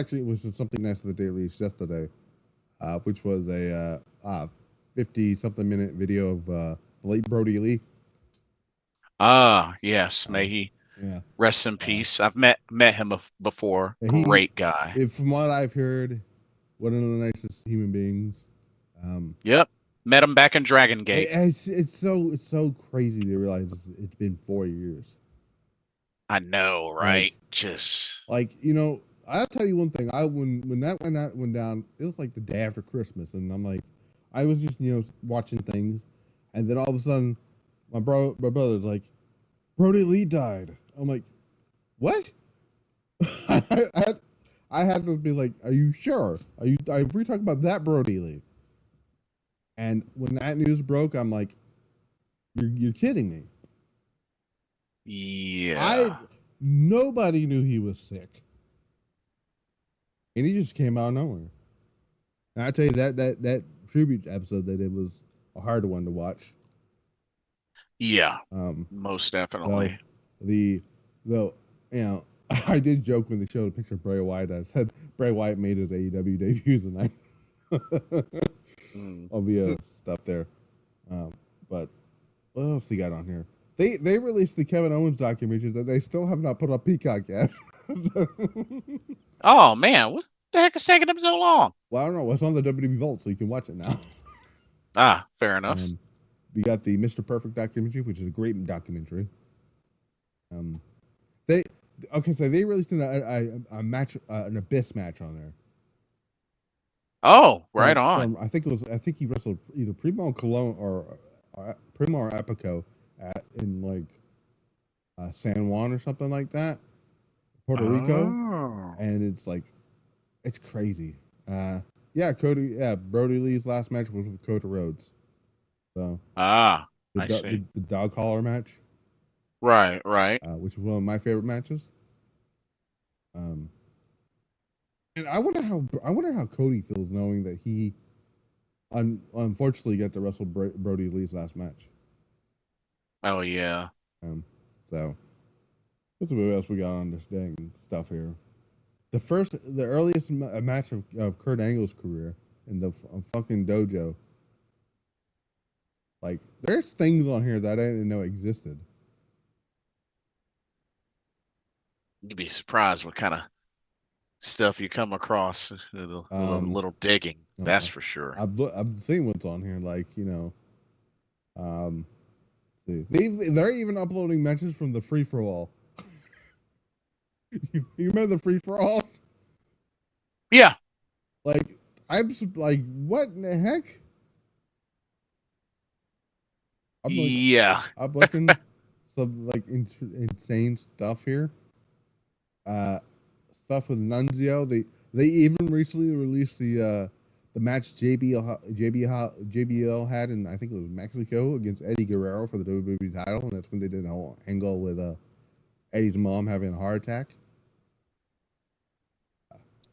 S1: something nice that they released yesterday, which was a 50-something minute video of late Brody Lee.
S2: Yes, may he rest in peace. I've met him before. Great guy.
S1: From what I've heard, one of the nicest human beings.
S2: Yep, met him back in Dragon Gate.
S1: It's so crazy to realize it's been 4 years.
S2: I know, right?
S1: Like,
S2: just
S1: like I'll tell you one thing. When that went down, it was like the day after Christmas, and I'm like, I was just watching things, and then all of a sudden, my brother's like, Brody Lee died. I'm like, what? I had to be like, are you sure? Are we talking about that Brody Lee? And when that news broke, I'm like, you're kidding me.
S2: Yeah.
S1: Nobody knew he was sick. And he just came out of nowhere. And I tell you that tribute episode that it was a hard one to watch.
S2: Yeah. Most definitely.
S1: I did joke when they showed a picture of Bray Wyatt. I said Bray Wyatt made his AEW debut tonight. I'll be stuff there. But what else they got on here? They released the Kevin Owens documentary that they still have not put on Peacock yet.
S2: Oh man, what the heck is taking them so long?
S1: Well, I don't know. It's on the WWE Vault, so you can watch it
S2: now. Fair enough.
S1: We got the Mr. Perfect documentary, which is a great documentary. They released a match, an Abyss match on there.
S2: Oh, right on.
S1: I think he wrestled either Primo Cologne or Primo or Epico in like San Juan or something like that, Puerto Rico,
S2: Oh.
S1: and it's crazy. Yeah, Brody Lee's last match was with Cody Rhodes. So
S2: I see.
S1: the dog collar match,
S2: Right.
S1: which was one of my favorite matches. And I wonder how Cody feels knowing that he unfortunately got to wrestle Brody Lee's last match.
S2: Oh yeah.
S1: So let's see what else we got on this dang stuff here. The earliest match of Kurt Angle's career in the fucking dojo. Like, there's things on here that I didn't know existed.
S2: You'd be surprised what kind of stuff you come across. A little digging, that's for sure.
S1: I've seen what's on here, like, they're even uploading matches from the free for all. you remember the free for all?
S2: Yeah.
S1: Like, I'm like, what in the heck?
S2: Yeah.
S1: I'm looking some like insane stuff here. Stuff with Nunzio. They even recently released the match JBL had in, I think it was Mexico, against Eddie Guerrero for the WWE title, and that's when they did the whole angle with Eddie's mom having a heart attack.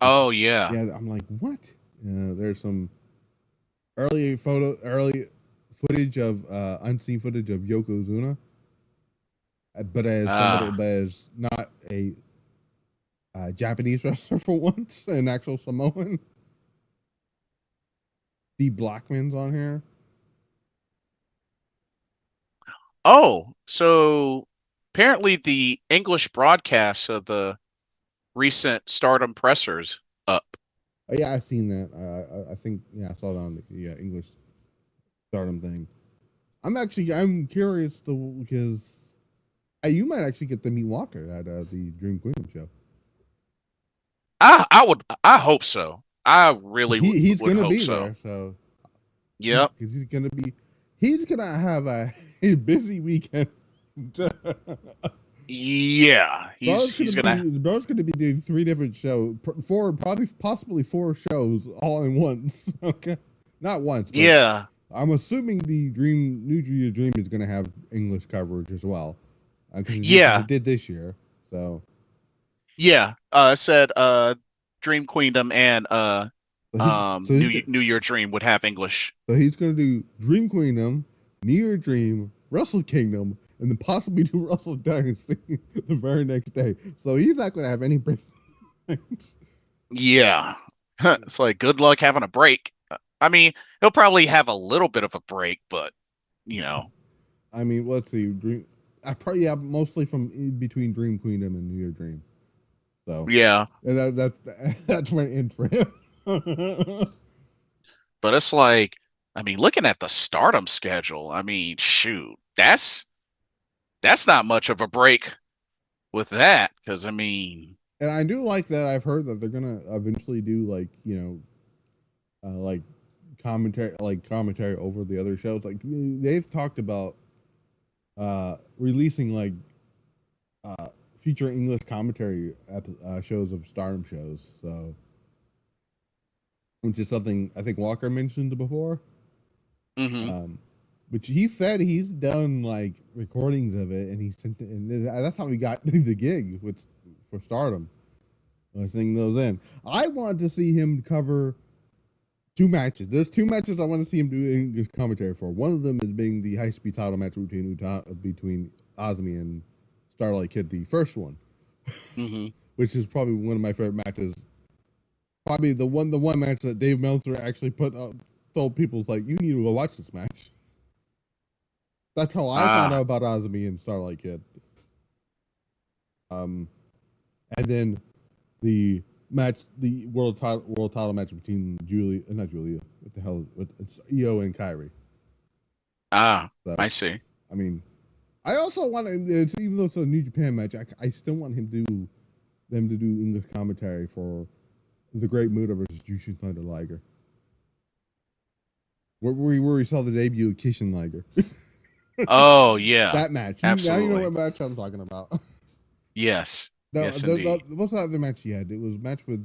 S2: Oh yeah.
S1: Yeah, I'm like, what? There's some early footage of unseen footage of Yokozuna, but as not a Japanese wrestler for once, an actual Samoan. Steve Blackman's on here.
S2: Oh, so apparently the English broadcast of the recent Stardom pressers up.
S1: Oh, yeah, I've seen that. I think I saw that on the English Stardom thing. I'm curious because you might actually get to meet Walker at the Dream Queendom show.
S2: I hope so. I really
S1: he's
S2: would
S1: gonna
S2: hope
S1: be
S2: so.
S1: there. So
S2: yep,
S1: he's gonna have a busy weekend.
S2: Yeah, he's gonna.
S1: Bro's gonna be doing 3 different shows, possibly 4 shows all in once. Okay, not once. But
S2: Yeah,
S1: I'm assuming the New Year Dream is gonna have English coverage as well.
S2: Yeah,
S1: it did this year. So
S2: yeah. Said Dream Queendom and New Year Dream would have English.
S1: So he's gonna do Dream Queendom, New Year Dream, Wrestle Kingdom, and then possibly do Wrestle Dynasty the very next day. So he's not gonna have any break.
S2: Yeah, it's like good luck having a break. I mean, he'll probably have a little bit of a break, but
S1: I mean, let's see. Mostly from between Dream Queendom and New Year Dream. So
S2: yeah,
S1: and that's when it ends for him.
S2: But it's like, I mean, looking at the Stardom schedule, I mean, shoot, that's not much of a break with that, because I mean,
S1: and I do like that. I've heard that they're gonna eventually do like commentary over the other shows. Like they've talked about releasing future English commentary shows of Stardom shows. So, which is something I think Walker mentioned before. Which he said he's done like recordings of it, and he sent it, and that's how he got the gig for Stardom. Sending those in. I wanted to see him cover 2 matches. There's 2 matches I want to see him do English commentary for. One of them is being the high speed title match between Azumi and Starlight Kid, the first one, which is probably one of my favorite matches. Probably the one match that Dave Meltzer actually told people, like, you need to go watch this match. That's how I found out about Azumi and Starlight Kid. And then the match, the world title match between not Julia, what the hell? It's Io and Kairi.
S2: So, I see.
S1: I mean, I also want even though it's a New Japan match, I still want them to do English commentary for the Great Muta versus Jushin Thunder Liger, where we saw the debut of Kishin Liger.
S2: Oh yeah,
S1: That match. Now you know
S2: absolutely.
S1: what match I'm talking about.
S2: Yes,
S1: No,
S2: yes, indeed.
S1: what's the other match he had? It was a match with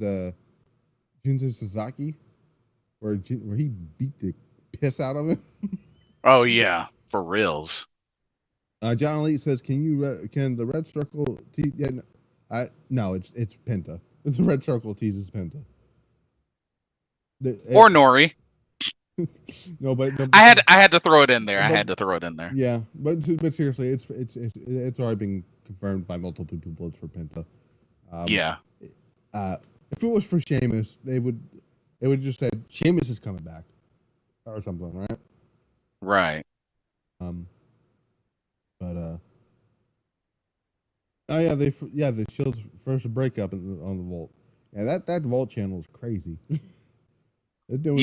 S1: Junta Sasaki, where he beat the piss out of him.
S2: Oh yeah, for reals.
S1: John Elite says, can the red circle yeah, no, it's Penta. It's the red circle teases Penta.
S2: Or Nori.
S1: No, but no,
S2: I had to throw it in there. I
S1: but
S2: had to throw it in there.
S1: yeah, but seriously, it's already been confirmed by multiple people. It's for Penta.
S2: Yeah.
S1: If it was for Sheamus, they would just said Sheamus is coming back or something, right?
S2: Right.
S1: But oh yeah, the Shield's first breakup on the Vault. Yeah, that Vault channel is crazy. They're doing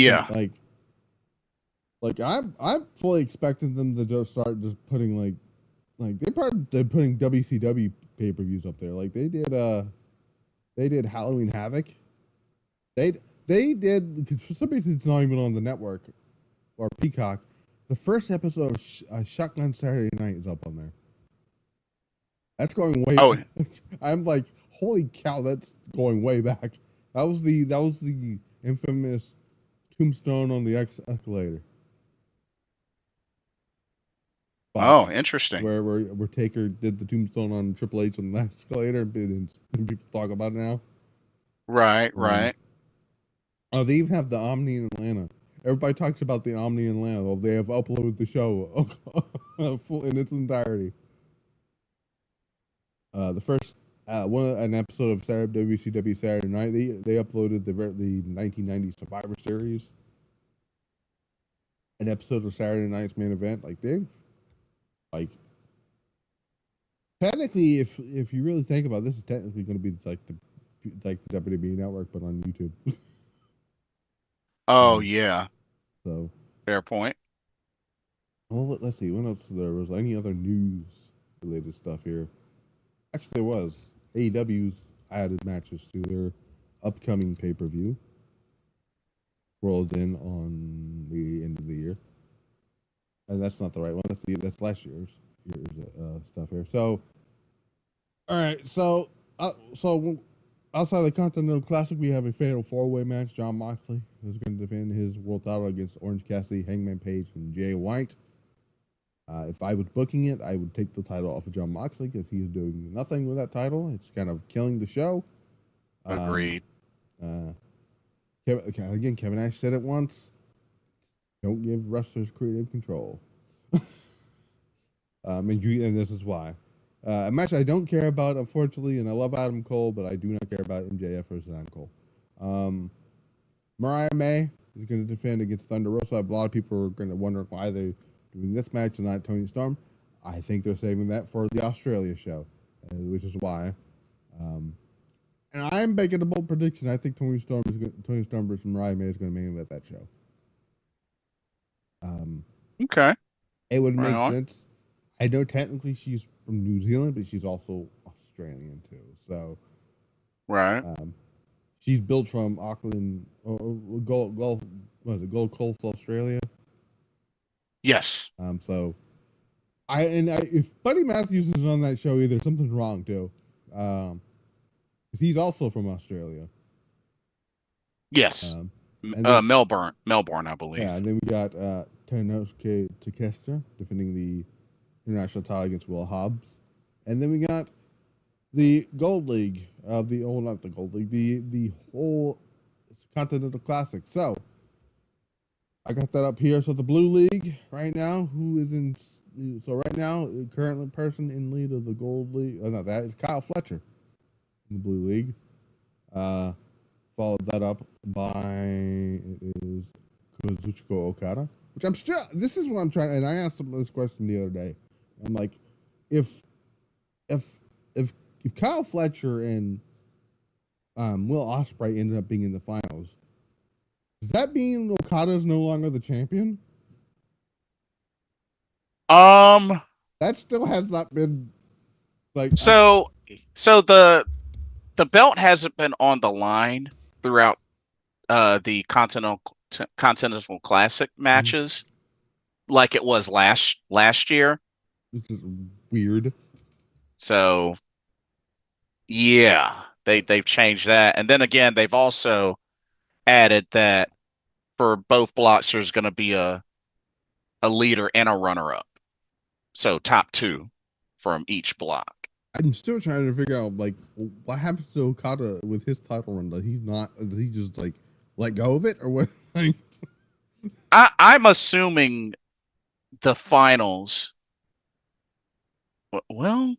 S1: like I'm fully expecting them to just start just putting they're putting WCW pay-per-views up there. Like they did Halloween Havoc. They did, because for some reason it's not even on the network or Peacock. The first episode of Shotgun Saturday Night is up on there. That's going way.
S2: Oh.
S1: I'm like, holy cow, that's going way back. That was the infamous tombstone on the escalator.
S2: Oh, interesting.
S1: Where Taker did the tombstone on Triple H on the escalator, and people talk about it now.
S2: Right, right.
S1: Oh, they even have the Omni in Atlanta. Everybody talks about the Omni in Atlanta. Well, they have uploaded the show full in its entirety. The first an episode of WCW Saturday Night, they uploaded the 1990 Survivor Series. An episode of Saturday Night's Main Event. Like they've technically, if you really think about it, this is technically going to be like the WWE Network, but on YouTube.
S2: Oh yeah.
S1: So
S2: fair point.
S1: Well, let's see. What else there was? Any other news related stuff here? Actually, there was. AEW's added matches to their upcoming pay-per-view. Rolled in on the end of the year. And that's not the right one. That's last year's stuff here. So, all right. So outside the Continental Classic, we have a fatal four-way match. Jon Moxley is going to defend his world title against Orange Cassidy, Hangman Page, and Jay White. If I was booking it, I would take the title off of Jon Moxley because he is doing nothing with that title. It's kind of killing the show.
S2: Agreed.
S1: Kevin Nash said it once. Don't give wrestlers creative control. And this is why. A match I don't care about, unfortunately, and I love Adam Cole, but I do not care about MJF versus Adam Cole. Mariah May is going to defend against Thunder Rosa. A lot of people are going to wonder why they're doing this match and not Toni Storm. I think they're saving that for the Australia show, which is why. And I'm making a bold prediction. I think Toni Storm versus Mariah May is going to main event that show.
S2: Okay.
S1: It would make sense. I know technically she's from New Zealand, but she's also Australian too. So,
S2: right.
S1: She's built from Auckland, Gold Coast, Australia.
S2: Yes.
S1: So, if Buddy Matthews is on that show either, something's wrong too. Because he's also from Australia.
S2: Yes. Melbourne, I believe.
S1: Yeah, and then we got Tenosuke Takeshita defending the international title against Will Hobbs. And then we got the Gold League of not the Gold League, the whole Continental Classic. So I got that up here. So the Blue League right now, right now, the current person in lead of the Gold League, not that, is Kyle Fletcher in the Blue League. Followed that up by Kazuchika Okada, which this is what I'm trying, and I asked him this question the other day. I'm like, if Kyle Fletcher and Will Ospreay ended up being in the finals, does that mean Okada is no longer the champion?
S2: That
S1: still has not been
S2: so the belt hasn't been on the line throughout the Continental Classic matches, like it was last year.
S1: This is weird.
S2: So yeah, they've changed that, and then again, they've also added that for both blocks, there's going to be a leader and a runner up. So top two from each block.
S1: I'm still trying to figure out like what happens to Okada with his title run. Does he just like let go of it or what? Like,
S2: I'm assuming the finals. Well,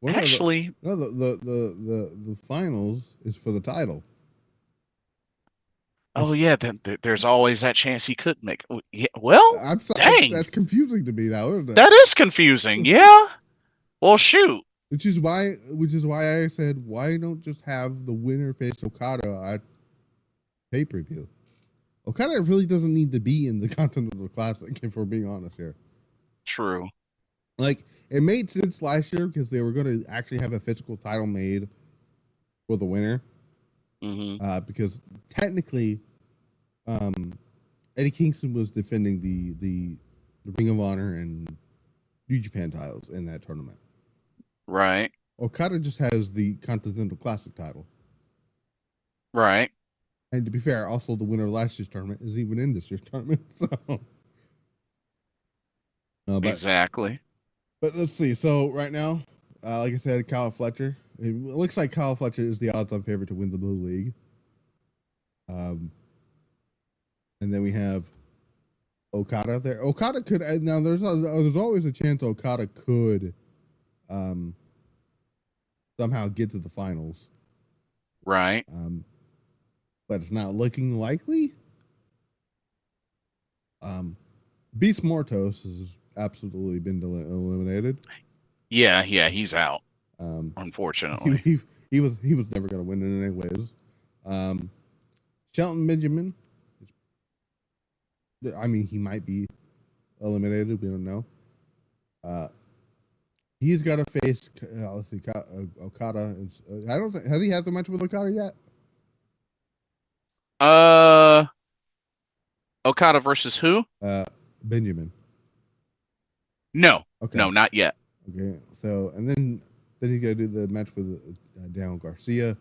S2: actually,
S1: the finals is for the title.
S2: oh yeah, then there's always that chance he could make. Yeah, well,
S1: I'm sorry,
S2: dang,
S1: that's confusing to me now, isn't it?
S2: that is confusing. Yeah. Well, shoot.
S1: Which is why I said, why don't just have the winner face Okada at pay-per-view? Okada really doesn't need to be in the Continental Classic, if we're being honest here.
S2: True.
S1: Like, it made sense last year because they were going to actually have a physical title made for the winner.
S2: Mm-hmm.
S1: Because technically, Eddie Kingston was defending the Ring of Honor and New Japan titles in that tournament.
S2: Right.
S1: Okada just has the Continental Classic title.
S2: Right.
S1: And to be fair, also the winner of last year's tournament is even in this year's tournament. So,
S2: exactly.
S1: But let's see. So right now, like I said, Kyle Fletcher. It looks like Kyle Fletcher is the odds-on favorite to win the Blue League. And then we have Okada there. Okada could now. There's always a chance Okada could somehow get to the finals.
S2: Right.
S1: But it's not looking likely. Beast Mortos has absolutely been eliminated.
S2: Yeah, he's out. Unfortunately,
S1: he was never going to win it anyways. Shelton Benjamin. I mean, he might be eliminated. We don't know. He's got to face. Let's see, Okada. I don't think has he had the match with Okada yet.
S2: Okada versus who?
S1: Benjamin.
S2: No.
S1: Okay.
S2: No, not yet.
S1: Okay. So and then he's got to do the match with Daniel Garcia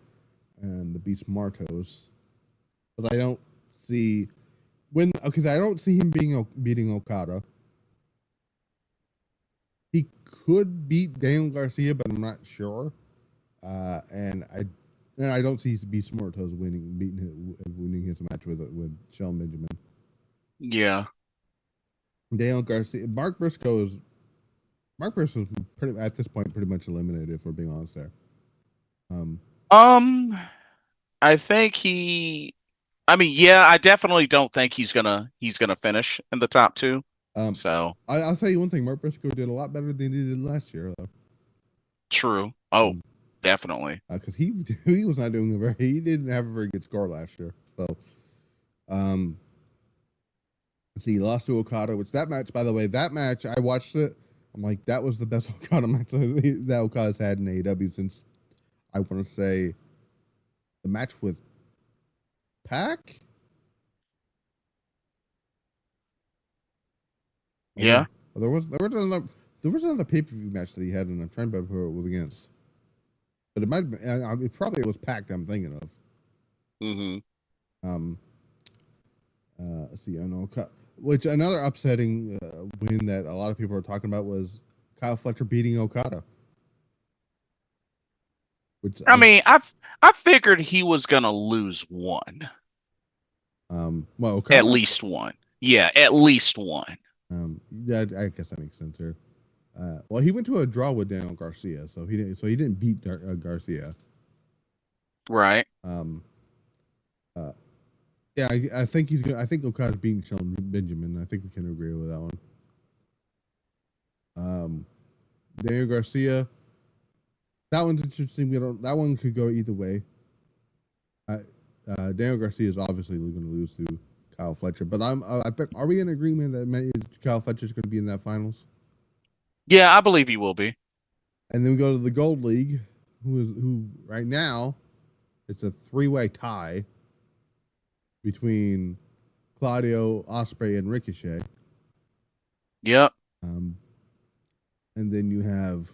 S1: and the Beast Martos. But I don't see because I don't see him beating Okada. He could beat Daniel Garcia, but I'm not sure. And I don't see Beast Mortos winning his match with Shelton Benjamin.
S2: Yeah.
S1: Daniel Garcia, Mark Briscoe is pretty at this point pretty much eliminated. If we're being honest there.
S2: I think he. I mean, yeah, I definitely don't think he's gonna finish in the top two. So
S1: I'll tell you one thing: Mark Briscoe did a lot better than he did last year, though.
S2: True. Oh, definitely.
S1: Because he was not doing he didn't have a very good score last year. So, let's see, he lost to Okada, which that match, by the way, I watched it. I'm like, that was the best Okada match that Okada's had in AEW since I want to say the match with Pac.
S2: Yeah.
S1: There was another pay-per-view match that he had, and I'm trying to remember who it was against. But it might have been, it probably was Pac that I'm thinking of.
S2: Mm-hmm.
S1: Let's see, I know, which another upsetting win that a lot of people are talking about was Kyle Fletcher beating Okada. Which
S2: I mean, I figured he was gonna lose one.
S1: Well, Okada?
S2: At least one. Yeah, at least one.
S1: Yeah, I guess that makes sense here. Well, he went to a draw with Daniel Garcia, so he didn't beat Garcia.
S2: Right.
S1: Yeah, I think he's gonna. I think Okada's beating Shelton Benjamin. I think we can agree with that one. Daniel Garcia. That one's interesting. That one could go either way. Daniel Garcia is obviously going to lose to Kyle Fletcher, but are we in agreement that Kyle Fletcher is going to be in that finals?
S2: Yeah, I believe he will be.
S1: And then we go to the Gold League, who right now it's a 3-way tie between Claudio, Ospreay, and Ricochet.
S2: Yep.
S1: And then you have,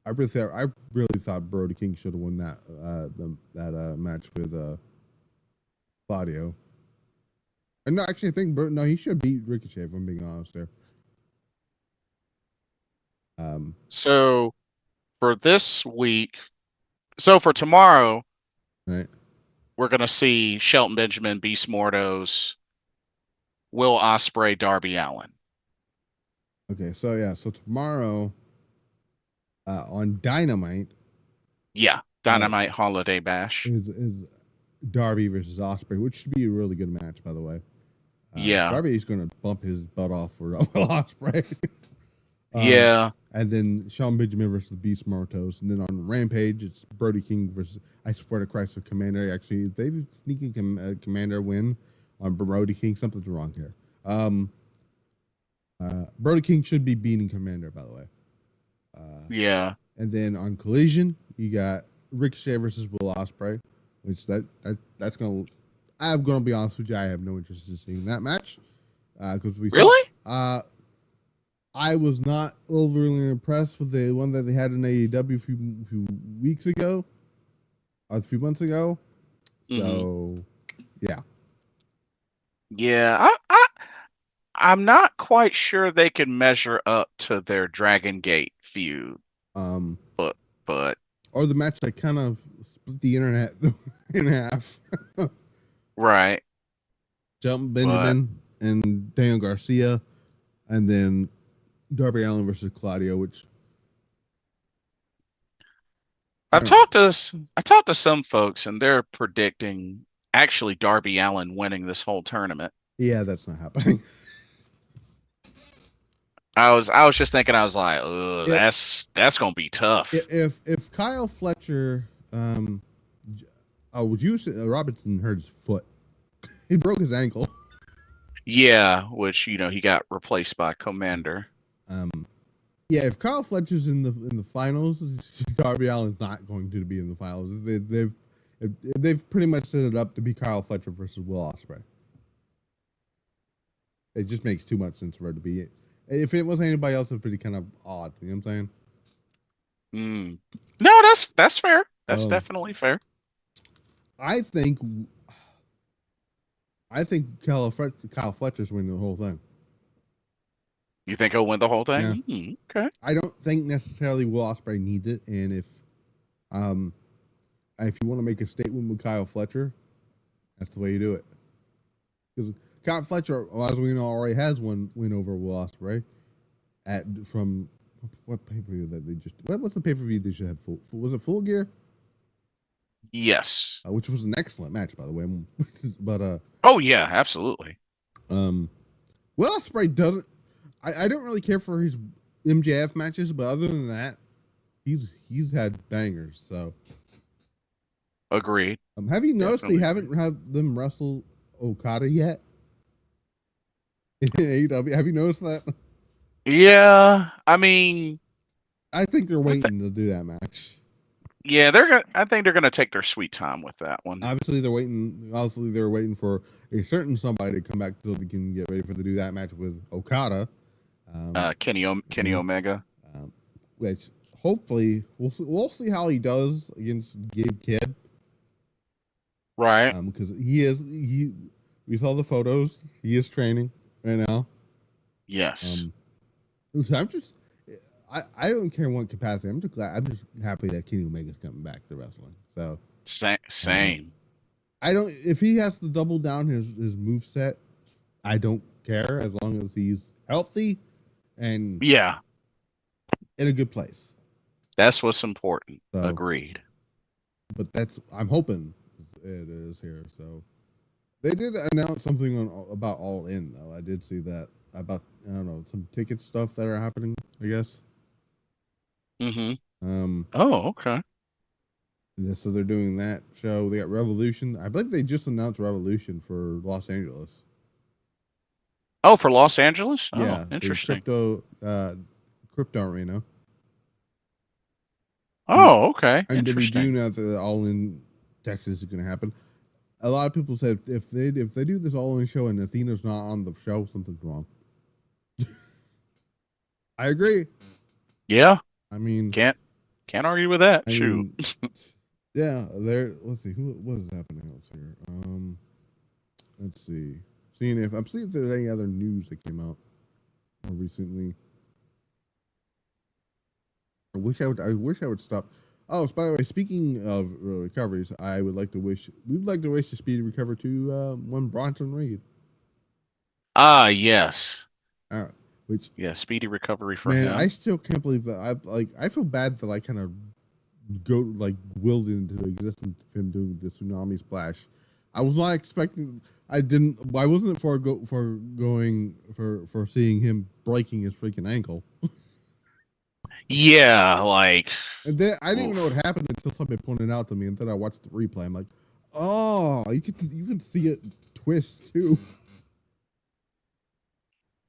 S1: I really thought Brody King should have won that match with Claudio. And no, actually, I think he should beat Ricochet. If I'm being honest there.
S2: So for this week, so for tomorrow,
S1: right,
S2: we're gonna see Shelton Benjamin, Beast Mordos, Will Ospreay, Darby Allin.
S1: Okay, so tomorrow, on Dynamite.
S2: Yeah, Dynamite Holiday Bash
S1: is Darby versus Ospreay, which should be a really good match, by the way.
S2: Yeah.
S1: Darby is going to bump his butt off for Ospreay.
S2: Yeah.
S1: And then Shelton Benjamin versus Beast Mortos. And then on Rampage, it's Brody King versus, I swear to Christ, with Commander. Actually, if they sneaking Commander win on Brody King, something's wrong here. Brody King should be beating Commander, by the way.
S2: Yeah.
S1: And then on Collision, you got Ricochet versus Will Ospreay, which that's gonna. I'm gonna be honest with you, I have no interest in seeing that match because
S2: really.
S1: I was not overly impressed with the one that they had in AEW a few weeks ago, or a few months ago. So, yeah.
S2: Yeah, I'm not quite sure they can measure up to their Dragon Gate feud. But
S1: or the match that kind of split the internet in half.
S2: Right.
S1: Shelton Benjamin and Daniel Garcia, and then Darby Allin versus Claudio, which
S2: I talked to some folks, and they're predicting actually Darby Allin winning this whole tournament.
S1: Yeah, that's not happening.
S2: I was just thinking, I was like, that's gonna be tough.
S1: If Kyle Fletcher, Robinson hurt his foot. He broke his ankle.
S2: Yeah, which he got replaced by Commander.
S1: Yeah, if Kyle Fletcher's in the finals, Darby Allin's not going to be in the finals. They've pretty much set it up to be Kyle Fletcher versus Will Ospreay. It just makes too much sense for it to be. If it wasn't anybody else, it's pretty kind of odd. You know what I'm
S2: saying? No, that's fair. That's definitely fair.
S1: I think Kyle Fletcher's winning the whole thing.
S2: You think he'll win the whole thing?
S1: Yeah.
S2: Okay.
S1: I don't think necessarily Will Ospreay needs it, and if you want to make a statement with Kyle Fletcher, that's the way you do it. Because Kyle Fletcher, as we know, already has one win over Will Ospreay from what pay-per-view that they just. What's the pay-per-view they should have? Was it Full Gear?
S2: Yes.
S1: Which was an excellent match, by the way. But
S2: oh yeah, absolutely.
S1: Will Ospreay doesn't. I don't really care for his MJF matches, but other than that, he's had bangers. So
S2: agreed.
S1: Have you noticed they haven't had them wrestle Okada yet in AEW? Have you noticed that?
S2: Yeah, I mean,
S1: I think they're waiting to do that match.
S2: Yeah, I think they're gonna take their sweet time with that one.
S1: Obviously, they're waiting for a certain somebody to come back so they can get ready to do that match with Okada.
S2: Kenny Omega.
S1: Which hopefully we'll see how he does against Gabe Kidd.
S2: Right.
S1: Because we saw the photos. He is training right now.
S2: Yes.
S1: So I don't care in what capacity. I'm just happy that Kenny Omega's coming back to wrestling. So
S2: same.
S1: I don't. If he has to double down his moveset, I don't care as long as he's healthy and in a good place.
S2: That's what's important.
S1: So,
S2: agreed.
S1: But I'm hoping it is here. So they did announce something about All In though. I did see that about some ticket stuff that are happening. I guess.
S2: Oh, okay.
S1: So they're doing that show. They got Revolution. I believe they just announced Revolution for Los Angeles.
S2: Oh, for Los Angeles?
S1: Yeah,
S2: oh, interesting.
S1: Crypto Arena.
S2: Oh, okay.
S1: And did we
S2: interesting.
S1: do now that All In Texas is going to happen? A lot of people said if they do this All In show and Athena's not on the show, something's wrong. I agree.
S2: Yeah,
S1: I mean,
S2: can't argue with that.
S1: I
S2: Shoot.
S1: mean, yeah. There. Let's see. What is happening else here? Let's see. I'm seeing if there's any other news that came out more recently. I wish I would stop. Oh, by the way, speaking of recoveries, we'd like to wish a speedy recovery to one Bronson Reed.
S2: Ah, yes.
S1: Uh, which
S2: Yeah, speedy recovery for
S1: man, I
S2: him.
S1: still can't believe that I feel bad that I kind of willed into existence of him doing the tsunami splash. I was not expecting. I wasn't for going for seeing him breaking his freaking ankle.
S2: Yeah, like
S1: And then I didn't even know
S2: oof.
S1: what happened until somebody pointed it out to me, and then I watched the replay. I'm like, oh, you can see it twist too.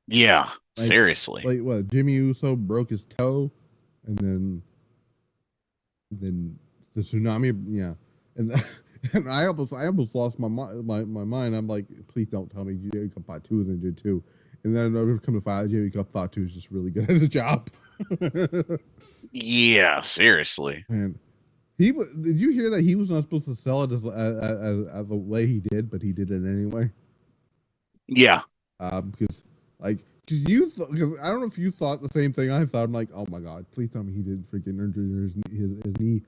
S2: Yeah,
S1: Like
S2: seriously.
S1: what? Jimmy Uso broke his toe, and then the tsunami. Yeah, and and I almost lost my mind. I'm like, please don't tell me Jimmy Cup Part 2 is injured too. And then I come to find out Jimmy Cup Part 2 is just really good at his job.
S2: Yeah, seriously.
S1: And did you hear that he was not supposed to sell it as the way he did, but he did it anyway?
S2: Yeah.
S1: Because like, cause I don't know if you thought the same thing I thought. I'm like, oh my god, please tell me he didn't freaking injure his knee.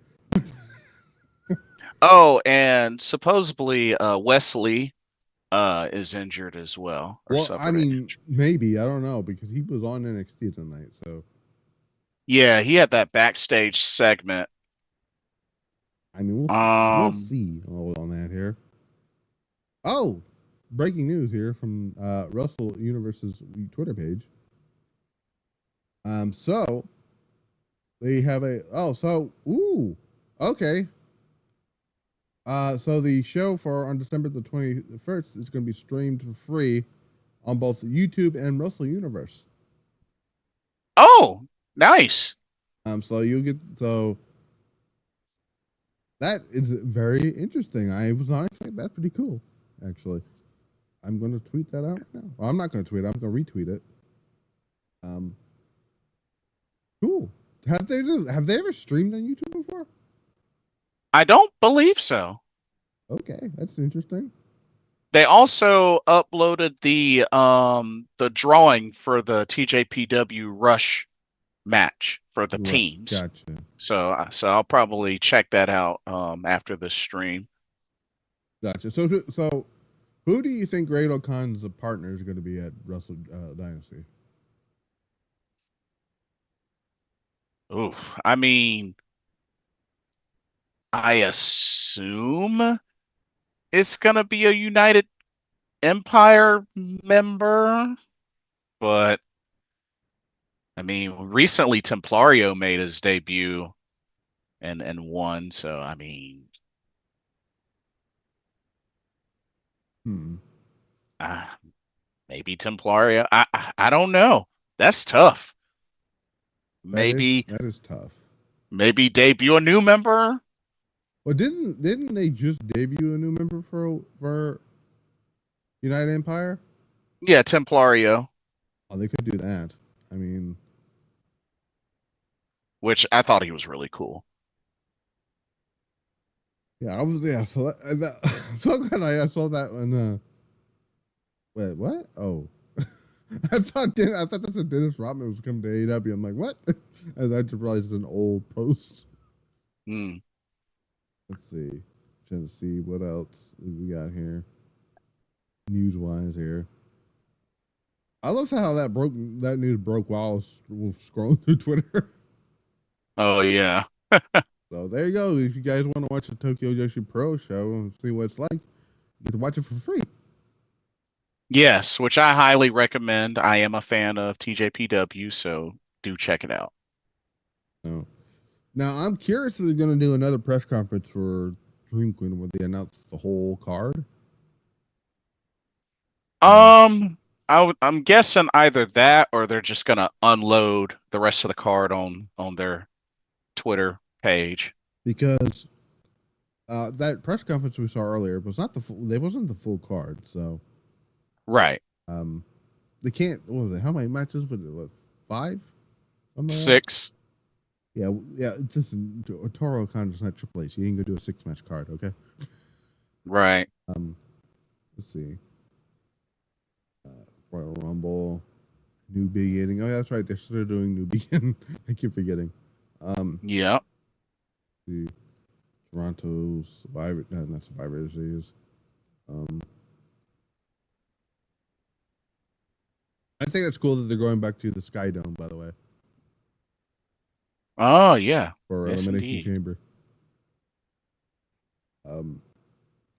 S2: Oh, and supposedly Wesley is injured as well, or
S1: Well, I
S2: suffered an
S1: mean,
S2: injury.
S1: maybe I don't know because he was on NXT tonight. So
S2: Yeah, he had that backstage segment.
S1: I mean, we'll
S2: Um,
S1: see on that here. Oh, breaking news here from Russell Universe's Twitter page. So they have okay. So the show on December the 21st is going to be streamed for free on both YouTube and Russell Universe.
S2: oh, nice.
S1: So that is very interesting. I was not expecting that's pretty cool, actually. I'm going to tweet that out right now. Well, I'm not going to tweet it. I'm going to retweet it. Cool. Have they ever streamed on YouTube before?
S2: I don't believe so.
S1: Okay, that's interesting.
S2: They also uploaded the drawing for the TJPW Rush match for the teams.
S1: Gotcha.
S2: So I'll probably check that out after the stream.
S1: Gotcha. So who do you think Great O'Con's partner is going to be at Wrestle Dynasty?
S2: Oof. I mean, I assume it's gonna be a United Empire member, but I mean, recently Templario made his debut and won, so I mean,
S1: Hmm.
S2: uh, maybe Templario. I don't know. That's tough. Maybe
S1: That is tough.
S2: maybe debut a new member.
S1: Well, didn't they just debut a new member for United Empire?
S2: Yeah, Templario,
S1: Oh, they could do that. I mean,
S2: which I thought he was really cool.
S1: yeah, I was So I'm so glad I saw that when. Wait, what? Oh, I thought that's a Dennis Rodman was coming to AEW. I'm like, what? And I just realized it's an old post.
S2: Hmm.
S1: Let's see. Trying to see what else we got here. News wise here. I love how that news broke while I was scrolling through Twitter.
S2: Oh yeah.
S1: So there you go. If you guys want to watch the Tokyo Joshi Pro show and see what it's like, you get to watch it for free.
S2: Yes, which I highly recommend. I am a fan of TJPW, so do check it out.
S1: So, now I'm curious if they're going to do another press conference for Dream Queen where they announce the whole card.
S2: I'm guessing either that or they're just gonna unload the rest of the card on their Twitter page.
S1: Because that press conference we saw earlier was not the full. They wasn't the full card. So
S2: Right.
S1: they can't. What was it? How many matches? What 5?
S2: 6.
S1: Yeah. Listen, Toro Khan's not Triple H. He ain't gonna do a 6-match card. Okay.
S2: Right.
S1: Let's see. Royal Rumble, New Beginning. Oh yeah, that's right. They're still doing New Beginning. I keep forgetting.
S2: Yeah.
S1: The Toronto Survivor, no, not Survivor Series. I think it's cool that they're going back to the Sky Dome, by the way,
S2: Oh yeah.
S1: for
S2: Yes,
S1: Elimination
S2: indeed.
S1: Chamber.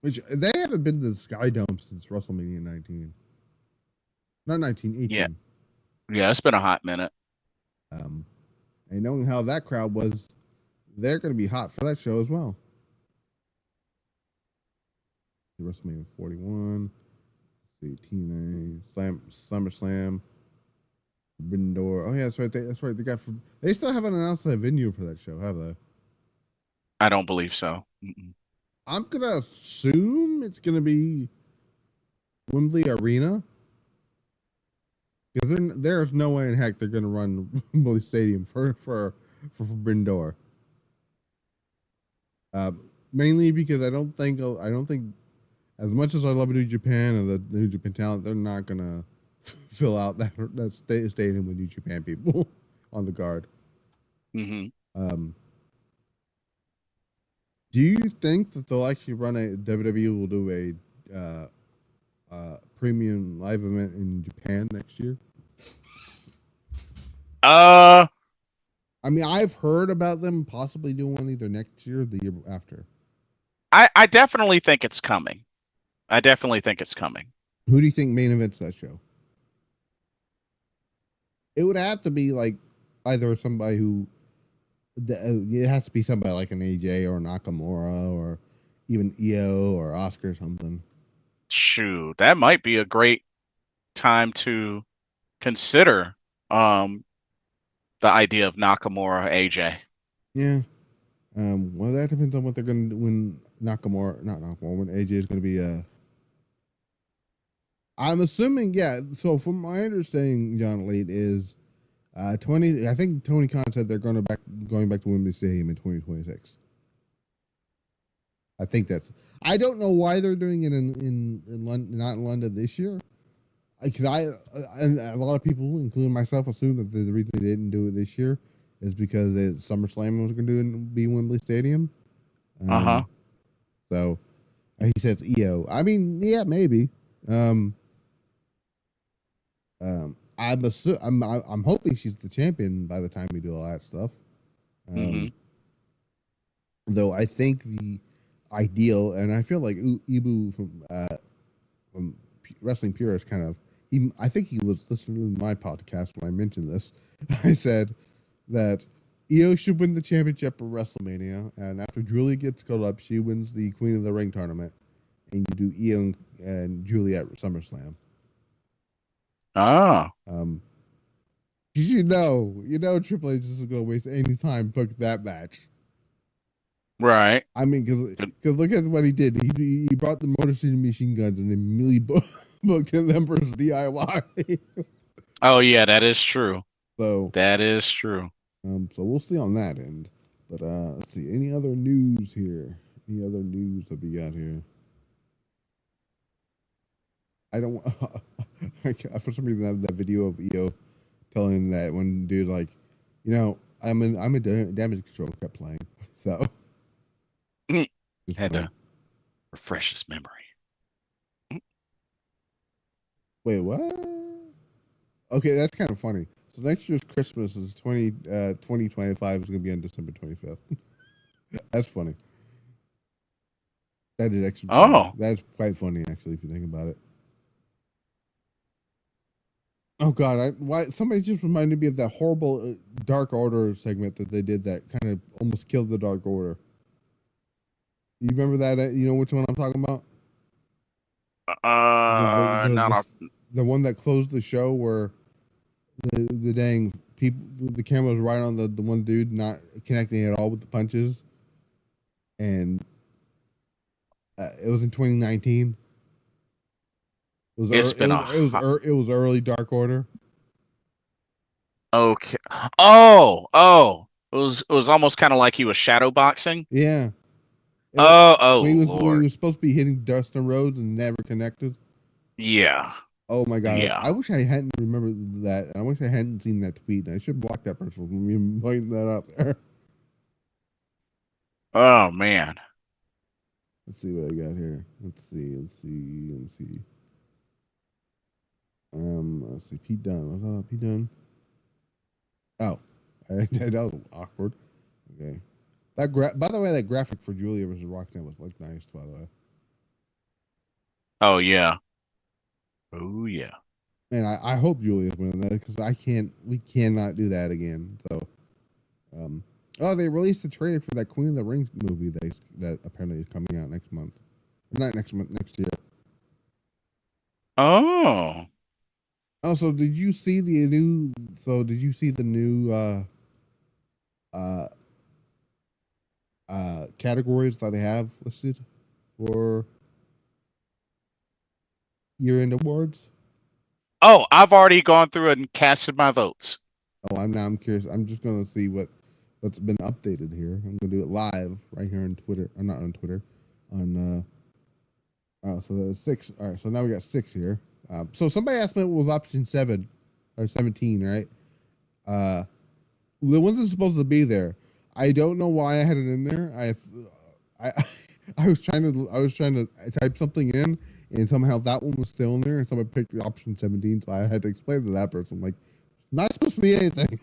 S1: Which they haven't been to the Sky Dome since WrestleMania 19. Not 19, 18.
S2: Yeah. Yeah, it's been a hot minute.
S1: And knowing how that crowd was, they're going to be hot for that show as well. WrestleMania 41. Let's see, TNA, SummerSlam, Forbidden Door. Oh yeah, that's right. That's right. They still haven't announced a venue for that show, have they?
S2: I don't believe so. Mm-mm.
S1: I'm gonna assume it's gonna be Wembley Arena, because there's no way in heck they're gonna run Wembley Stadium for Forbidden Door. Mainly because I don't think as much as I love New Japan and the New Japan talent, they're not gonna fill out that stadium with New Japan people on the guard.
S2: Mm-hmm.
S1: Do you think that they'll actually run a WWE will do a premium live event in Japan next year? I mean, I've heard about them possibly doing one either next year or the year after.
S2: I definitely think it's coming. Who
S1: do you think main events that show? It would have to be like either somebody who it has to be somebody like an AJ or Nakamura or even EO or Oscar or something.
S2: Shoot, that might be a great time to consider the idea of Nakamura AJ.
S1: Yeah. Well, that depends on what they're going to do when when AJ is going to be. I'm assuming, yeah. So from my understanding, John Late is 20. I think Tony Khan said they're going back to Wembley Stadium in 2026. I think that's. I don't know why they're doing it in London, not in London this year. Because and a lot of people, including myself, assume that the reason they didn't do it this year is because SummerSlam was going to be Wembley Stadium. So he says EO. I mean, yeah, maybe. I'm hoping she's the champion by the time we do all that stuff. Though I think the ideal, and I feel like Ibu from Wrestling Purist kind of. I think he was listening to my podcast when I mentioned this. I said that Io should win the championship of WrestleMania, and after Julia gets called up, she wins the Queen of the Ring tournament, and you do Io and Julia at SummerSlam. You know, Triple H isn't going to waste any time booking that match.
S2: Right.
S1: I mean, because look at what he did. He brought the Motor City Machine Guns and immediately booked them versus DIY.
S2: Oh yeah, that is true.
S1: So
S2: that is true.
S1: So we'll see on that end. But let's see. Any other news here? Any other news that we got here? I don't. For some reason, I have that video of EO telling that one dude like, I'm in damage control. Kept playing. So
S2: had to refresh his memory.
S1: Wait, what? Okay, that's kind of funny. So next year's Christmas is 2025 is going to be on December 25th. That's funny. That is actually. That's quite funny, actually, if you think about it. Oh God! Somebody just reminded me of that horrible Dark Order segment that they did that kind of almost killed the Dark Order. You remember that? You know which one I'm talking about? The one that closed the show where the dang people, the camera was right on the one dude not connecting at all with the punches, and it was in 2019. It was early Dark Order.
S2: Okay. Oh. It was almost kind of like he was shadow boxing.
S1: Yeah.
S2: Oh,
S1: When he
S2: Lord.
S1: was supposed to be hitting Dustin Rhodes and never connected.
S2: Yeah.
S1: Oh my god!
S2: Yeah.
S1: I wish I hadn't remembered that. I wish I hadn't seen that tweet. I should block that person from even pointing that out there.
S2: Oh man.
S1: Let's see what I got here. Let's see. Let's see. Pete Dunne. What's up, Pete Dunne? Oh, that was awkward. Okay. By the way, that graphic for Julia versus Roxanne looked nice. By the way,
S2: Oh yeah. Oh yeah.
S1: man, I hope Julia's winning that because we cannot do that again. So, they released the trailer for that Queen of the Rings movie that apparently is coming out next month. Not next month, next year.
S2: Oh.
S1: Also, did you see the new? So, did you see the new categories that I have listed for year-end awards?
S2: Oh, I've already gone through and casted my votes.
S1: Oh, I'm curious. I'm just gonna see what's been updated here. I'm gonna do it live right here on Twitter. I'm not on Twitter. On so there's 6. All right, so now we got 6 here. So somebody asked me what was option 7 or 17, right? The ones that's supposed to be there. I don't know why I had it in there. I I was trying to type something in, and somehow that one was still in there, and somebody picked the option 17, so I had to explain to that person, like, not supposed to be anything.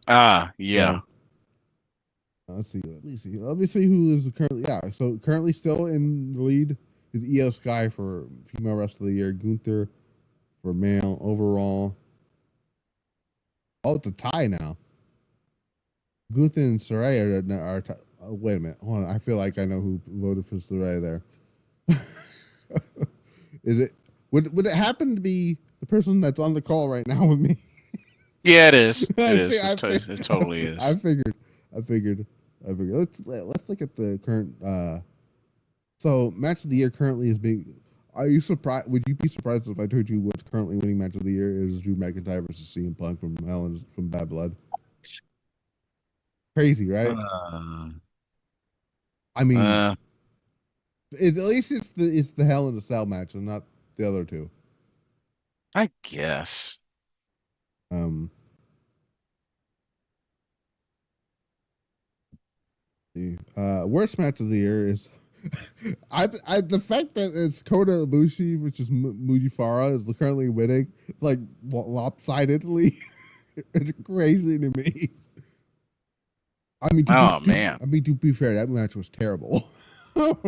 S2: Yeah.
S1: Let's see. Let me see who is currently. Yeah, so currently still in the lead is Io Sky for female wrestler of the year. Gunther for male overall. Oh, it's a tie now. Gunther and Saraya are wait a minute. Hold on. I feel like I know who voted for Saraya there. Is it? Would it happen to be the person that's on the call right now with me?
S2: Yeah, it is. It totally is.
S1: I figured. Let's look at the current. So match of the year currently is being. Are you surprised? Would you be surprised if I told you what's currently winning match of the year is Drew McIntyre versus CM Punk from Bad Blood? Crazy, right? I mean, at least it's the Hell in a Cell match and not the other two.
S2: I guess.
S1: Worst match of the year is the fact that it's Kota Ibushi, which is Mujifara, is currently winning, like lopsidedly. It's crazy to me. I mean, to be fair, that match was terrible. So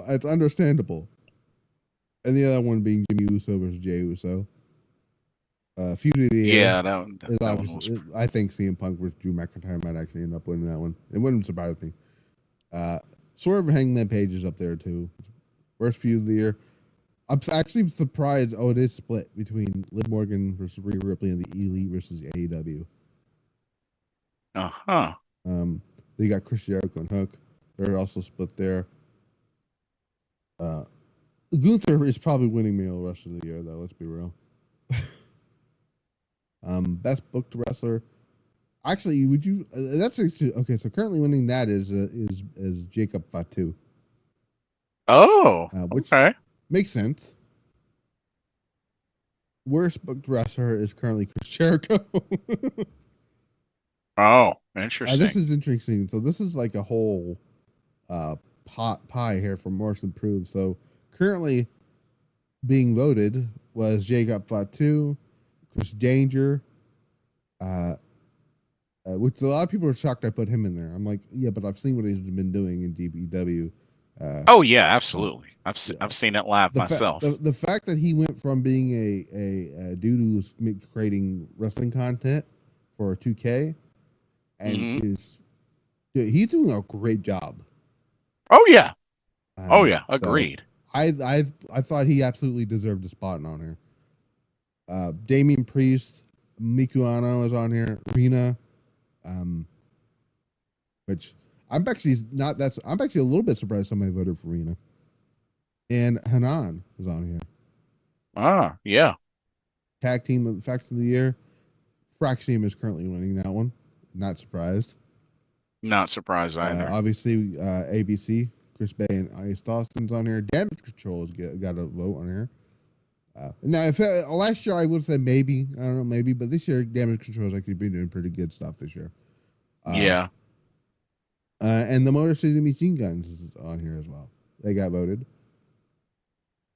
S1: it's understandable. And the other one being Jimmy Uso versus Jey Uso. Feud of the year.
S2: Yeah, that one was.
S1: I think CM Punk versus Drew McIntyre might actually end up winning that one. It wouldn't surprise me. Swerve Hangman Page is up there too. Worst feud of the year. I'm actually surprised. Oh, it is split between Liv Morgan versus Rhea Ripley and the Elite versus AEW. They got Chris Jericho and Hook. They're also split there. Gunther is probably winning male wrestler of the year, though. Let's be real. Best booked wrestler. Actually, would you? That's okay. So currently winning that is Jacob Fatu.
S2: Oh,
S1: which
S2: okay.
S1: Makes sense. Worst booked wrestler is currently Chris Jericho.
S2: Oh, interesting.
S1: This is interesting. So this is like a whole pie here for most improved. So currently being voted was Jacob Fatu, Chris Danger, which a lot of people are shocked I put him in there. I'm like, yeah, but I've seen what he's been doing in DPW.
S2: Oh yeah, absolutely. I've seen it live myself.
S1: The fact that he went from being a dude who's creating wrestling content for 2K and he's doing a great job.
S2: Oh yeah. Agreed.
S1: So I thought he absolutely deserved a spot on here. Damian Priest, Miku Ano is on here. Rena, which I'm actually a little bit surprised somebody voted for Rena. And Hanan is on here.
S2: Yeah.
S1: Tag team of the faction of the year. Fraxium is currently winning that one. Not surprised.
S2: Not surprised either.
S1: Obviously, ABC, Chris Bay and Ice Dawson's on here. Damage Control has got a vote on here. Now, if last year I would say maybe, I don't know, maybe, but this year Damage Control has actually been doing pretty good stuff this year.
S2: Yeah.
S1: And the Motor City Machine Guns is on here as well. They got voted.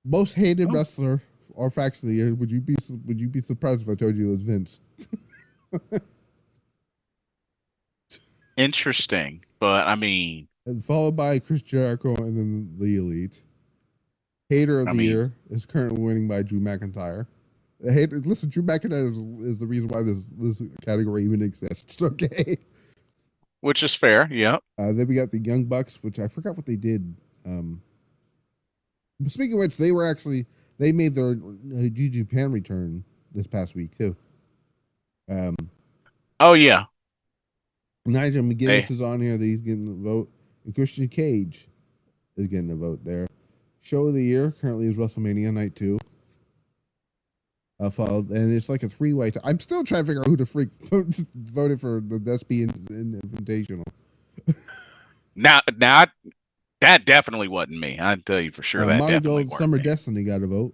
S1: Most hated wrestler or faction of the year. Would you be surprised if I told you it was Vince?
S2: Interesting, but I mean,
S1: And followed by Chris Jericho and then the Elite. Hater of the year is currently winning by Drew McIntyre. Listen, Drew McIntyre is the reason why this category even exists. Okay,
S2: which is fair. Yeah.
S1: Then we got the Young Bucks, which I forgot what they did. Speaking of which, they made their New Japan return this past week too.
S2: Oh yeah.
S1: Nigel McGuinness is on here. He's getting a vote, and Christian Cage is getting a vote there. Show of the year currently is WrestleMania Night 2. Followed, and it's like a three-way. I'm still trying to figure out who the freak voted for the Despy Invitational.
S2: Now, that definitely wasn't me. I tell you for sure. That definitely wasn't
S1: Summer
S2: me.
S1: Destiny got a vote.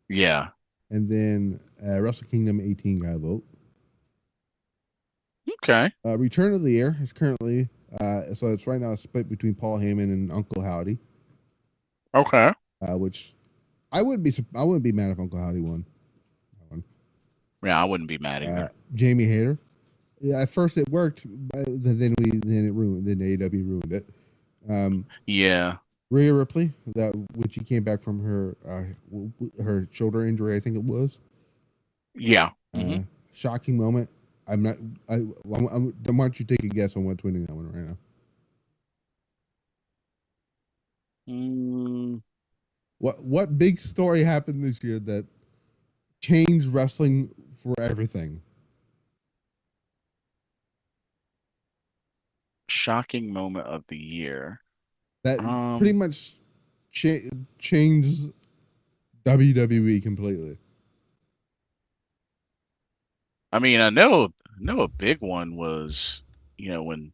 S2: Yeah.
S1: And then Wrestle Kingdom 18 got a vote.
S2: Okay.
S1: Return of the Year is currently so it's right now split between Paul Heyman and Uncle Howdy.
S2: Okay.
S1: Which I wouldn't be mad if Uncle Howdy won. That one.
S2: Yeah, I wouldn't be mad either.
S1: Jamie Hayter. Yeah, at first it worked, but then it ruined. Then AEW ruined it.
S2: Yeah.
S1: Rhea Ripley, which she came back from her shoulder injury, I think it was.
S2: Yeah.
S1: Shocking moment. I'm not. Why don't you take a guess on what's winning that one right now? What big story happened this year that changed wrestling for everything?
S2: Shocking moment of the year.
S1: That pretty much changed WWE completely.
S2: I mean, I know a big one was, when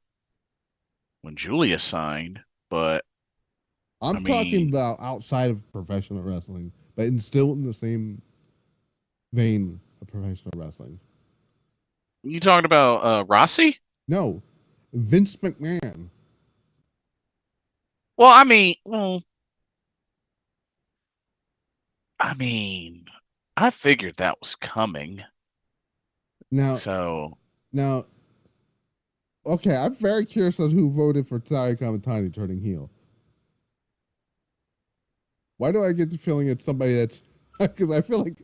S2: Julia signed, but
S1: I'm talking about outside of professional wrestling, but still in the same vein of professional wrestling.
S2: You talking about Rossi?
S1: No, Vince McMahon.
S2: Well, I I figured that was coming.
S1: Now, okay, I'm very curious as who voted for Tay Kamatani turning heel. Why do I get the feeling it's somebody that's... Because I feel like...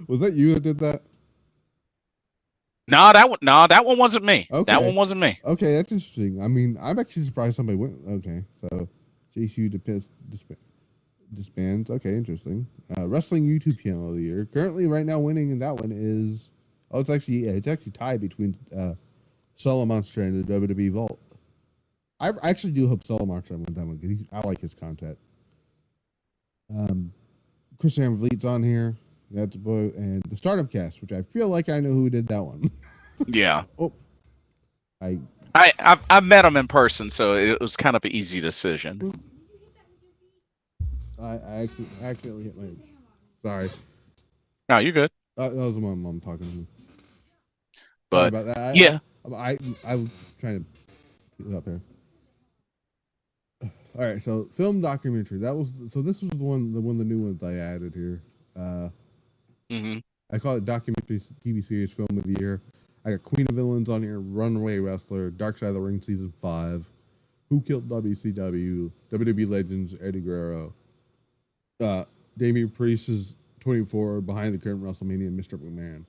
S1: Was that you that did that?
S2: No, that one wasn't me. Okay. That one wasn't me.
S1: Okay, that's interesting. I mean, I'm actually surprised somebody went... Okay, so... JSU disbands. Okay, interesting. Wrestling YouTube channel of the year. Currently, right now, winning in that one is... Oh, it's actually tied between Solo Monster and the WWE Vault. I actually do hope Solo Monster wins that one because I like his content. Chris Van Vliet's on here. That's and the Stardom Cast, which I feel like I know who did that one.
S2: Yeah.
S1: Oh,
S2: I met him in person, so it was kind of an easy decision.
S1: I accidentally hit my... Sorry.
S2: No, you're good.
S1: That was my mom talking to me.
S2: But
S1: sorry about that.
S2: Yeah.
S1: I was trying to get it up here. All right, so film documentary. This was the new ones I added here. I call it documentary TV series film of the year. I got Queen of Villains on here, Runaway Wrestler, Dark Side of the Ring season 5, Who Killed WCW, WWE Legends, Eddie Guerrero, Damian Priest's 24, Behind the Curtain WrestleMania, and Mr. McMahon.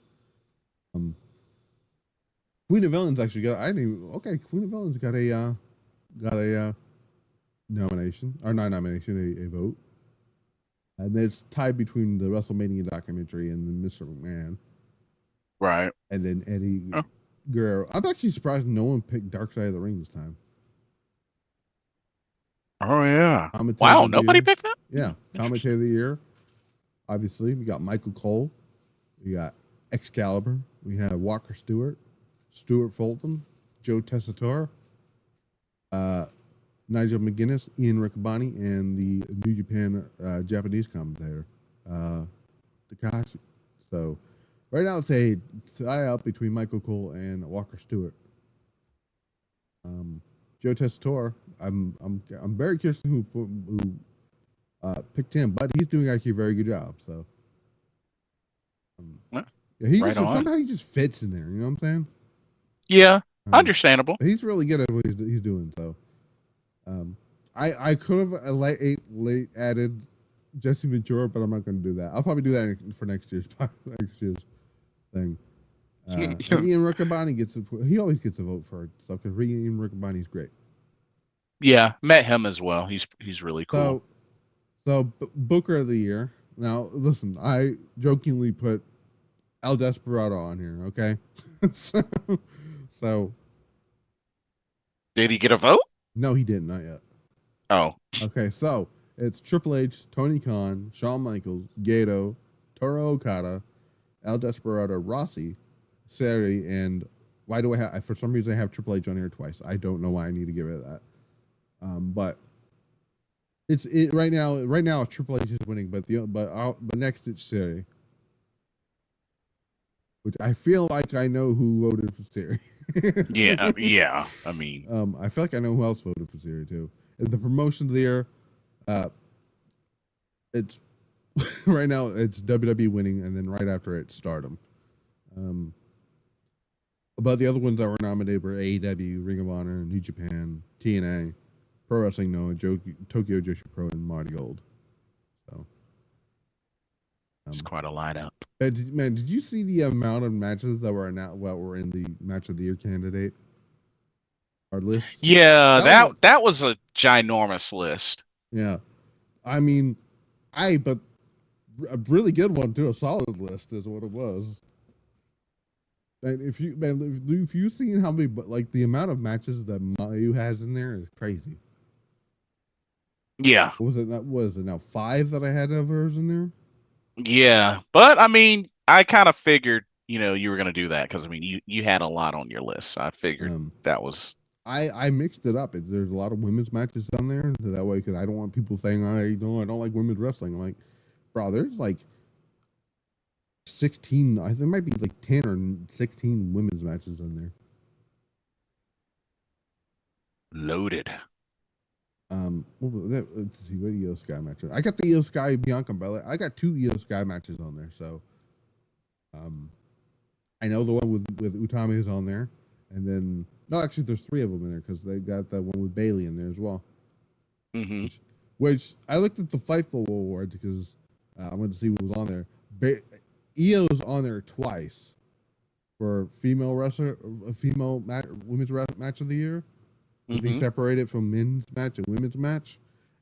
S1: Queen of Villains actually got. Queen of Villains got a nomination, or not nomination, a vote. And it's tied between the WrestleMania documentary and the Mr. McMahon.
S2: Right.
S1: And then Eddie Guerrero. I'm actually surprised no one picked Dark Side of the Ring this time.
S2: Oh, yeah. Wow, nobody picked that?
S1: Yeah. Commentator of the year. Obviously, we got Michael Cole We got Excalibur. We have Walker Stewart, Stuart Fulton, Joe Tessitore, Nigel McGuinness, Ian Riccaboni, and the New Japan Japanese commentator, Takahashi. So right now it's a tie-up between Michael Cole and Walker Stewart. Joe Tessitore, I'm very curious who picked him, but he's doing actually a very good job. So yeah, somehow he just fits in there. You know what I'm saying?
S2: Yeah, understandable.
S1: He's really good at what he's doing. So I could have late added Jesse Ventura, but I'm not going to do that. I'll probably do that for next year's thing. Ian Riccaboni he always gets a vote for stuff because Ian Riccaboni's great.
S2: Yeah, met him as well. He's really cool.
S1: So Booker of the Year. Now listen, I jokingly put El Desperado on here. Okay, so
S2: did he get a vote?
S1: No, he didn't. Not yet.
S2: Oh.
S1: Okay, so it's Triple H, Tony Khan, Shawn Michaels, Gato, Toru Okada, El Desperado, Rossi, Sari, and why do I have? For some reason, I have Triple H on here twice. I don't know why I need to get rid of that. But it's right now. Right now, Triple H is winning, but next it's Sari, which I feel like I know who voted for Sari.
S2: yeah. I mean,
S1: I feel like I know who else voted for Sari too. And the promotion there, it's right now it's WWE winning, and then right after it's Stardom. But the other ones that were nominated were AEW, Ring of Honor, New Japan, TNA, Pro Wrestling Noah, Tokyo Joshi Pro, and Marty Gold. So
S2: it's quite a lineup.
S1: Man, did you see the amount of matches that were in the Match of the Year candidate? Our list.
S2: Yeah, that was a ginormous list.
S1: Yeah, I mean, but a really good one too. A solid list is what it was. And if you've seen how many, like the amount of matches that Mayu has in there is crazy.
S2: Yeah.
S1: Was it now 5 that I had of hers in there?
S2: Yeah, but I mean, I kind of figured, you were gonna do that because I mean, you had a lot on your list. So I figured that was.
S1: I mixed it up. There's a lot of women's matches on there, so that way, because I don't want people saying I don't like women's wrestling. I'm like, bro, there's like 16. I think there might be like 10 or 16 women's matches in there.
S2: Loaded.
S1: Let's see what Io Sky matches. I got the Io Sky Bianca Belair. I got 2 Io Sky matches on there, so I know the one with Utami is on there, and then no, actually, there's 3 of them in there because they got that one with Bailey in there as well.
S2: Mm-hmm.
S1: Which I looked at the Fightful Awards because I wanted to see what was on there. Io is on there twice for women's match of the year. Mm-hmm. They separate it from men's match and women's match,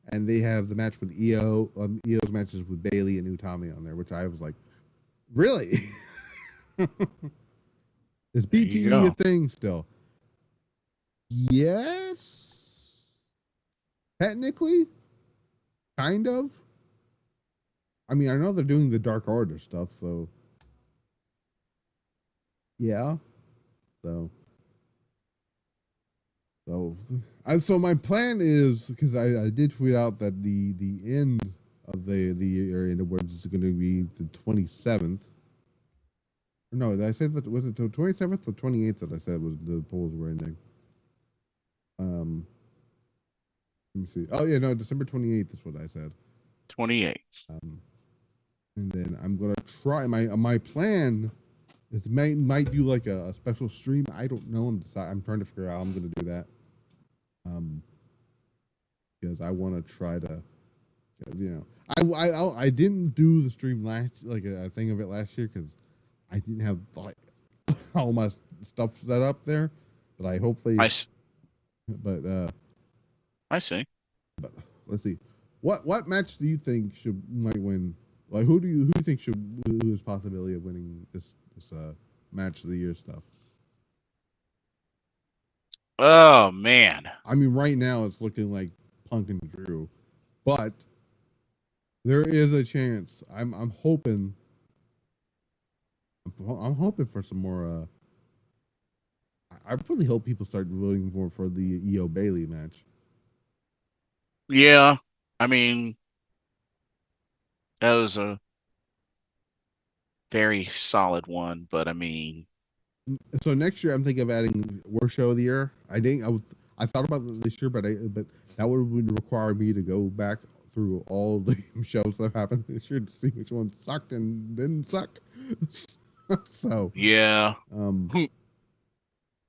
S1: and they have the match with Io. Io's matches with Bailey and Utami on there, which I was like, really? Is BTE a thing still? Yes, technically, kind of. I mean, I know they're doing the Dark Order stuff, so yeah. So my plan is, because I did tweet out that the end of the year in awards is going to be the 27th. No, did I say that? Was it the 27th or 28th that I said was the polls were ending? Let me see. Oh yeah, no, December 28th is what I said.
S2: 28th.
S1: And then I'm gonna try my plan is might do like a special stream. I don't know. I'm trying to figure out how I'm gonna do that. Because I want to try to, I didn't do the stream a thing of it last year because I didn't have like all my stuff set up there. But I hopefully. But
S2: I see.
S1: But let's see. What match do you think might win? Like who do you think who has possibility of winning this match of the year stuff?
S2: Oh man.
S1: I mean, right now it's looking like Punk and Drew, but there is a chance. I'm hoping I'm hoping for some more. I really hope people start voting for the Io Bailey match.
S2: Yeah, I mean, that was a very solid one, but I mean,
S1: So next year, I'm thinking of adding Worst Show of the Year. I thought about it this year, but that would require me to go back through all the shows that happened this year to see which one sucked and didn't suck. So,
S2: yeah.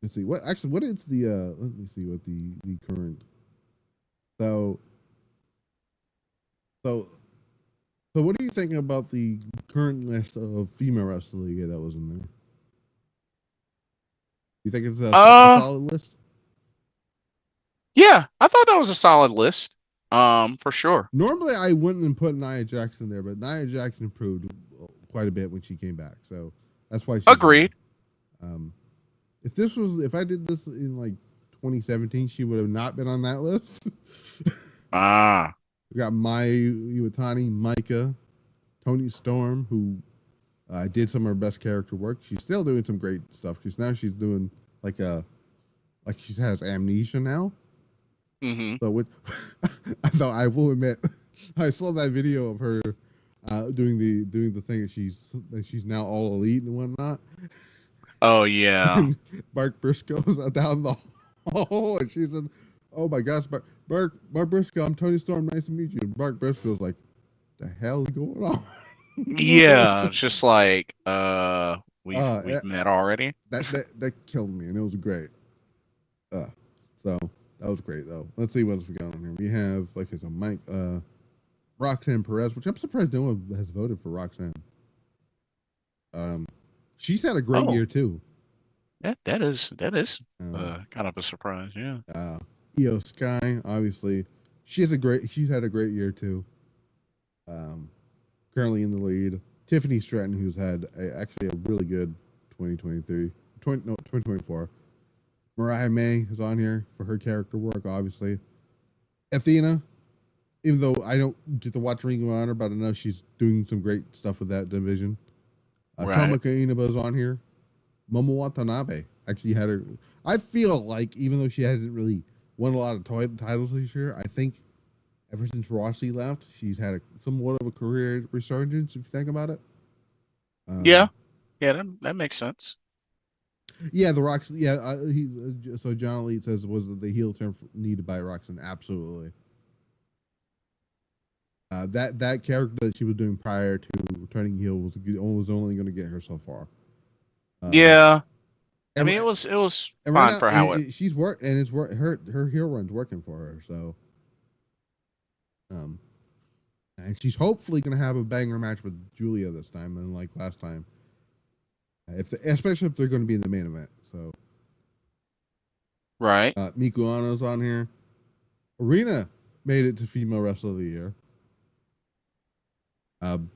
S1: let's see what is the let me see what the current so so so what do you think about the current list of female wrestling that was in there? You think it's a solid list?
S2: Yeah, I thought that was a solid list. For sure.
S1: Normally, I wouldn't put Nia Jackson there, but Nia Jackson improved quite a bit when she came back, so that's why she's
S2: Agreed.
S1: If I did this in like 2017, she would have not been on that list. We got Maya Iwatani, Micah, Toni Storm, who did some of her best character work. She's still doing some great stuff because now she's doing like she has amnesia now.
S2: Mm-hmm.
S1: So I will admit, I saw that video of her doing the thing that she's now all elite and whatnot.
S2: Oh yeah.
S1: Mark Briscoe's down the hall, and she said, "Oh my gosh, Mark Briscoe, I'm Toni Storm. Nice to meet you." And Mark Briscoe's like, "The hell is going on?"
S2: Yeah, it's just like we've met already.
S1: That killed me, and it was great. So that was great though. Let's see what else we got on here. We have like it's a Mike Roxanne Perez, which I'm surprised no one has voted for Roxanne. She's had a great year too.
S2: That is kind of a surprise, yeah.
S1: Io Sky, obviously, she's had a great year too. Currently in the lead. Tiffany Stratton, who's had actually a really good 2024. Mariah May is on here for her character work, obviously. Athena, even though I don't get to watch Ring of Honor, but I know she's doing some great stuff with that division. Tomoko Inaba's on here. Momo Watanabe actually had her. I feel like even though she hasn't really won a lot of titles this year, I think ever since Rossi left, she's had somewhat of a career resurgence. If you think about it.
S2: Yeah, that makes sense.
S1: Yeah, the Roxanne. Yeah, so John Elite says was the heel turn needed by Roxanne. Absolutely. That character that she was doing prior to turning heel was only going to get her so far.
S2: Yeah, I mean it was fine
S1: right now,
S2: for how
S1: she's worked, and it's her heel run's working for her. So, and she's hopefully going to have a banger match with Julia this time, and like last time. Especially if they're going to be in the main event. So,
S2: right.
S1: Miku Ano's on here. Arena made it to Female Wrestler of the Year. Mika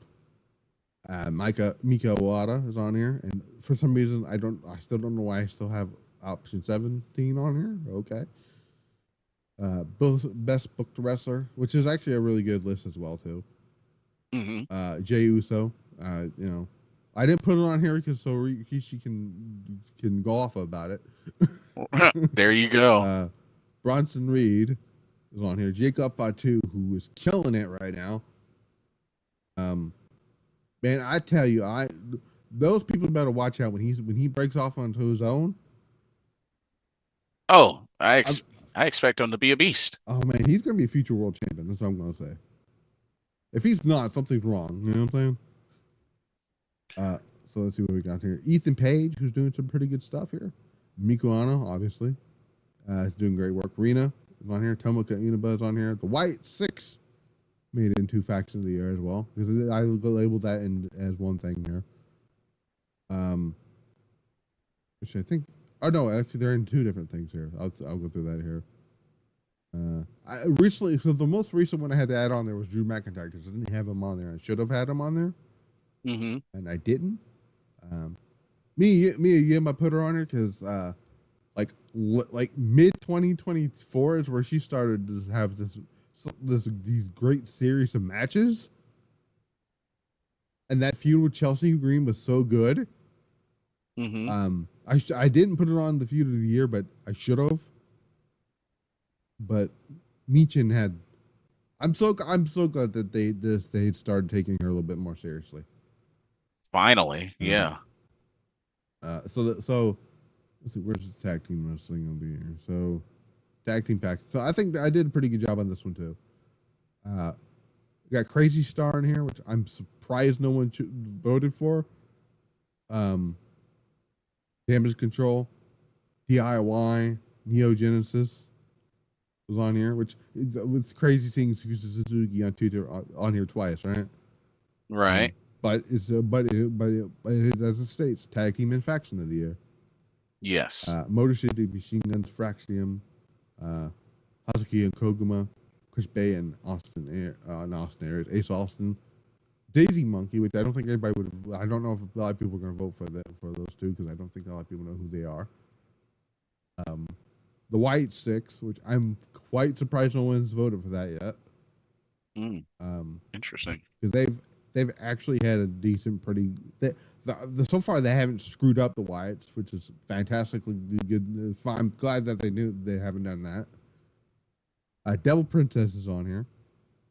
S1: Owada is on here, and for some reason I still don't know why I still have option 17 on here. Okay. Both best booked wrestler, which is actually a really good list as well too.
S2: Mm-hmm.
S1: Jey Uso, I didn't put it on here because so Rikishi can go off about it.
S2: There you go.
S1: Bronson Reed is on here. Jacob Batu, who is killing it right now. Man, I tell you, those people better watch out when he breaks off onto his own.
S2: Oh, I expect him to be a beast.
S1: Oh man, he's gonna be a future world champion. That's what I'm gonna say. If he's not, something's wrong. You know what I'm saying? So let's see what we got here. Ethan Page, who's doing some pretty good stuff here. Miku Ano, obviously, is doing great work. Rina is on here. Tomoka Inaba is on here. The White Six made it into Faction of the Year as well, because I labeled that as one thing here. Which I think, oh no, actually they're in two different things here. I'll go through that here. So the most recent one I had to add on there was Drew McIntyre because I didn't have him on there. I should have had him on there, and I didn't. Me again, I put her on her because like mid 2024 is where she started to have these great series of matches, and that feud with Chelsea Green was so good I didn't put it on the feud of the year, but I should have. But Michin had. I'm so glad that they started taking her a little bit more seriously.
S2: Finally, yeah.
S1: So let's see, where's the tag team wrestling of the year? So tag team packs. So I think I did a pretty good job on this one too. We got Crazy Star in here, which I'm surprised no one voted for. Damage Control, DIY, Neogenesis was on here, which it's crazy seeing Suzuki on here twice, right?
S2: Right.
S1: But it as it states, tag team and faction of the year.
S2: Yes.
S1: Motor City Machine Guns, Fraxium, Hazuki and Koguma, Chris Bay and Austin Aries, Ace Austin, Daisy Monkey, which I don't think anybody would. I don't know if a lot of people are going to vote for those two because I don't think a lot of people know who they are. The White Six, which I'm quite surprised no one's voted for that yet.
S2: Interesting.
S1: Because they've actually had a decent, so far they haven't screwed up the Wyatts, which is fantastically good. I'm glad that they haven't done that. Devil Princess is on here.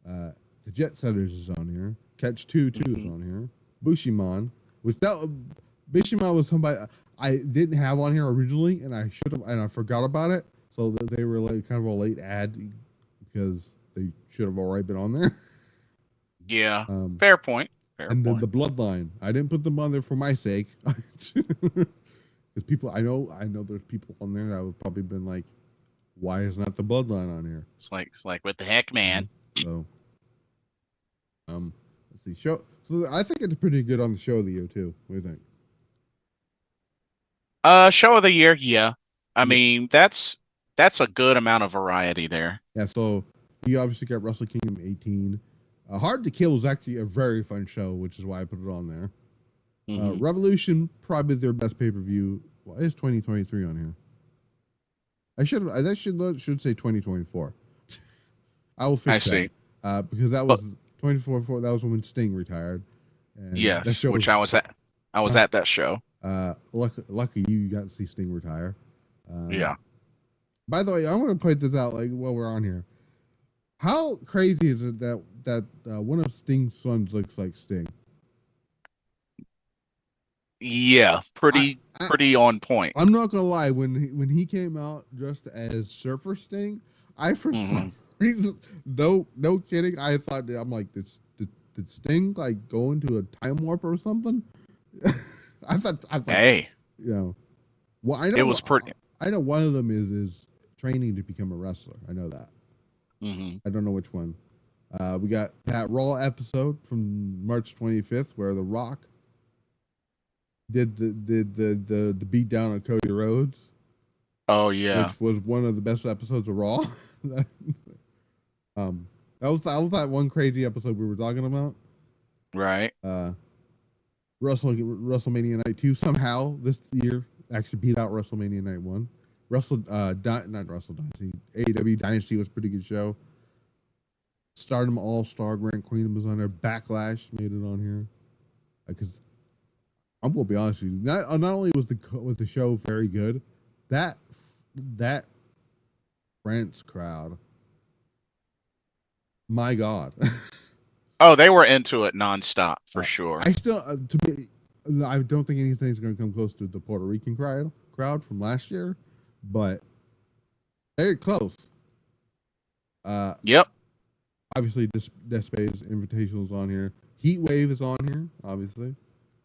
S1: The Jet Setters is on here. Catch 2 is on here. Bushimon, Bushimon was somebody I didn't have on here originally, and I should have, and I forgot about it. So they were like kind of a late ad because they should have already been on there.
S2: Yeah, fair point.
S1: Then the Bloodline, I didn't put them on there for my sake, because people, I know there's people on there that would probably been like, why is not the Bloodline on here?
S2: It's like what the heck, man.
S1: So, let's see. So I think it's pretty good on the show of the year too. What do you think?
S2: Show of the year, yeah. I mean, that's a good amount of variety there.
S1: Yeah. So you obviously got Wrestle Kingdom 18. Hard to Kill was actually a very fun show, which is why I put it on there. Revolution, probably their best pay-per-view. Why is 2023 on here? I should say 2024. I will fix that. Because that was 2024. That was when Sting retired. And
S2: yes, which I was at. I was at that show.
S1: Lucky you got to see Sting retire.
S2: Yeah.
S1: By the way, I want to point this out while we're on here. How crazy is it that one of Sting's sons looks like Sting?
S2: Yeah, pretty on point.
S1: I'm not gonna lie. When he came out dressed as Surfer Sting, I for some reason, no kidding, I thought, I'm like, did Sting like go into a time warp or something? I thought. Hey, well, I know
S2: it was pretty.
S1: I know one of them is training to become a wrestler. I know that. I don't know which one. We got that Raw episode from March 25th where The Rock did the beat down on Cody Rhodes.
S2: Oh yeah,
S1: which was one of the best episodes of Raw. that was that one crazy episode we were talking about.
S2: Right.
S1: WrestleMania Night 2 somehow this year actually beat out WrestleMania Night 1. Not Wrestle Dynasty. AEW Dynasty was a pretty good show. Stardom All-Star Grand Queendom was on there. Backlash made it on here. Because I'm gonna be honest with you, not only was the show very good, that France crowd, my God.
S2: Oh, they were into it nonstop for sure.
S1: I still, I don't think anything's gonna come close to the Puerto Rican crowd from last year. But very close.
S2: Yep.
S1: Obviously, Despa's Invitational's on here. Heat Wave is on here, obviously,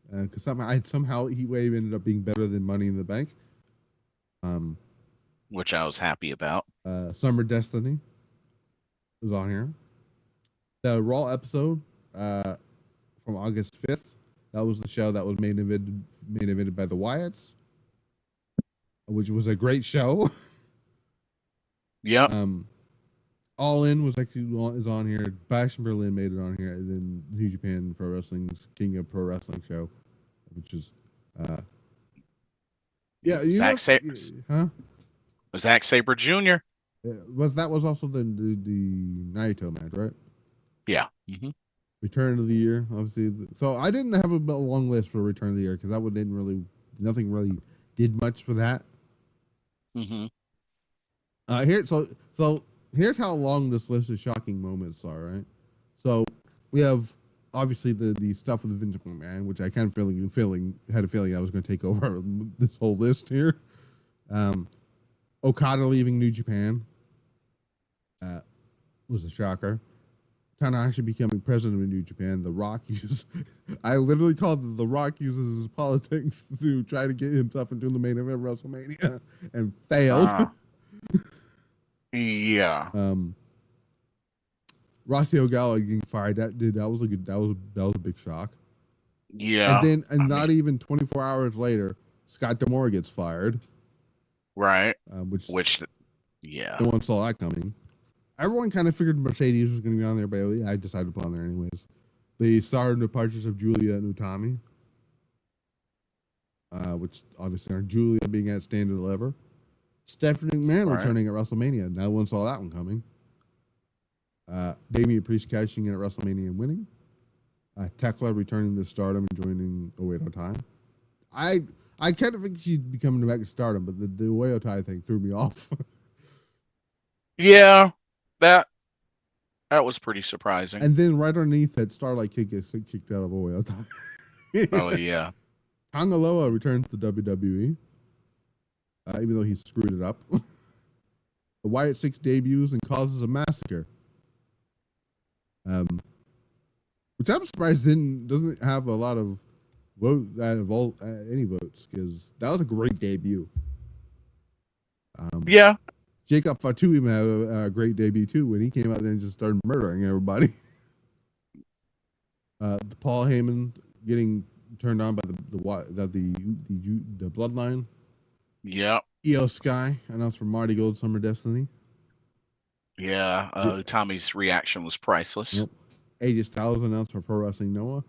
S1: because somehow Heat Wave ended up being better than Money in the Bank.
S2: Which I was happy about.
S1: Summer Destiny is on here. The Raw episode from August 5th. That was the show that was main evented by the Wyatts, which was a great show.
S2: Yep.
S1: All In was is on here. Bash in Berlin made it on here, and then New Japan Pro Wrestling's King of Pro Wrestling show, which is
S2: Zack Sabre.
S1: Huh?
S2: Zack Sabre Jr.
S1: That was also the Naito match, right?
S2: Yeah.
S1: Return of the Year, obviously. So I didn't have a long list for Return of the Year because that one didn't really nothing really did much for that.
S2: Mm-hmm.
S1: So here's how long this list of shocking moments are, right? So we have obviously the stuff with the Vince McMahon, which I kind of had a feeling I was going to take over this whole list here. Okada leaving New Japan was a shocker. Tanahashi becoming president of New Japan. The Rock uses, I literally called it The Rock uses his politics to try to get himself into the main event of WrestleMania and failed.
S2: Yeah.
S1: Rossi Ogawa getting fired. That was a big shock.
S2: Yeah.
S1: And then not even 24 hours later, Scott D'Amore gets fired.
S2: Right.
S1: Which
S2: yeah.
S1: No one saw that coming. Everyone kind of figured Mercedes was going to be on there, but I decided to put on there anyways. The sudden departures of Julia and Utami, which obviously are Julia being at Stand and Deliver. Stephanie McMahon returning at WrestleMania. No one saw that one coming. Damian Priest cashing in at WrestleMania and winning. Tekla returning to Stardom and joining Oedo Tai. I kind of think she'd be coming back to Stardom, but the Oedo Tai thing threw me off.
S2: Yeah, that was pretty surprising.
S1: And then right underneath that, Starlight Kid gets kicked out of Oedo Tai.
S2: Oh yeah.
S1: Tangaloa returns to WWE, even though he screwed it up. The Wyatt Six debuts and causes a massacre. Which I'm surprised doesn't have a lot of any votes, because that was a great debut.
S2: Yeah.
S1: Jacob Fatu even had a great debut too when he came out there and just started murdering everybody. Paul Heyman getting turned on by the Bloodline.
S2: Yeah.
S1: Io Sky announced for Marty Gold Summer Destiny.
S2: Yeah. Tommy's reaction was priceless.
S1: Yep. AJ Styles announced for Pro Wrestling Noah.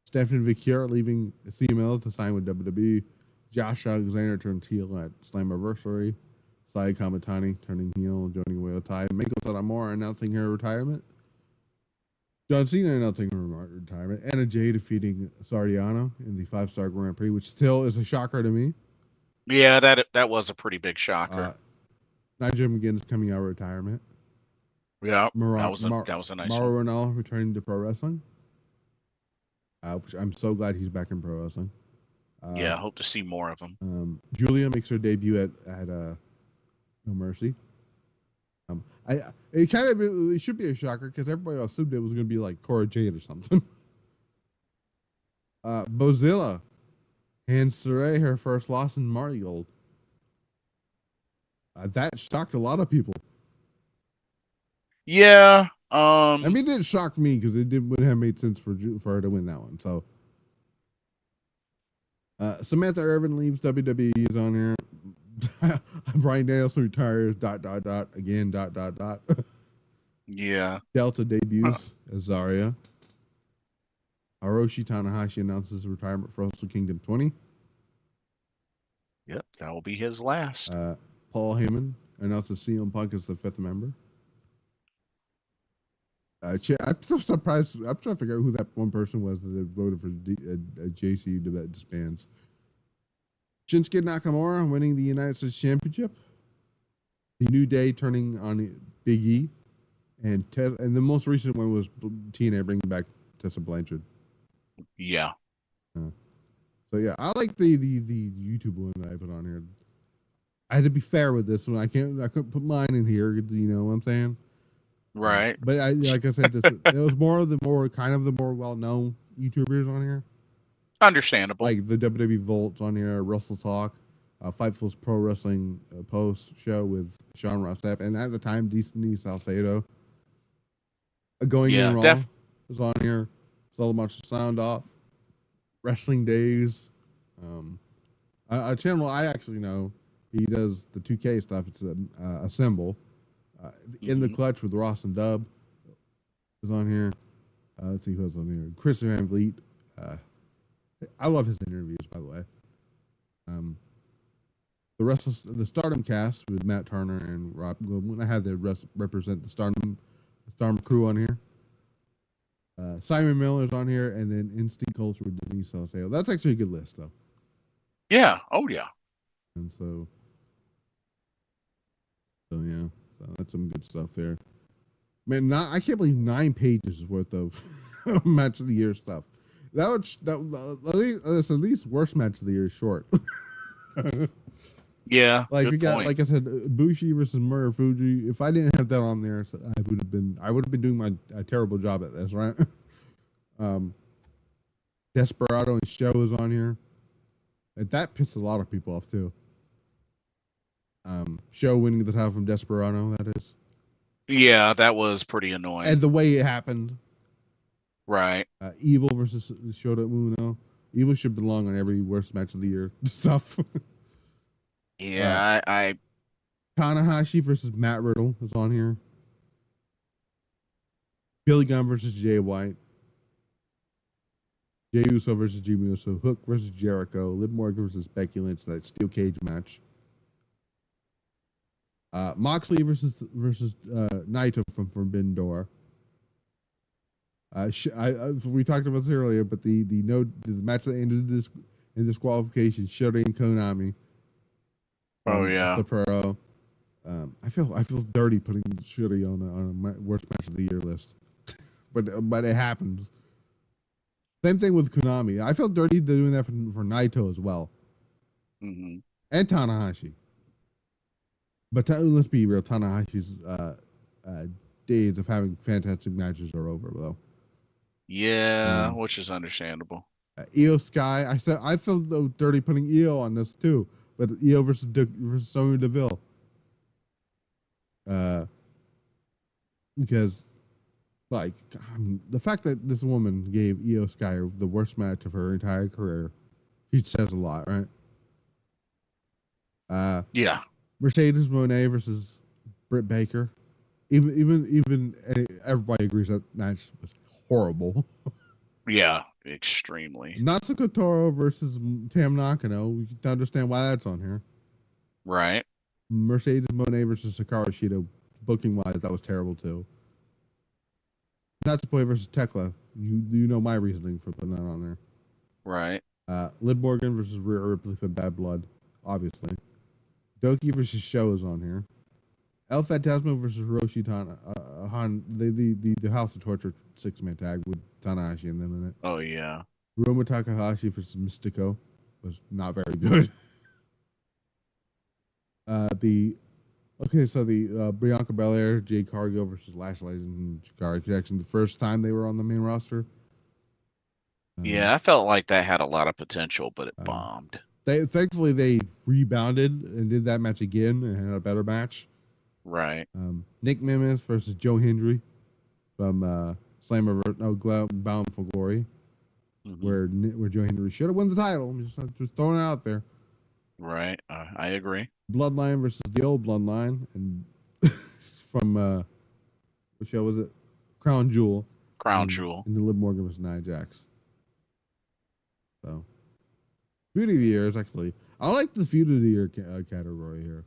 S1: Stephanie Vicchier leaving CMLs to sign with WWE. Josh Alexander turns heel at Slammiversary. Sai Kamatani turning heel and joining Oedo Tai. Meiko Satomura announcing her retirement. John Cena announcing her retirement. Anna Jay defeating Sardiano in the 5-star Grand Prix, which still is a shocker to me.
S2: Yeah, that was a pretty big shocker.
S1: Nigel McGuinness coming out of retirement.
S2: Yeah, that was a nice
S1: Mauro
S2: one.
S1: Ranallo returning to pro wrestling. Which I'm so glad he's back in pro wrestling.
S2: Yeah, I hope to see more of him.
S1: Julia makes her debut at No Mercy. It should be a shocker because everybody assumed it was going to be like Cora Jade or something. Bozilla hands Saray her first loss in Marty Gold. That shocked a lot of people.
S2: Yeah.
S1: I mean, it didn't shock me because it wouldn't have made sense for her to win that one. So, Samantha Irvin leaves WWE. Is on here. Bryan Danielson retires. ... Again. ...
S2: Yeah.
S1: Delta debuts as Zarya. Hiroshi Tanahashi announces retirement for Wrestle Kingdom 20.
S2: Yep, that will be his last.
S1: Paul Heyman announces CM Punk as the 5th member. I'm so surprised. I'm trying to figure out who that one person was that voted for JC to disbands. Shinsuke Nakamura winning the United States Championship. The New Day turning on Big E. And the most recent one was TNA bringing back Tessa Blanchard.
S2: Yeah.
S1: So yeah, I like the YouTube one that I put on here. I had to be fair with this one. I couldn't put mine in here. You know what I'm saying?
S2: Right.
S1: But like I said, it was more the more well-known YouTubers on here.
S2: Understandable.
S1: Like the WWE Volts on here, Russell Talk, Fightful's Pro Wrestling Post show with Sean Ross Sapp, and at the time, Destiny Salcedo. Going in Raw was on here. Sold a bunch of sound off. Wrestling Days. A channel I actually know. He does the 2K stuff. It's a symbol. In the Clutch with Ross and Dub is on here. Let's see who else on here. Chris Van Vliet. I love his interviews, by the way. The Stardom cast with Matt Turner and Rob Goodwin. I have them represent the Stardom crew on here. Simon Miller's on here, and then Instinct Culture with Denise Salcedo. That's actually a good list, though.
S2: Yeah. Oh, yeah.
S1: And so yeah, so that's some good stuff there. Man, I can't believe 9 pages worth of match of the year stuff. At least worst match of the year is short.
S2: Yeah.
S1: Like
S2: good
S1: we got,
S2: point.
S1: like I said, Bushi versus Mura Fuji. If I didn't have that on there, I would have been doing a terrible job at this, right? Desperado and Show is on here. And that pissed a lot of people off too. Show winning the title from Desperado, that is.
S2: Yeah, that was pretty annoying.
S1: And the way it happened.
S2: Right.
S1: Evil versus Shota Umino. Evil should belong on every worst match of the year stuff.
S2: Yeah, I
S1: Tanahashi versus Matt Riddle is on here. Billy Gunn versus Jay White. Jey Uso versus Jimmy Uso. Hook versus Jericho. Liv Morgan versus Becky Lynch. That steel cage match. Moxley versus Naito from Forbidden Door. We talked about this earlier, but the match that ended in disqualification, Shota and Konami.
S2: Oh yeah.
S1: The pro. I feel dirty putting Shota on a worst match of the year list, but it happened. Same thing with Konami. I felt dirty doing that for Naito as well,
S2: Mm-hmm.
S1: and Tanahashi. But let's be real, Tanahashi's days of having fantastic matches are over, though.
S2: Yeah, which is understandable.
S1: Io Sky, I felt dirty putting Io on this too, but Io versus Sonya Deville. Because, like, I mean, the fact that this woman gave Io Sky the worst match of her entire career, she says a lot, right?
S2: Yeah.
S1: Mercedes Moné versus Britt Baker. Even everybody agrees that match was horrible.
S2: Yeah, extremely.
S1: Natsuko Toro versus Tam Nakano. We can understand why that's on here.
S2: Right.
S1: Mercedes Moné versus Hikaru Shida. Booking wise, that was terrible too. Natsupoi versus Tekla. You know my reasoning for putting that on there.
S2: Right.
S1: Liv Morgan versus Rhea Ripley for Bad Blood, obviously. Doki versus Show is on here. El Phantasmo versus Hiroshi the House of Torture 6-man tag with Tanahashi and them in it.
S2: Oh yeah.
S1: Roma Takahashi versus Mystico was not very good. The Bianca Belair, Jade Cargill versus Lash Legends and Shikari Jackson. The first time they were on the main roster.
S2: Yeah, I felt like that had a lot of potential, but it bombed.
S1: Thankfully they rebounded and did that match again and had a better match.
S2: Right.
S1: Nick Nemeth versus Joe Hendry from Bound for Glory, where Joe Hendry should have won the title. I'm just throwing it out there.
S2: Right. I agree.
S1: Bloodline versus the old Bloodline, and from what show was it? Crown Jewel.
S2: Crown Jewel.
S1: And the Liv Morgan versus Nia Jax. So, feud of the year is actually, I like the feud of the year category here.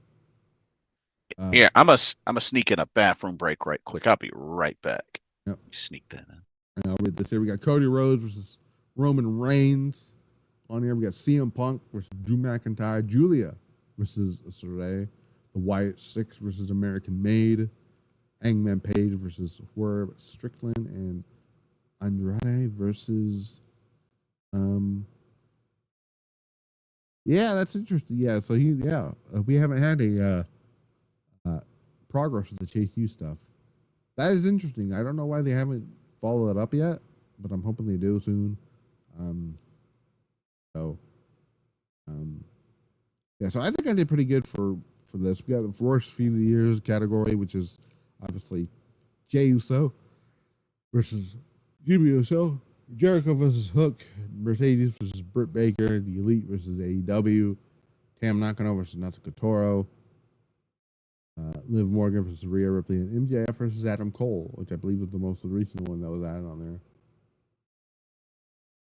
S2: Yeah, I'm a sneak in a bathroom break right quick. I'll be right back.
S1: Yep.
S2: Sneak that in.
S1: And I'll read this here. We got Cody Rhodes versus Roman Reigns. On here, we got CM Punk versus Drew McIntyre. Julia versus Saray. The Wyatt Six versus American Made. Hangman Page versus Swerve Strickland. And Andrade versus... Yeah, that's interesting. Yeah, so we haven't had a progress with the Chase U stuff. That is interesting. I don't know why they haven't followed it up yet, but I'm hoping they do soon. So I think I did pretty good for this. We got the worst few of the years category, which is obviously Jey Uso versus Jimmy Uso, Jericho versus Hook, Mercedes versus Britt Baker, the Elite versus AEW, Tam Nakano versus Natsuko Toro, Liv Morgan versus Rhea Ripley, and MJF versus Adam Cole, which I believe was the most recent one that was added on there.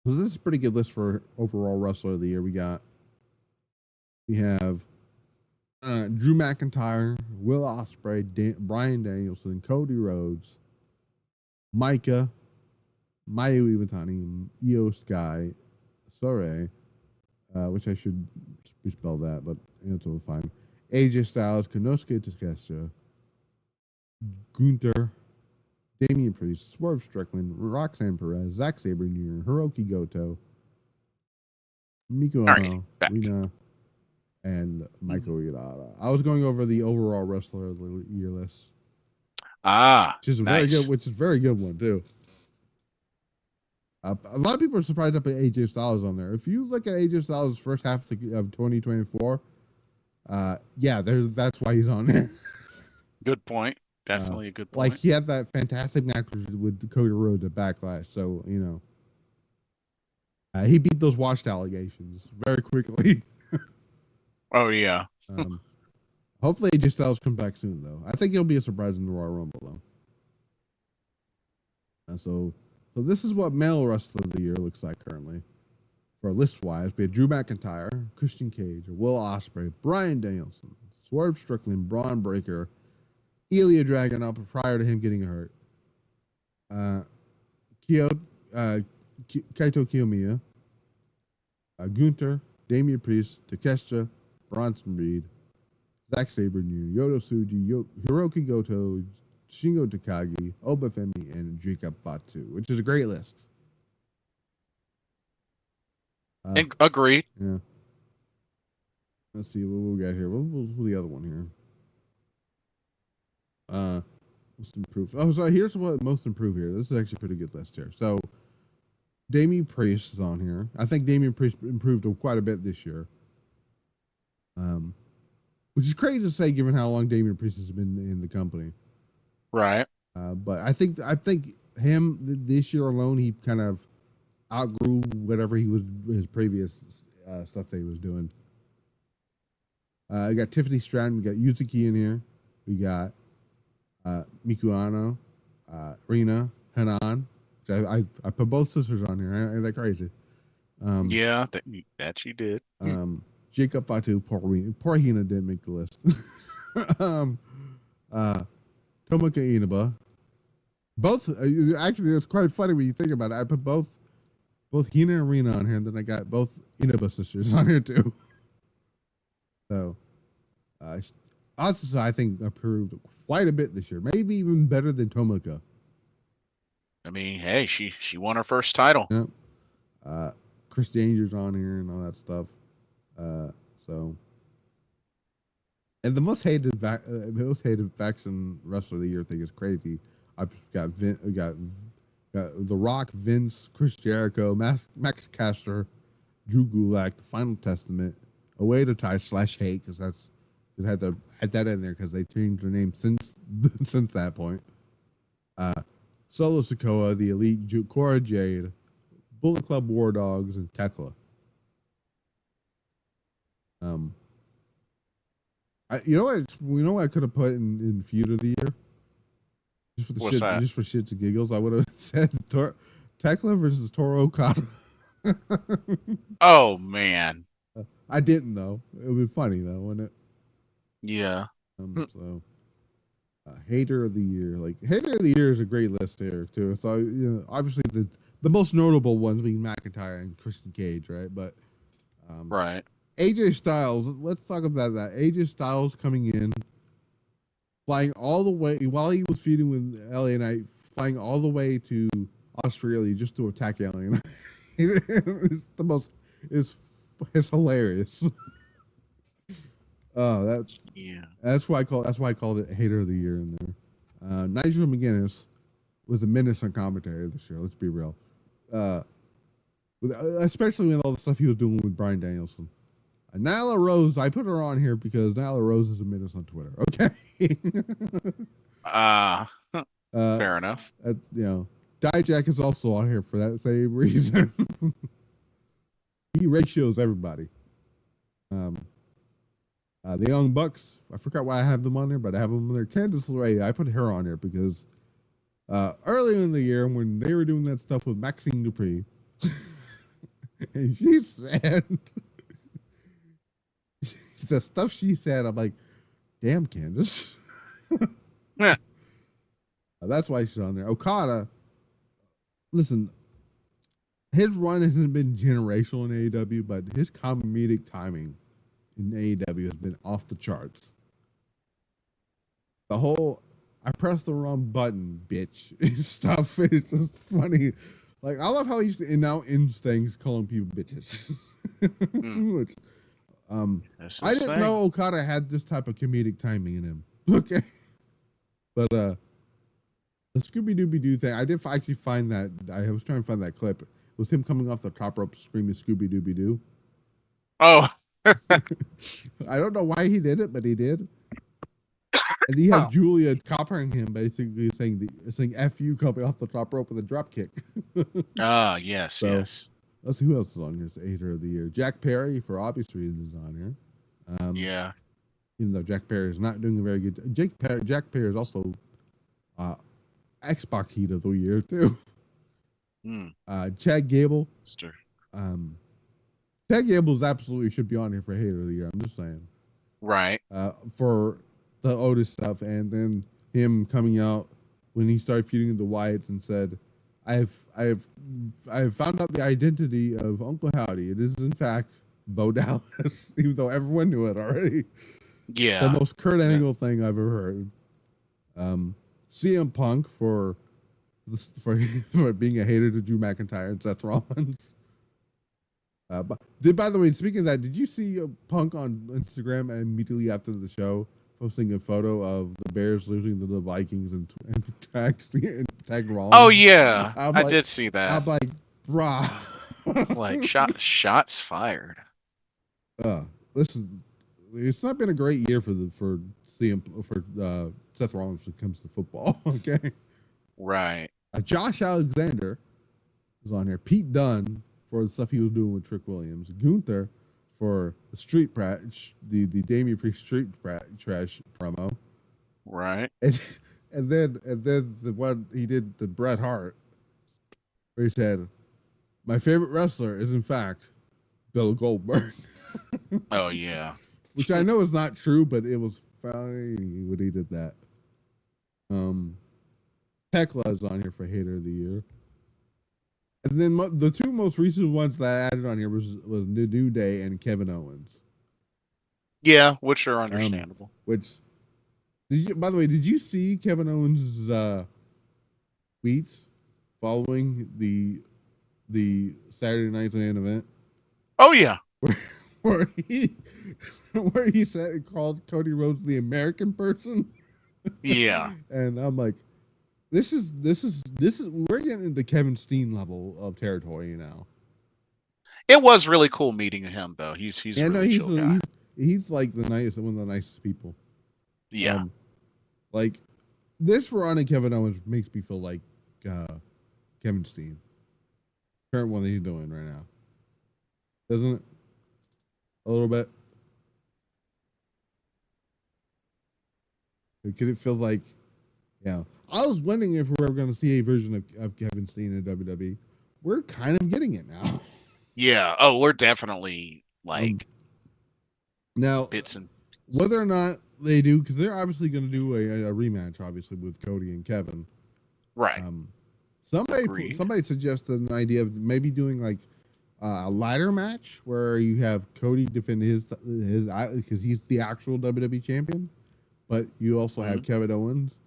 S1: So this is a pretty good list for overall wrestler of the year. We have Drew McIntyre, Will Ospreay, Bryan Danielson, Cody Rhodes, Micah, Mayu Iwatani, Io Sky, Sore, which I should spell that, but it's all fine. AJ Styles, Konosuke Takeshita, Gunther, Damian Priest, Swerve Strickland, Roxanne Perez, Zack Sabre Jr., Hiroki Goto, Miku Ano, Rina, and Michael Yadada. I was going over the overall wrestler of the year list. Which is a very good one too. A lot of people are surprised up at AJ Styles on there. If you look at AJ Styles' first half of 2024, that's why he's on there.
S2: Good point. Definitely a good point.
S1: Like he had that fantastic match with Cody Rhodes at Backlash, so he beat those washed allegations very quickly.
S2: Oh yeah.
S1: Hopefully AJ Styles comes back soon though. I think he'll be a surprise in the Royal Rumble though. So this is what male wrestler of the year looks like currently. For list-wise, we have Drew McIntyre, Christian Cage, Will Ospreay, Bryan Danielson, Swerve Strickland, Braun Breaker, Ilya Dragunov prior to him getting hurt, Kaito Kiyomiya, Gunther, Damian Priest, Takeshita, Bronson Reed, Zack Sabre Jr., Yoto Tsuji, Hiroki Goto, Shingo Takagi, Obafemi, and Jacob Batu, which is a great list.
S2: Agreed.
S1: Yeah. Let's see what we got here. What's the other one here? Most improved. Oh, so here's what most improved here. This is actually a pretty good list here. So Damian Priest is on here. I think Damian Priest improved quite a bit this year. Which is crazy to say given how long Damian Priest has been in the company.
S2: Right.
S1: But I think him this year alone, he kind of outgrew whatever his previous stuff that he was doing. We got Tiffany Stratton, we got Yuzuki in here, we got Miku Ano, Rina, Hanan. I put both sisters on here. Ain't that crazy?
S2: Yeah, that she did.
S1: Jacob Fatu, poor Hina didn't make the list. Tomoka Inaba. Both actually, it's quite funny when you think about it. I put both Hina and Rina on here, and then I got both Inaba sisters on here too. So, also, I think improved quite a bit this year. Maybe even better than Tomoka.
S2: I mean, hey, she won her first title.
S1: Yep. Chris Danger's on here and all that stuff. And the most hated faction wrestler of the year thing is crazy. I've got The Rock, Vince, Chris Jericho, Max Caster, Drew Gulak, The Final Testament, Away to Tie / Hate, because they had to add that in there because they changed their name since that point. Solo Sikoa, The Elite, Cora Jade, Bullet Club War Dogs, and Tekla. You know what I could have put in feud of the year? Just for shits and giggles, I would have said Tekla versus Toro Okada.
S2: Oh man.
S1: I didn't though. It would be funny though, wouldn't it?
S2: Yeah.
S1: Hater of the year. Hater of the year is a great list there too. So obviously the most notable ones being McIntyre and Christian Cage, right? But
S2: right.
S1: AJ Styles, let's talk about that. AJ Styles coming in, flying all the way while he was feuding with LA Knight, flying all the way to Australia just to attack LA Knight. It's hilarious. Oh, that's why I called it hater of the year in there. Nigel McGuinness was a menace on commentary this year. Let's be real. Especially with all the stuff he was doing with Bryan Danielson. Nyla Rose, I put her on here because Nyla Rose is a menace on Twitter. Okay.
S2: Fair enough.
S1: Dijak is also on here for that same reason. He ratios everybody. The Young Bucks, I forgot why I have them on there, but I have them on there. Candice LeRae, I put her on here because earlier in the year when they were doing that stuff with Maxine Dupree, and she said the stuff she said, I'm like, damn, Candice.
S2: Yeah.
S1: That's why she's on there. Okada, listen, his run hasn't been generational in AEW, but his comedic timing in AEW has been off the charts. The whole "I pressed the wrong button, bitch" stuff is just funny. Like, I love how he now ends things calling people bitches. Which, I didn't know Okada had this type of comedic timing in him. Okay, but the Scooby Dooby Doo thing, I did actually find that. I was trying to find that clip. It was him coming off the top rope screaming "Scooby Dooby Doo."
S2: Oh,
S1: I don't know why he did it, but he did. And he had Julia coppering him, basically saying "F you" coming off the top rope with a drop kick.
S2: Yes,
S1: So,
S2: yes.
S1: Let's see who else is on here. It's Hater of the Year. Jack Perry, for obvious reasons, is on here.
S2: Yeah.
S1: Even though Jack Perry is not doing a very good Jack Perry is also Xbox Heat of the Year, too. Chad Gable. Chad Gable absolutely should be on here for Hater of the Year. I'm just saying. Right. For the Otis stuff, and then him coming out when he started feuding the Wyatts and said, I have found out the identity of Uncle Howdy. It is in fact Bo Dallas, even though everyone knew it already.
S2: Yeah.
S1: The most Kurt Angle thing I've ever heard. CM Punk for being a hater to Drew McIntyre and Seth Rollins. By the way, speaking of that, did you see Punk on Instagram immediately after the show posting a photo of the Bears losing to the Vikings and tagged Rollins?
S2: Oh yeah, I did see that.
S1: I'm like, brah.
S2: Like shots fired.
S1: Listen, it's not been a great year for Seth Rollins when it comes to football. Okay,
S2: right.
S1: Josh Alexander is on here. Pete Dunne for the stuff he was doing with Trick Williams. Gunther for the Damian Priest street trash promo.
S2: Right.
S1: And then the one he did, the Bret Hart, where he said, "My favorite wrestler is in fact Bill Goldberg."
S2: Oh yeah.
S1: Which I know is not true, but it was funny when he did that. Tekla is on here for Hater of the Year. And then the two most recent ones that I added on here was the New Day and Kevin Owens.
S2: Yeah, which are understandable.
S1: By the way, did you see Kevin Owens' tweets following the Saturday Night's main event?
S2: Oh yeah.
S1: Where he called Cody Rhodes the American person.
S2: Yeah.
S1: And I'm like, this is we're getting into Kevin Steen level of territory now.
S2: It was really cool meeting him though. He's
S1: he's like one of the nicest people.
S2: Yeah.
S1: Like this run of Kevin Owens makes me feel like Kevin Steen. Current one that he's doing right now. Doesn't it? A little bit. Because it feels like, I was wondering if we're ever going to see a version of Kevin Steen in WWE. We're kind of getting it now.
S2: Yeah. Oh, we're definitely like
S1: now
S2: bits and
S1: whether or not they do, because they're obviously going to do a rematch, obviously with Cody and Kevin.
S2: Right.
S1: Somebody suggested an idea of maybe doing like a ladder match where you have Cody defend his because he's the actual WWE champion, but you also have Kevin Owens,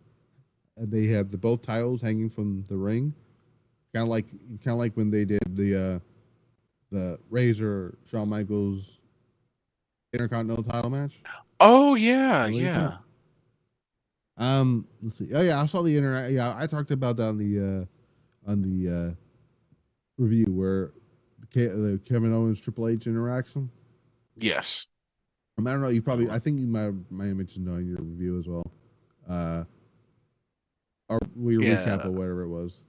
S1: and they have both titles hanging from the ring, kind of like when they did the Razor Shawn Michaels Intercontinental title match.
S2: Oh yeah, yeah.
S1: Let's see. Oh yeah, I saw the I talked about that on the review where the Kevin Owens Triple H interaction.
S2: Yes.
S1: I don't know. I think you might have mentioned on your review as well. Or recap or whatever it was.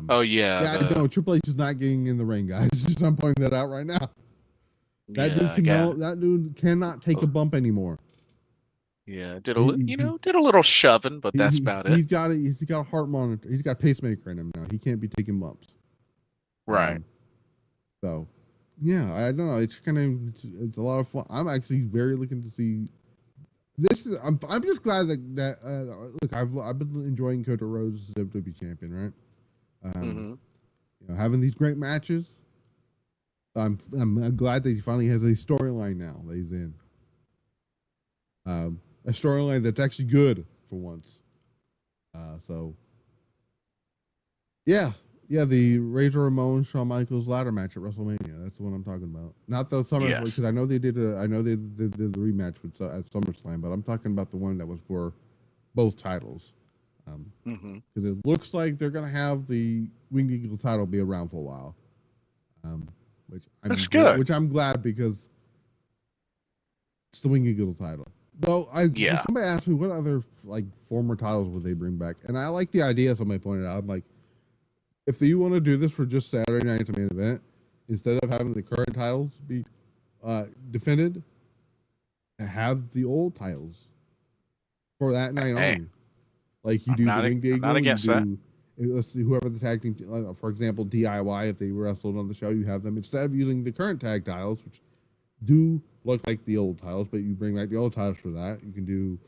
S2: Oh yeah.
S1: Yeah, I know Triple H is not getting in the ring, guys. Just I'm pointing that out right now. That dude cannot take a bump anymore.
S2: Yeah, did a little shoving, but that's about it.
S1: He's got a heart monitor. He's got a pacemaker in him now. He can't be taking bumps.
S2: Right.
S1: So, yeah, I don't know. It's it's a lot of fun. I'm actually very looking to see. I'm just glad that look, I've been enjoying Cody Rhodes as WWE champion, right?
S2: Mm-hmm.
S1: Having these great matches. I'm glad that he finally has a storyline now that he's in. A storyline that's actually good for once. The Razor Ramon Shawn Michaels ladder match at WrestleMania. That's the one I'm talking about. Not the SummerSlam, because I know they did. I know they did the rematch at SummerSlam, but I'm talking about the one that was for both titles. Because it looks like they're gonna have the Winged Eagle title be around for a while.
S2: That's good.
S1: Which I'm glad, because it's the Winged Eagle title. Well, somebody asked me what other former titles would they bring back, and I like the idea. Somebody pointed out, I'm like, if you want to do this for just Saturday night's main event, instead of having the current titles be defended, have the old titles for that night only. Like you do the Winged Eagle, let's see, whoever the tag team, for example, DIY, if they wrestled on the show, you have them, instead of using the current tag titles, which do look like the old titles, but you bring back the old titles for that. You can do,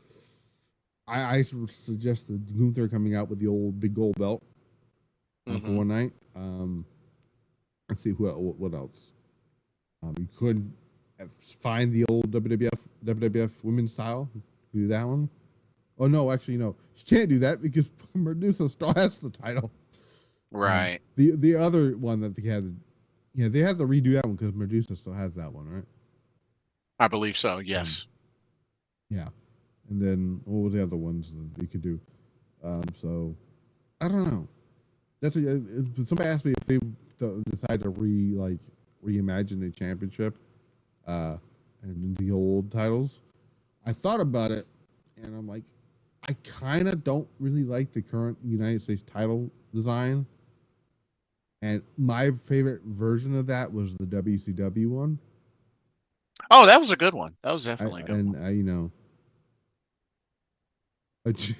S1: I suggest the Gunther coming out with the old big gold belt for one night. Let's see what else. You could find the old WWF women's title, do that one. Oh no, actually no, you can't do that because Medusa still has the title.
S2: Right.
S1: The other one that they had, they had to redo that one because Medusa still has that one, right?
S2: I believe so. Yes.
S1: And then what were the other ones that they could do? So I don't know. That's somebody asked me if they decide to reimagine the championship and the old titles. I thought about it, and I'm like, I kind of don't really like the current United States title design. And my favorite version of that was the WCW one.
S2: Oh, that was a good one. That was definitely a good one.
S1: And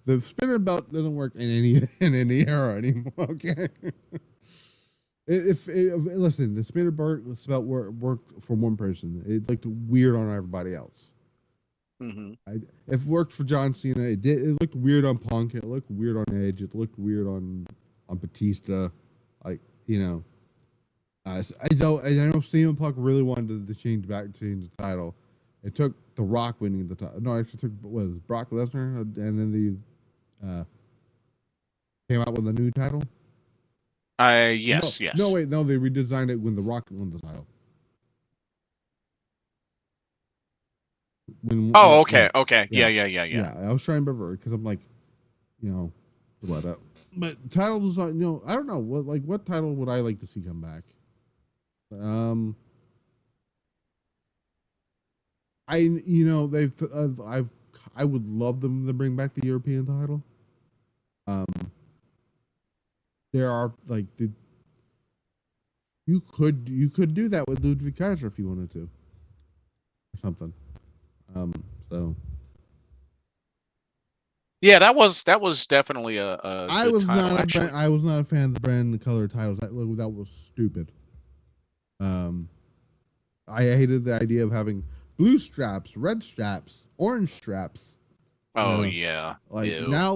S1: the spinner belt doesn't work in any era anymore. Okay. Listen, the spinner belt worked for one person. It looked weird on everybody else. If it worked for John Cena, it did. It looked weird on Punk. It looked weird on Edge. It looked weird on Batista. I know CM Punk really wanted to change the title. It took The Rock winning the title. No, it actually took Brock Lesnar, and then the came out with a new title.
S2: Yes.
S1: No, wait, no, they redesigned it when The Rock won the title.
S2: Okay.
S1: Yeah, I was trying to remember because I'm like, what up? But titles, I don't know what title would I like to see come back. I would love them to bring back the European title. There are you could do that with Ludwig Kaiser if you wanted to, or something. So
S2: yeah, that was definitely a
S1: I was
S2: title,
S1: I was not a fan of the brand color titles. That was stupid. I hated the idea of having blue straps, red straps, orange straps.
S2: Oh yeah.
S1: Now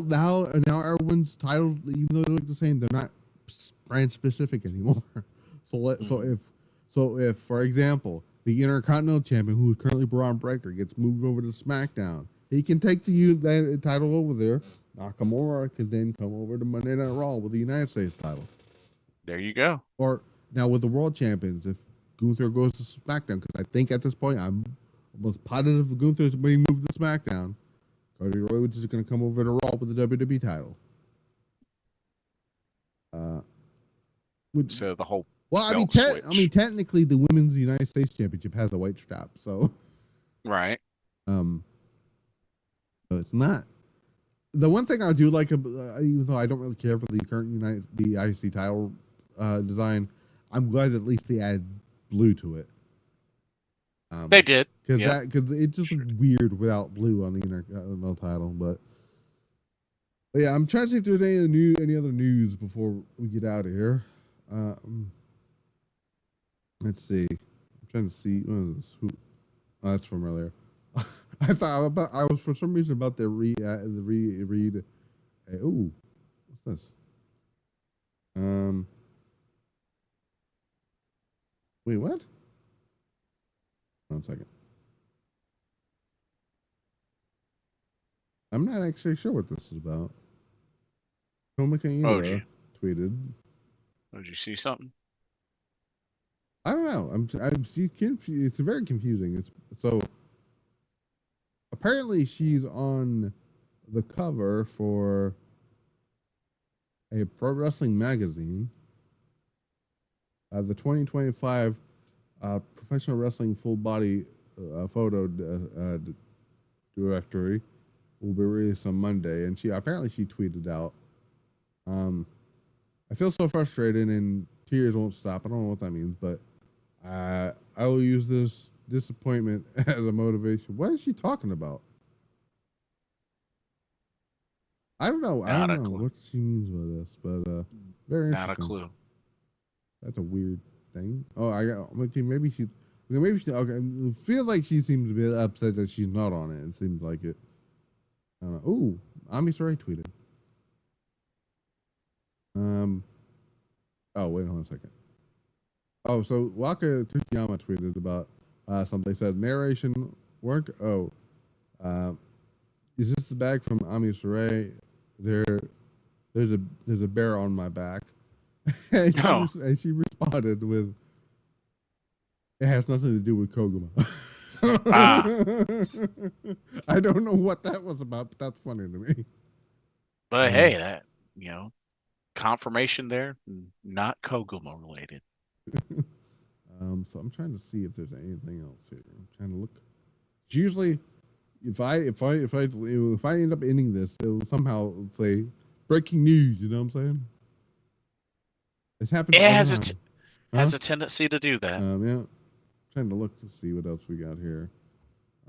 S1: everyone's titles, even though they look the same, they're not brand specific anymore. So if for example, the Intercontinental Champion, who is currently Braun Breaker, gets moved over to SmackDown, he can take the title over there. Nakamura can then come over to Monday Night Raw with the United States title.
S2: There you go.
S1: Or now with the World Champions, if Gunther goes to SmackDown, because I think at this point I'm almost positive Gunther's when he moved to SmackDown, Cody Rhodes is going to come over to Raw with the WWE title.
S2: So the whole
S1: technically the Women's United States Championship has a white strap, so
S2: right.
S1: So it's not. The one thing I do like, even though I don't really care for the current the IC title design, I'm glad that at least they added blue to it.
S2: They did,
S1: because it just looked weird without blue on the Intercontinental title. But yeah, I'm trying to see if there's any other news before we get out of here. Let's see. I'm trying to see. What is this? Oh, that's from earlier. I was for some reason about the read. Oh, what's this? Um, wait, what? 1 second. I'm not actually sure what this is about.
S2: Oh, did
S1: Komika
S2: you,
S1: tweeted.
S2: did you see something?
S1: I don't know. I'm confused. It's very confusing. It's so apparently she's on the cover for a pro wrestling magazine, the 2025 professional wrestling full body photo directory will be released on Monday, and she tweeted out, "I feel so frustrated and tears won't stop." I don't know what that means, but I will use this disappointment as a motivation. What is she talking about? I don't know. I
S2: Not
S1: don't
S2: a
S1: know
S2: clue.
S1: what she means by this, but very
S2: Not a
S1: interesting.
S2: clue.
S1: That's a weird thing. Oh, okay. Maybe she. Okay. It feels like she seems to be upset that she's not on it. It seems like it. I don't know. Ooh, Ami Sarai tweeted. Oh, wait on a second. Oh, so Waka Tsukiyama tweeted about something. Said narration work. Oh, is this the bag from Ami Sarai? There's a bear on my back. and,
S2: Oh,
S1: she responded with, "It has nothing to do with Koguma."
S2: ah,
S1: I don't know what that was about, but that's funny to me.
S2: but hey, that you know, confirmation there, not Koguma related.
S1: So I'm trying to see if there's anything else here. I'm trying to look. It's usually, if I end up ending this, it'll somehow say breaking news. You know what I'm saying? This happens
S2: It
S1: all the
S2: has
S1: time.
S2: has a tendency to do that.
S1: Yeah. Trying to look to see what else we got here.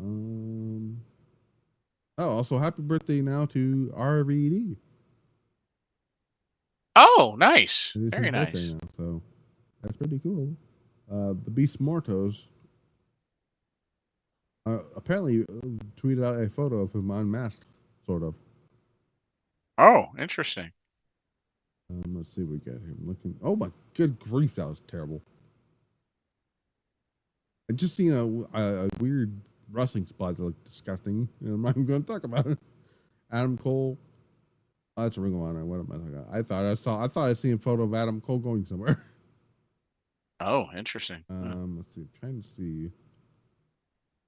S1: Oh, also happy birthday now to RVD.
S2: Oh, nice.
S1: It is his
S2: Very
S1: birthday
S2: nice.
S1: now, so that's pretty cool. The Beast Mortos apparently tweeted out a photo of him unmasked, sort of.
S2: Oh, interesting.
S1: Let's see what we got here. I'm looking. Oh my good grief, that was terrible. I just seen a weird wrestling spot that looked disgusting. I'm not even going to talk about it. Adam Cole. Oh, that's a Ring of Honor. What am I talking about? I thought I seen a photo of Adam Cole going somewhere.
S2: Oh, interesting.
S1: Let's see. I'm trying to see.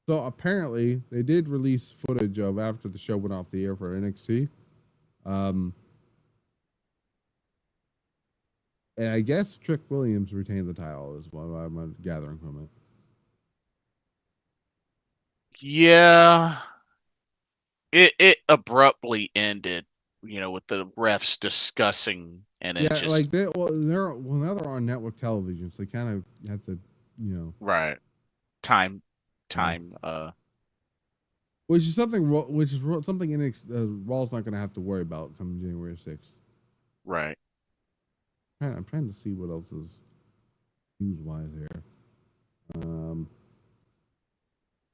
S1: So apparently they did release footage of after the show went off the air for NXT. And I guess Trick Williams retained the title is what I'm gathering from it.
S2: Yeah, it abruptly ended, with the refs discussing and it
S1: Yeah,
S2: just
S1: like now they're on network television, so they kind of have to, you know,
S2: right time
S1: yeah.
S2: time
S1: Which is something something Raw's not going to have to worry about come January 6th.
S2: right.
S1: I'm trying to see what else is news wise here.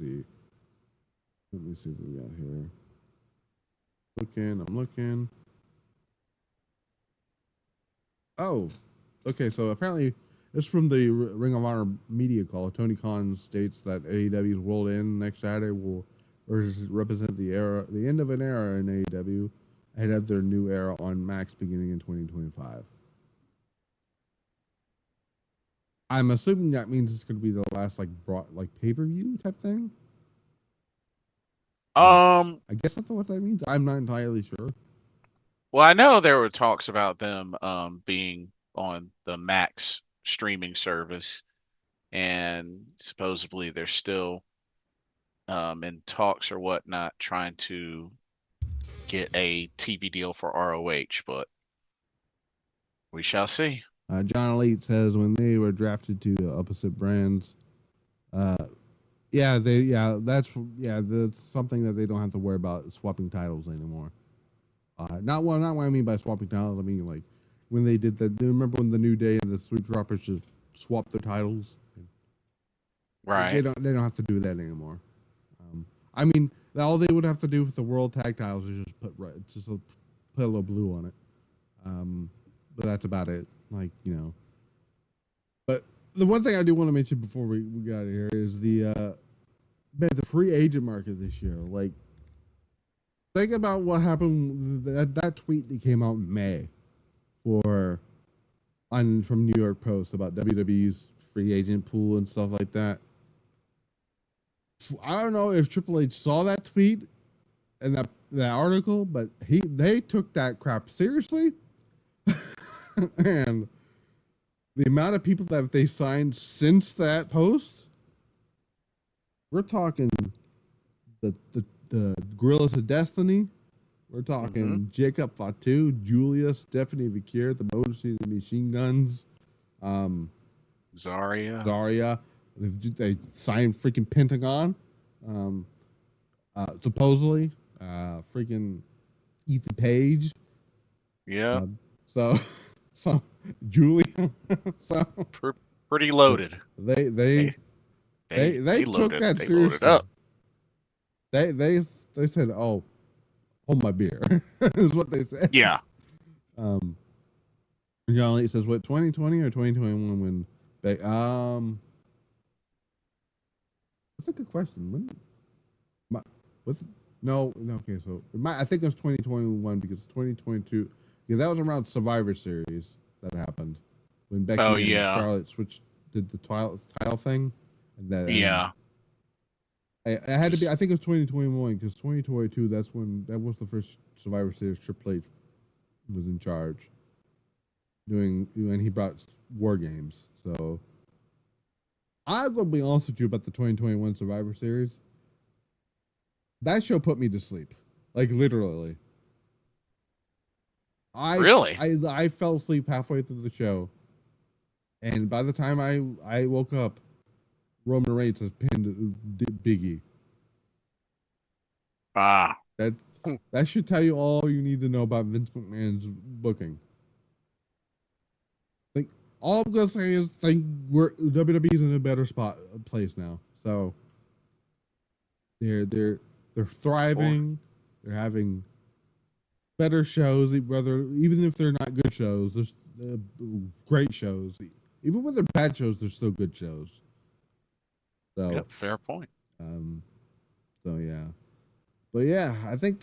S1: See. Let me see what we got here. I'm looking. Oh, okay. So apparently, this from the Ring of Honor media call. Tony Khan states that AEW's World End next Saturday will represent the end of an era in AEW, ahead of their new era on Max beginning in 2025. I'm assuming that means it's going to be the last pay per view type thing. I guess that's what that means. I'm not entirely sure.
S2: Well, I know there were talks about them being on the Max streaming service, and supposedly they're still in talks or whatnot, trying to get a TV deal for ROH, but we shall see.
S1: John Elite says when they were drafted to opposite brands, that's something that they don't have to worry about swapping titles anymore. Not what I mean by swapping titles. I mean like when they did that. Do you remember when the New Day and the Street Droppers just swapped their titles?
S2: Right.
S1: They don't have to do that anymore. I mean, all they would have to do with the World Tag Titles is just put a little blue on it. that's about it. Like, you know. But the one thing I do want to mention before we got out of here is the free agent market this year. Like, think about what happened that tweet that came out in May from New York Post about WWE's free agent pool and stuff like that. I don't know if Triple H saw that tweet and that article, but they took that crap seriously. And the amount of people that they signed since that post, we're talking the Gorillas of Destiny. We're talking Jacob Fatu, Julia, Stephanie Vickier, the Motor City Machine Guns,
S2: Zarya.
S1: They signed freaking Pentagon. Supposedly, freaking Ethan Page.
S2: Yeah.
S1: So Julia. So
S2: pretty loaded.
S1: They took that
S2: they
S1: seriously.
S2: Loaded up.
S1: They said, "Oh, hold my beer," is what they said.
S2: Yeah.
S1: John Lee says, "What 2020 or 2021 when?" That's a good question. Okay, so I think it was 2021 because 2022, because that was around Survivor Series that happened when Becky and Charlotte did the title thing, and that it had to be. I think it was 2021 because 2022 that was the first Survivor Series Triple H was in charge doing, and he brought War Games. So I'm gonna be honest with you about the 2021 Survivor Series. That show put me to sleep, like literally. I fell asleep halfway through the show, and by the time I woke up, Roman Reigns has pinned Biggie. That should tell you all you need to know about Vince McMahon's booking. Like, all I'm gonna say is WWE's in a better place now. So they're thriving. They're having better shows, even if they're not good shows. There's great shows. Even when they're bad shows, they're still good shows. So
S2: fair point.
S1: So yeah, but yeah, I think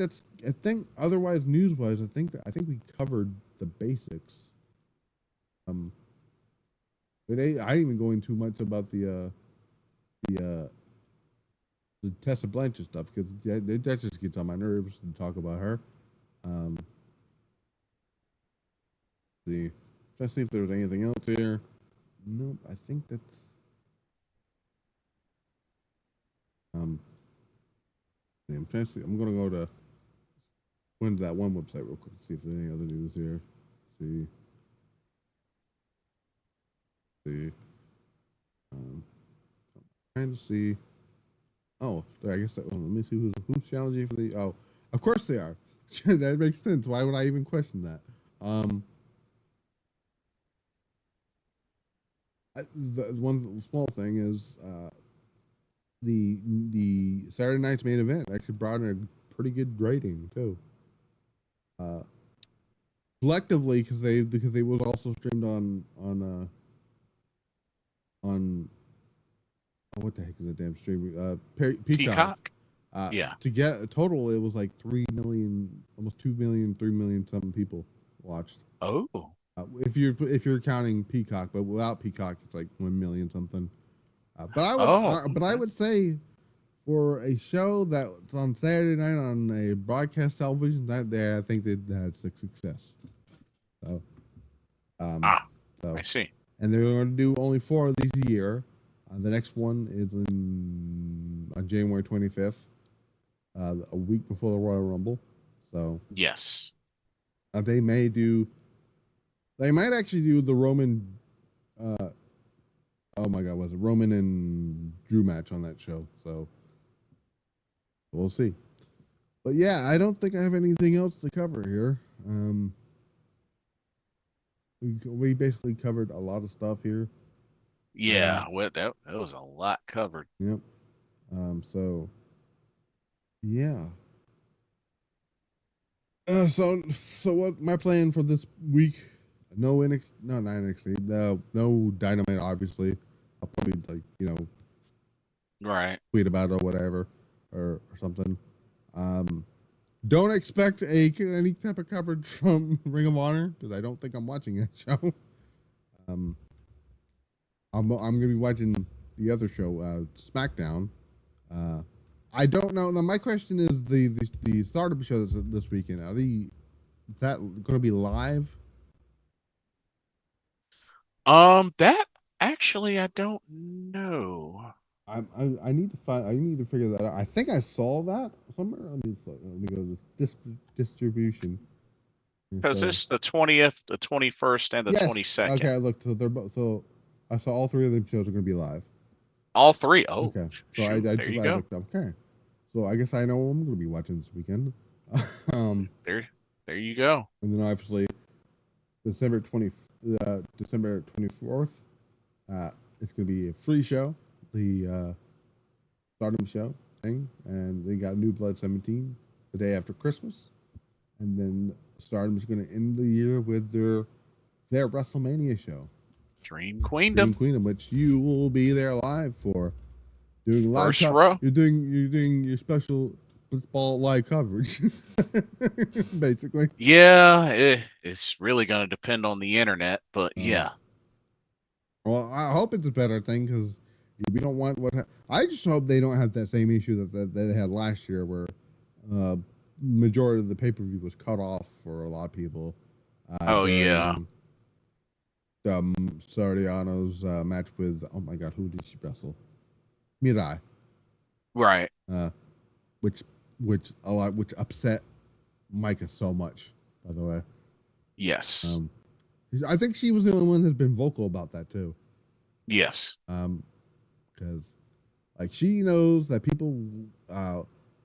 S1: otherwise news wise, I think we covered the basics. But I didn't even go into too much about the Tessa Blanchard stuff because that just gets on my nerves to talk about her. Let's see if there was anything else here. Nope, I think that's. I'm trying to see. I'm gonna go to that one website real quick. See if there's any other news here. Trying to see. Oh, I guess that one. Let me see who's challenging for the. Oh, of course they are. That makes sense. Why would I even question that? The one small thing is the Saturday night's main event actually brought in a pretty good rating too. Collectively, because they was also streamed on what the heck is that damn stream? Peacock.
S2: To
S1: get a total, it was like 3 million, almost 2 million, 3 million something people watched.
S2: Oh.
S1: If you're counting Peacock, but without Peacock, it's like 1 million something. I would say for a show that's on Saturday night on a broadcast television, I think that's a success. So,
S2: I see.
S1: And they're going to do only 4 of these a year. The next one is on January 25th, a week before the Royal Rumble. So
S2: yes,
S1: they might actually do the Roman. Oh my God, was it Roman and Drew match on that show? So we'll see. But yeah, I don't think I have anything else to cover here. We basically covered a lot of stuff here.
S2: Yeah, that was a lot covered.
S1: Yep. So yeah. So what my plan for this week? No NXT, no, not NXT. No Dynamite. Obviously, I'll probably
S2: Right.
S1: tweet about it or whatever, or something. Don't expect any type of coverage from Ring of Honor because I don't think I'm watching that show. I'm gonna be watching the other show, SmackDown. I don't know. Now my question is the Stardom show this weekend. Is that going to be live?
S2: That actually I don't know.
S1: I need to find. I need to figure that out. I think I saw that somewhere. Let me go to this distribution.
S2: Because
S1: So,
S2: it's the 20th, the 21st, and the
S1: yes.
S2: 22nd.
S1: Okay. Look. So they're both. So I saw all three of them shows are going to be live.
S2: All three. Oh,
S1: Okay. So
S2: shoot, there you go.
S1: looked up. Okay. So I guess I know what I'm going to be watching this weekend.
S2: There you go.
S1: And then obviously December 24th, it's going to be a free show, the Stardom show thing, and they got New Blood 17 the day after Christmas, and then Stardom is going to end the year with their WrestleMania show,
S2: Dream Queendom.
S1: which you will be there live for, doing live
S2: First row.
S1: You're doing your special Blitzball live coverage, basically.
S2: Yeah, it's really going to depend on the internet, but yeah.
S1: Well, I hope it's a better thing because we don't want I just hope they don't have that same issue that they had last year, where majority of the pay-per-view was cut off for a lot of people.
S2: Yeah.
S1: Sardano's match with, oh my god, who did she wrestle? Mirai.
S2: Right.
S1: Which upset Micah so much, by the way.
S2: Yes.
S1: I think she was the only one that's been vocal about that too.
S2: Yes.
S1: Because like she knows that people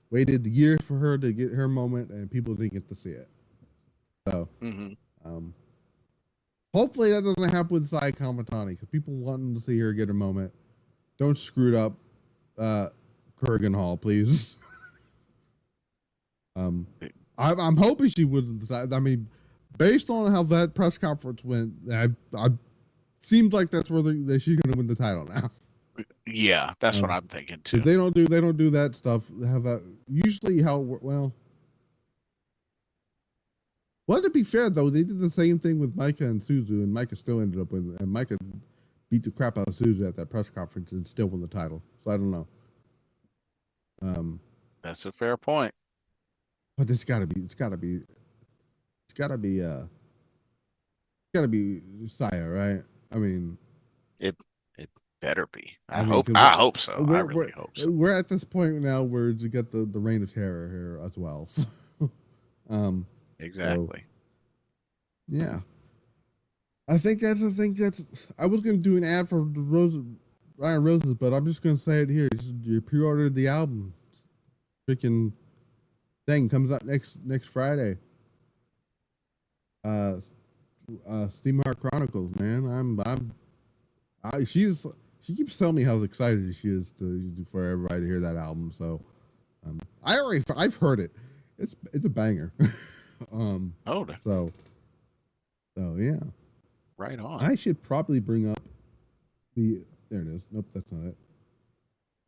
S1: waited years for her to get her moment, and people didn't get to see it. So, hopefully that doesn't happen with Sai Kamatani, because people wanting to see her get her moment. Don't screw it up, Kurgan Hall, please. I'm hoping she would. I mean, based on how that press conference went, I seems like that's where she's going to win the title now.
S2: Yeah, that's what I'm thinking too.
S1: They don't do that stuff. Have that usually well, to be fair though, they did the same thing with Micah and Suzu, and Micah still ended up with, and Micah beat the crap out of Suzu at that press conference and still won the title. So I don't know.
S2: That's a fair point.
S1: But it's gotta be Saya, right? I mean,
S2: it better be. I hope so. I really hope so.
S1: We're at this point now where you get the reign of terror here as well. So,
S2: exactly.
S1: So, yeah. I think that's the thing. I was gonna do an ad for Ryan Roses, but I'm just gonna say it here. You pre-ordered the album. Freaking thing comes out next Friday. Steamheart Chronicles, man. She keeps telling me how excited she is for everybody to hear that album. So, I've heard it. It's a banger. So yeah.
S2: Right on.
S1: I should probably bring up there it is. Nope, that's not it.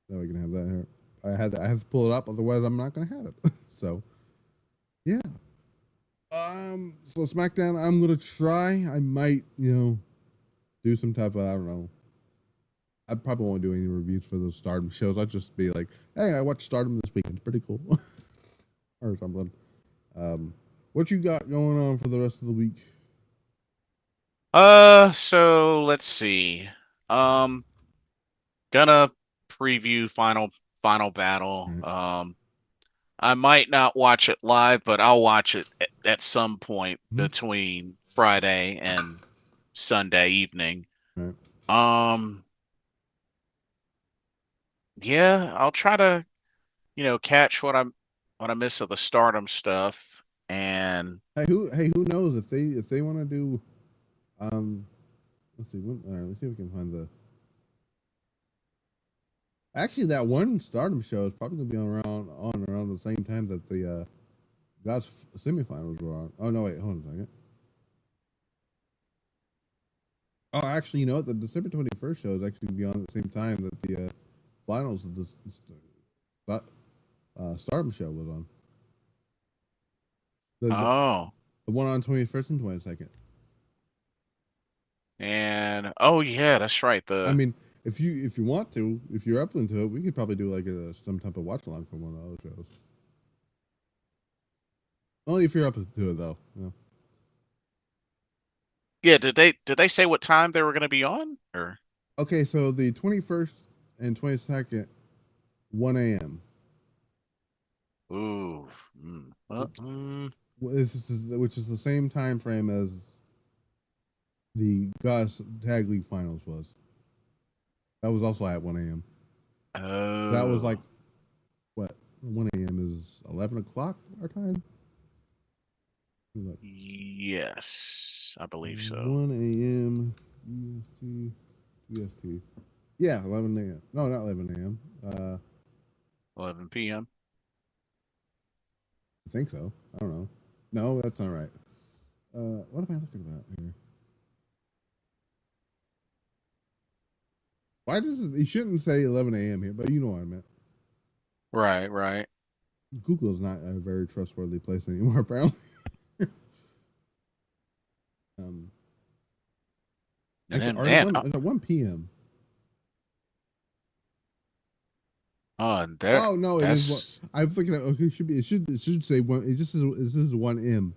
S1: Now we can have that here. I have to pull it up, otherwise I'm not gonna have it. So yeah. So SmackDown, I'm gonna try. I might, do some type of, I don't know. I probably won't do any reviews for those Stardom shows. I'll just be like, hey, I watched Stardom this weekend. It's pretty cool. Or something. What you got going on for the rest of the week?
S2: So let's see. Gonna preview Final Battle.
S1: Right.
S2: I might not watch it live, but I'll watch it at some point between Friday and Sunday evening.
S1: Right.
S2: Yeah, I'll try to, catch what I miss of the Stardom stuff. And
S1: who knows if they want to do, let's see. Let's see if we can find the. Actually, that one Stardom show is probably gonna be on around the same time that the God's semifinals were on. Oh no, wait, hold on a second. Oh, actually, you know what? The December 21st show is actually be on at the same time that the finals of this Stardom show was on.
S2: Oh,
S1: The one on 21st and 22nd.
S2: and oh yeah, that's right.
S1: I mean, if you want to, if you're up into it, we could probably do like some type of watch along for one of the other shows. Only if you're up into it, though. You know?
S2: Yeah, did they say what time they were going to be on? Or
S1: Okay, so the 21st and 22nd, 1 a.m.
S2: ooh,
S1: Which is the same time frame as the Gus Tag League Finals was. That was also at 1 a.m.
S2: oh,
S1: That was like, what? 1 a.m. is 11 o'clock our time?
S2: yes, I believe so.
S1: 1 a.m. EST. Yeah, 11 a.m. No, not 11 a.m.
S2: 11 p.m.
S1: I think so. I don't know. No, that's not right. What am I looking about here? Why does it? You shouldn't say 11 a.m. here, but you know what I meant.
S2: Right, right.
S1: Google is not a very trustworthy place anymore, apparently.
S2: And then,
S1: it's at 1 p.m.
S2: Oh, and there.
S1: Oh no, it is. I'm thinking. Okay, it should say one. It just says this is 1 m.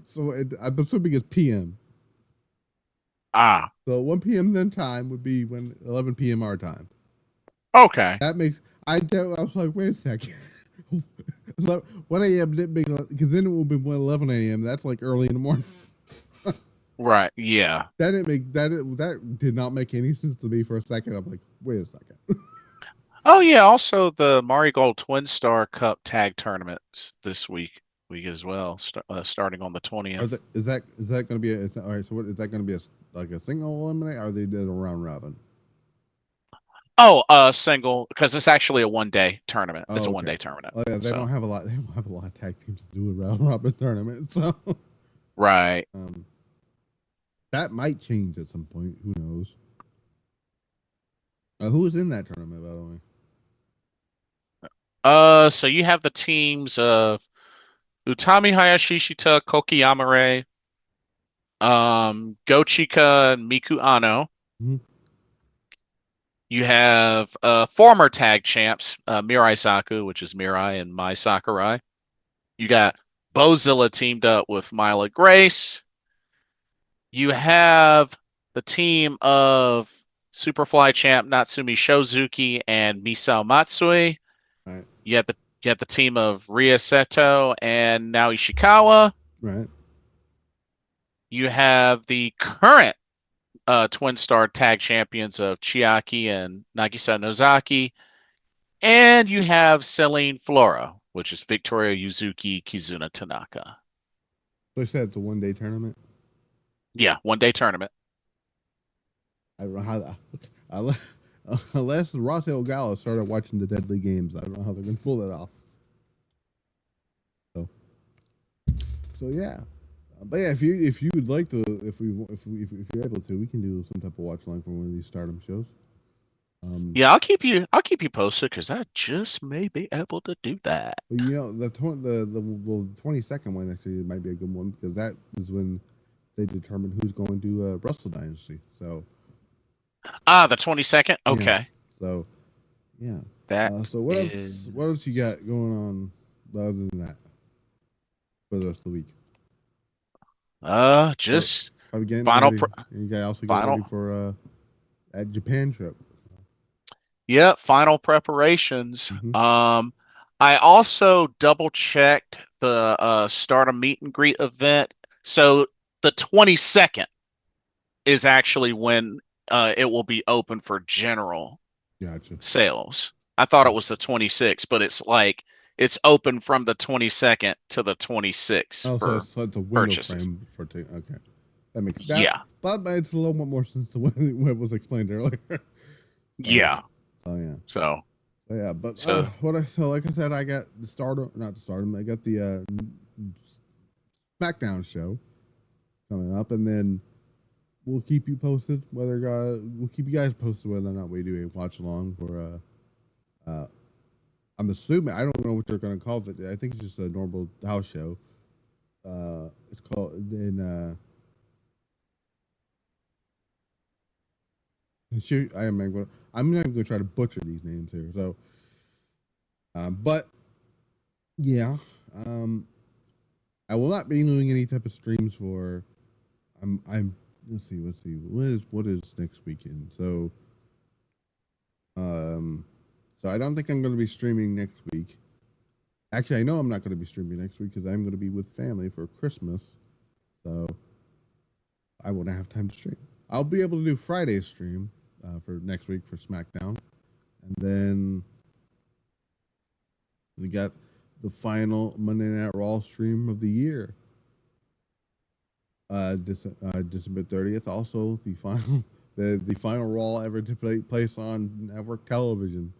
S1: so I'm assuming it's p.m.
S2: Ah,
S1: So 1 p.m. then time would be when 11 p.m. our time.
S2: okay.
S1: That makes I was like, wait a second. 1 a.m. didn't make because then it will be 11 a.m. That's like early in the morning.
S2: Right. Yeah.
S1: That didn't make that did not make any sense to me for a second. I'm like, wait a second.
S2: Oh yeah. Also, the Marigold Twin Star Cup Tag Tournaments this week as well, starting on the 20th.
S1: Is that going to be all right? So what is that going to be a single eliminate? Or are they did a round robin?
S2: Oh, single, because it's actually a 1-day tournament. It's a
S1: okay.
S2: 1-day tournament.
S1: Oh yeah, they don't have a lot. They don't have a lot of tag teams to do a round robin tournament. So
S2: right.
S1: That might change at some point. Who knows? Who is in that tournament, by the
S2: way? So you have the teams of Utami Hayashishita, Koki Yamare, Gochika, and Miku Ano.
S1: Mm-hmm.
S2: You have former tag champs, Mirai Saku, which is Mirai and Mai Sakurai. You got Bozilla teamed up with Mila Grace. You have the team of Superfly champ Natsumi Shozuki and Misao Matsui.
S1: Right.
S2: You have the team of Rhea Seto and Naoi Ishikawa.
S1: Right.
S2: You have the current Twin Star Tag Champions of Chiaki and Nagisa Nozaki. And you have Celine Flora, which is Victoria Yuzuki Kizuna Tanaka.
S1: So I said it's a 1-day tournament?
S2: Yeah, 1-day tournament.
S1: I don't know how that... Unless Rafael Gallo started watching the Deadly Games, I don't know how they're going to pull that off. So yeah. But yeah, if you would like to, if you're able to, we can do some type of watch along for one of these Stardom shows.
S2: Yeah, I'll keep you posted because I just may be able to do that.
S1: You know, the 22nd one actually might be a good one because that is when they determine who's going to Wrestle Dynasty. So
S2: the 22nd. Okay.
S1: Yeah. So yeah.
S2: That.
S1: So what else you got going on other than that for the rest of the week?
S2: Just
S1: final. You guys also get ready for that Japan trip.
S2: Yeah, final preparations.
S1: Mm-hmm.
S2: I also double checked the Stardom meet and greet event. So the 22nd is actually when it will be open for general sales. I thought it was the 26th, but it's open from the 22nd to the 26th.
S1: Oh, so it's a window frame for okay. That makes that makes a little bit more sense to what was explained earlier.
S2: Yeah.
S1: Oh yeah.
S2: So
S1: yeah, but like I said, I got the Stardom, not the Stardom. I got the SmackDown show coming up, and then we'll keep you posted. We'll keep you guys posted whether or not we do a watch along for. I'm assuming I don't know what they're going to call it. I think it's just a normal house show. It's called then. Shoot, I'm not even going to try to butcher these names here. So, but yeah, I will not be doing any type of streams for. I'm. Let's see. What is next weekend? So, so I don't think I'm going to be streaming next week. Actually, I know I'm not going to be streaming next week because I'm going to be with family for Christmas. So I won't have time to stream. I'll be able to do Friday's stream for next week for SmackDown. And then we got the final Monday Night Raw stream of the year. December 30th. Also, the final the final Raw ever to take place on network television.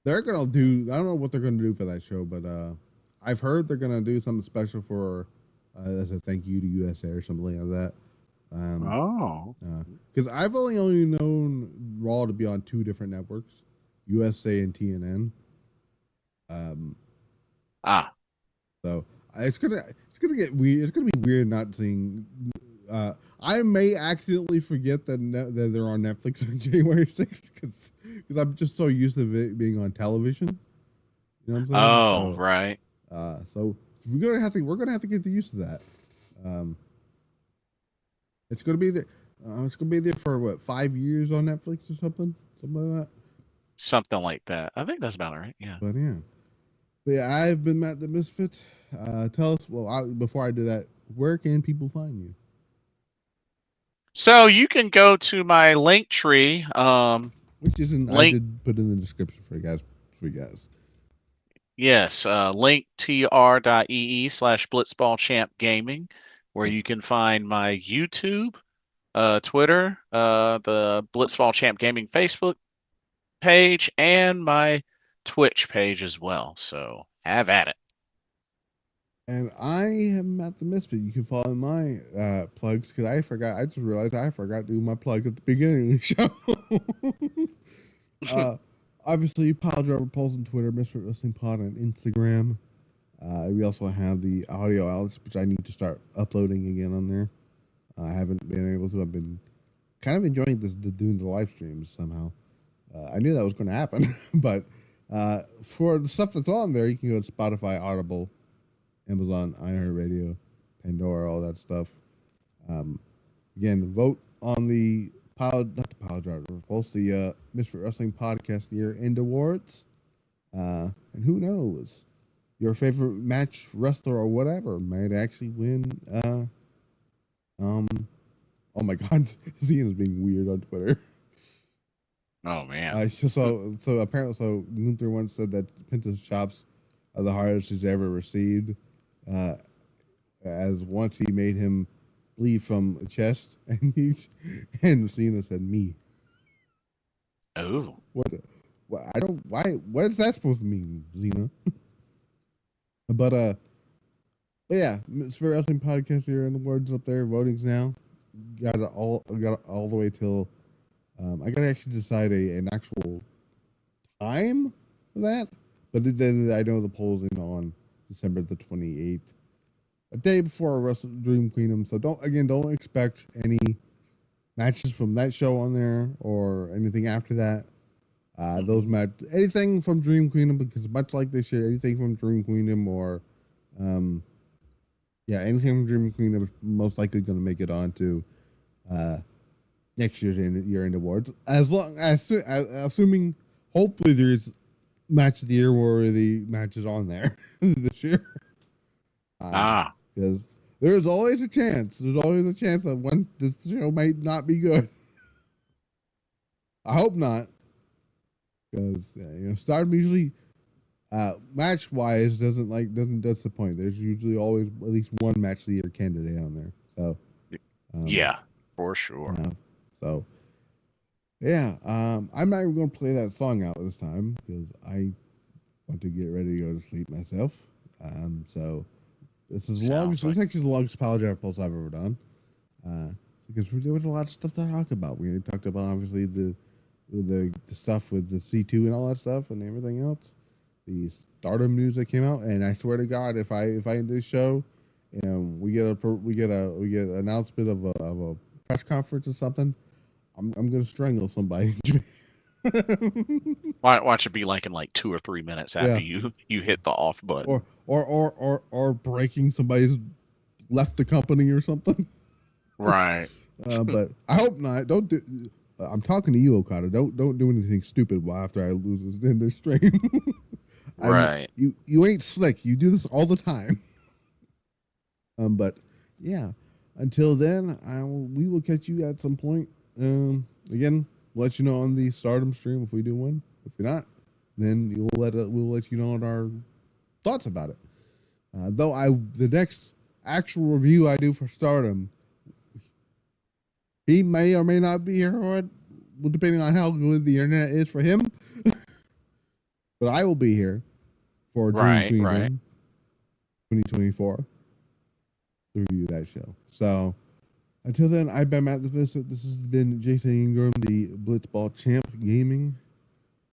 S1: They're gonna do. I don't know what they're gonna do for that show, but I've heard they're gonna do something special for as a thank you to USA or something like that. Because I've only known Raw to be on 2 different networks, USA and TNN. So it's gonna get weird. It's gonna be weird not seeing. I may accidentally forget that they're on Netflix on January 6th because I'm just so used to it being on television. You know what I'm saying?
S2: Oh, so, right.
S1: So we're gonna have to get used to that. It's gonna be there. It's gonna be there for what 5 years on Netflix or something like that.
S2: Something like that. I think that's about right. Yeah.
S1: But yeah, I've been Matt the Misfit. Tell us. Well, before I do that, where can people find you?
S2: So you can go to my link tree.
S1: Which isn't. I did put in the description for you guys.
S2: Yes, linktr.ee/BlitzbalChamp Gaming, where you can find my YouTube, Twitter, the BlitzbalChamp Gaming Facebook page, and my Twitch page as well. So have at it.
S1: And I am Matt the Misfit. You can follow my plugs because I forgot. I just realized I forgot to do my plug at the beginning of the show. Obviously, Piledriver Pulse on Twitter, Misfit Wrestling Pod on Instagram. We also have the audio outlets, which I need to start uploading again on there. I haven't been able to. I've been kind of enjoying doing the live streams somehow. I knew that was going to happen, but for the stuff that's on there, you can go to Spotify, Audible, Amazon, iHeartRadio, Pandora, all that stuff. Again, vote on the Piledriver Pulse, the Misfit Wrestling Podcast Year-End Awards. And who knows? Your favorite match wrestler or whatever might actually win. Oh my God, Zena's being weird on Twitter.
S2: Oh man.
S1: So apparently, Gunther once said that Penta's chops are the hardest he's ever received. As once he made him bleed from the chest, and Cena said me.
S2: Oh.
S1: What is that supposed to mean, Xena? But yeah, it's for Wrestling Podcast here, and the words up there. Voting's now. Got it all the way till. I gotta actually decide an actual time for that. But then I know the polls in on December the 28th, a day before Wrestle Dream Queendom. So don't expect any matches from that show on there or anything after that. Anything from Dream Queendom, because much like this year, anything from Dream Queendom or anything from Dream Queendom is most likely going to make it on to next year's year-end awards. As long as assuming, hopefully there's match of the year where the match is on there this year. Because there's always a chance. There's always a chance that this show might not be good. I hope not. Because Stardom usually match wise doesn't disappoint. There's usually always at least one match of the year candidate on there. So
S2: yeah, for sure.
S1: So yeah, I'm not even going to play that song out this time because I want to get ready to go to sleep myself. So This is
S2: Sounds
S1: this is
S2: like
S1: actually the longest Piledriver Pulse I've ever done. Because there was a lot of stuff to talk about. We talked about obviously the stuff with the C2 and all that stuff and everything else. The Stardom news that came out, and I swear to God, if I end this show and we get an announcement of a press conference or something, I'm gonna strangle somebody.
S2: watch it be like in like 2 or 3 minutes after you hit the off button.
S1: Or breaking somebody's left the company or something.
S2: Right.
S1: But I hope not. Don't do. I'm talking to you, Okada. Don't do anything stupid after I lose in this stream.
S2: Right.
S1: You ain't slick. You do this all the time. But yeah. Until then, we will catch you at some point. Again, let you know on the Stardom stream if we do win. If you're not, then we'll let you know on our thoughts about it. Though the next actual review I do for Stardom, he may or may not be here, depending on how good the internet is for him. But I will be here for Dream Queendom 2024 to review that show. So until then, I've been Matt the Visit. This has been Jason Ingram, the BlitzbalChamp Gaming.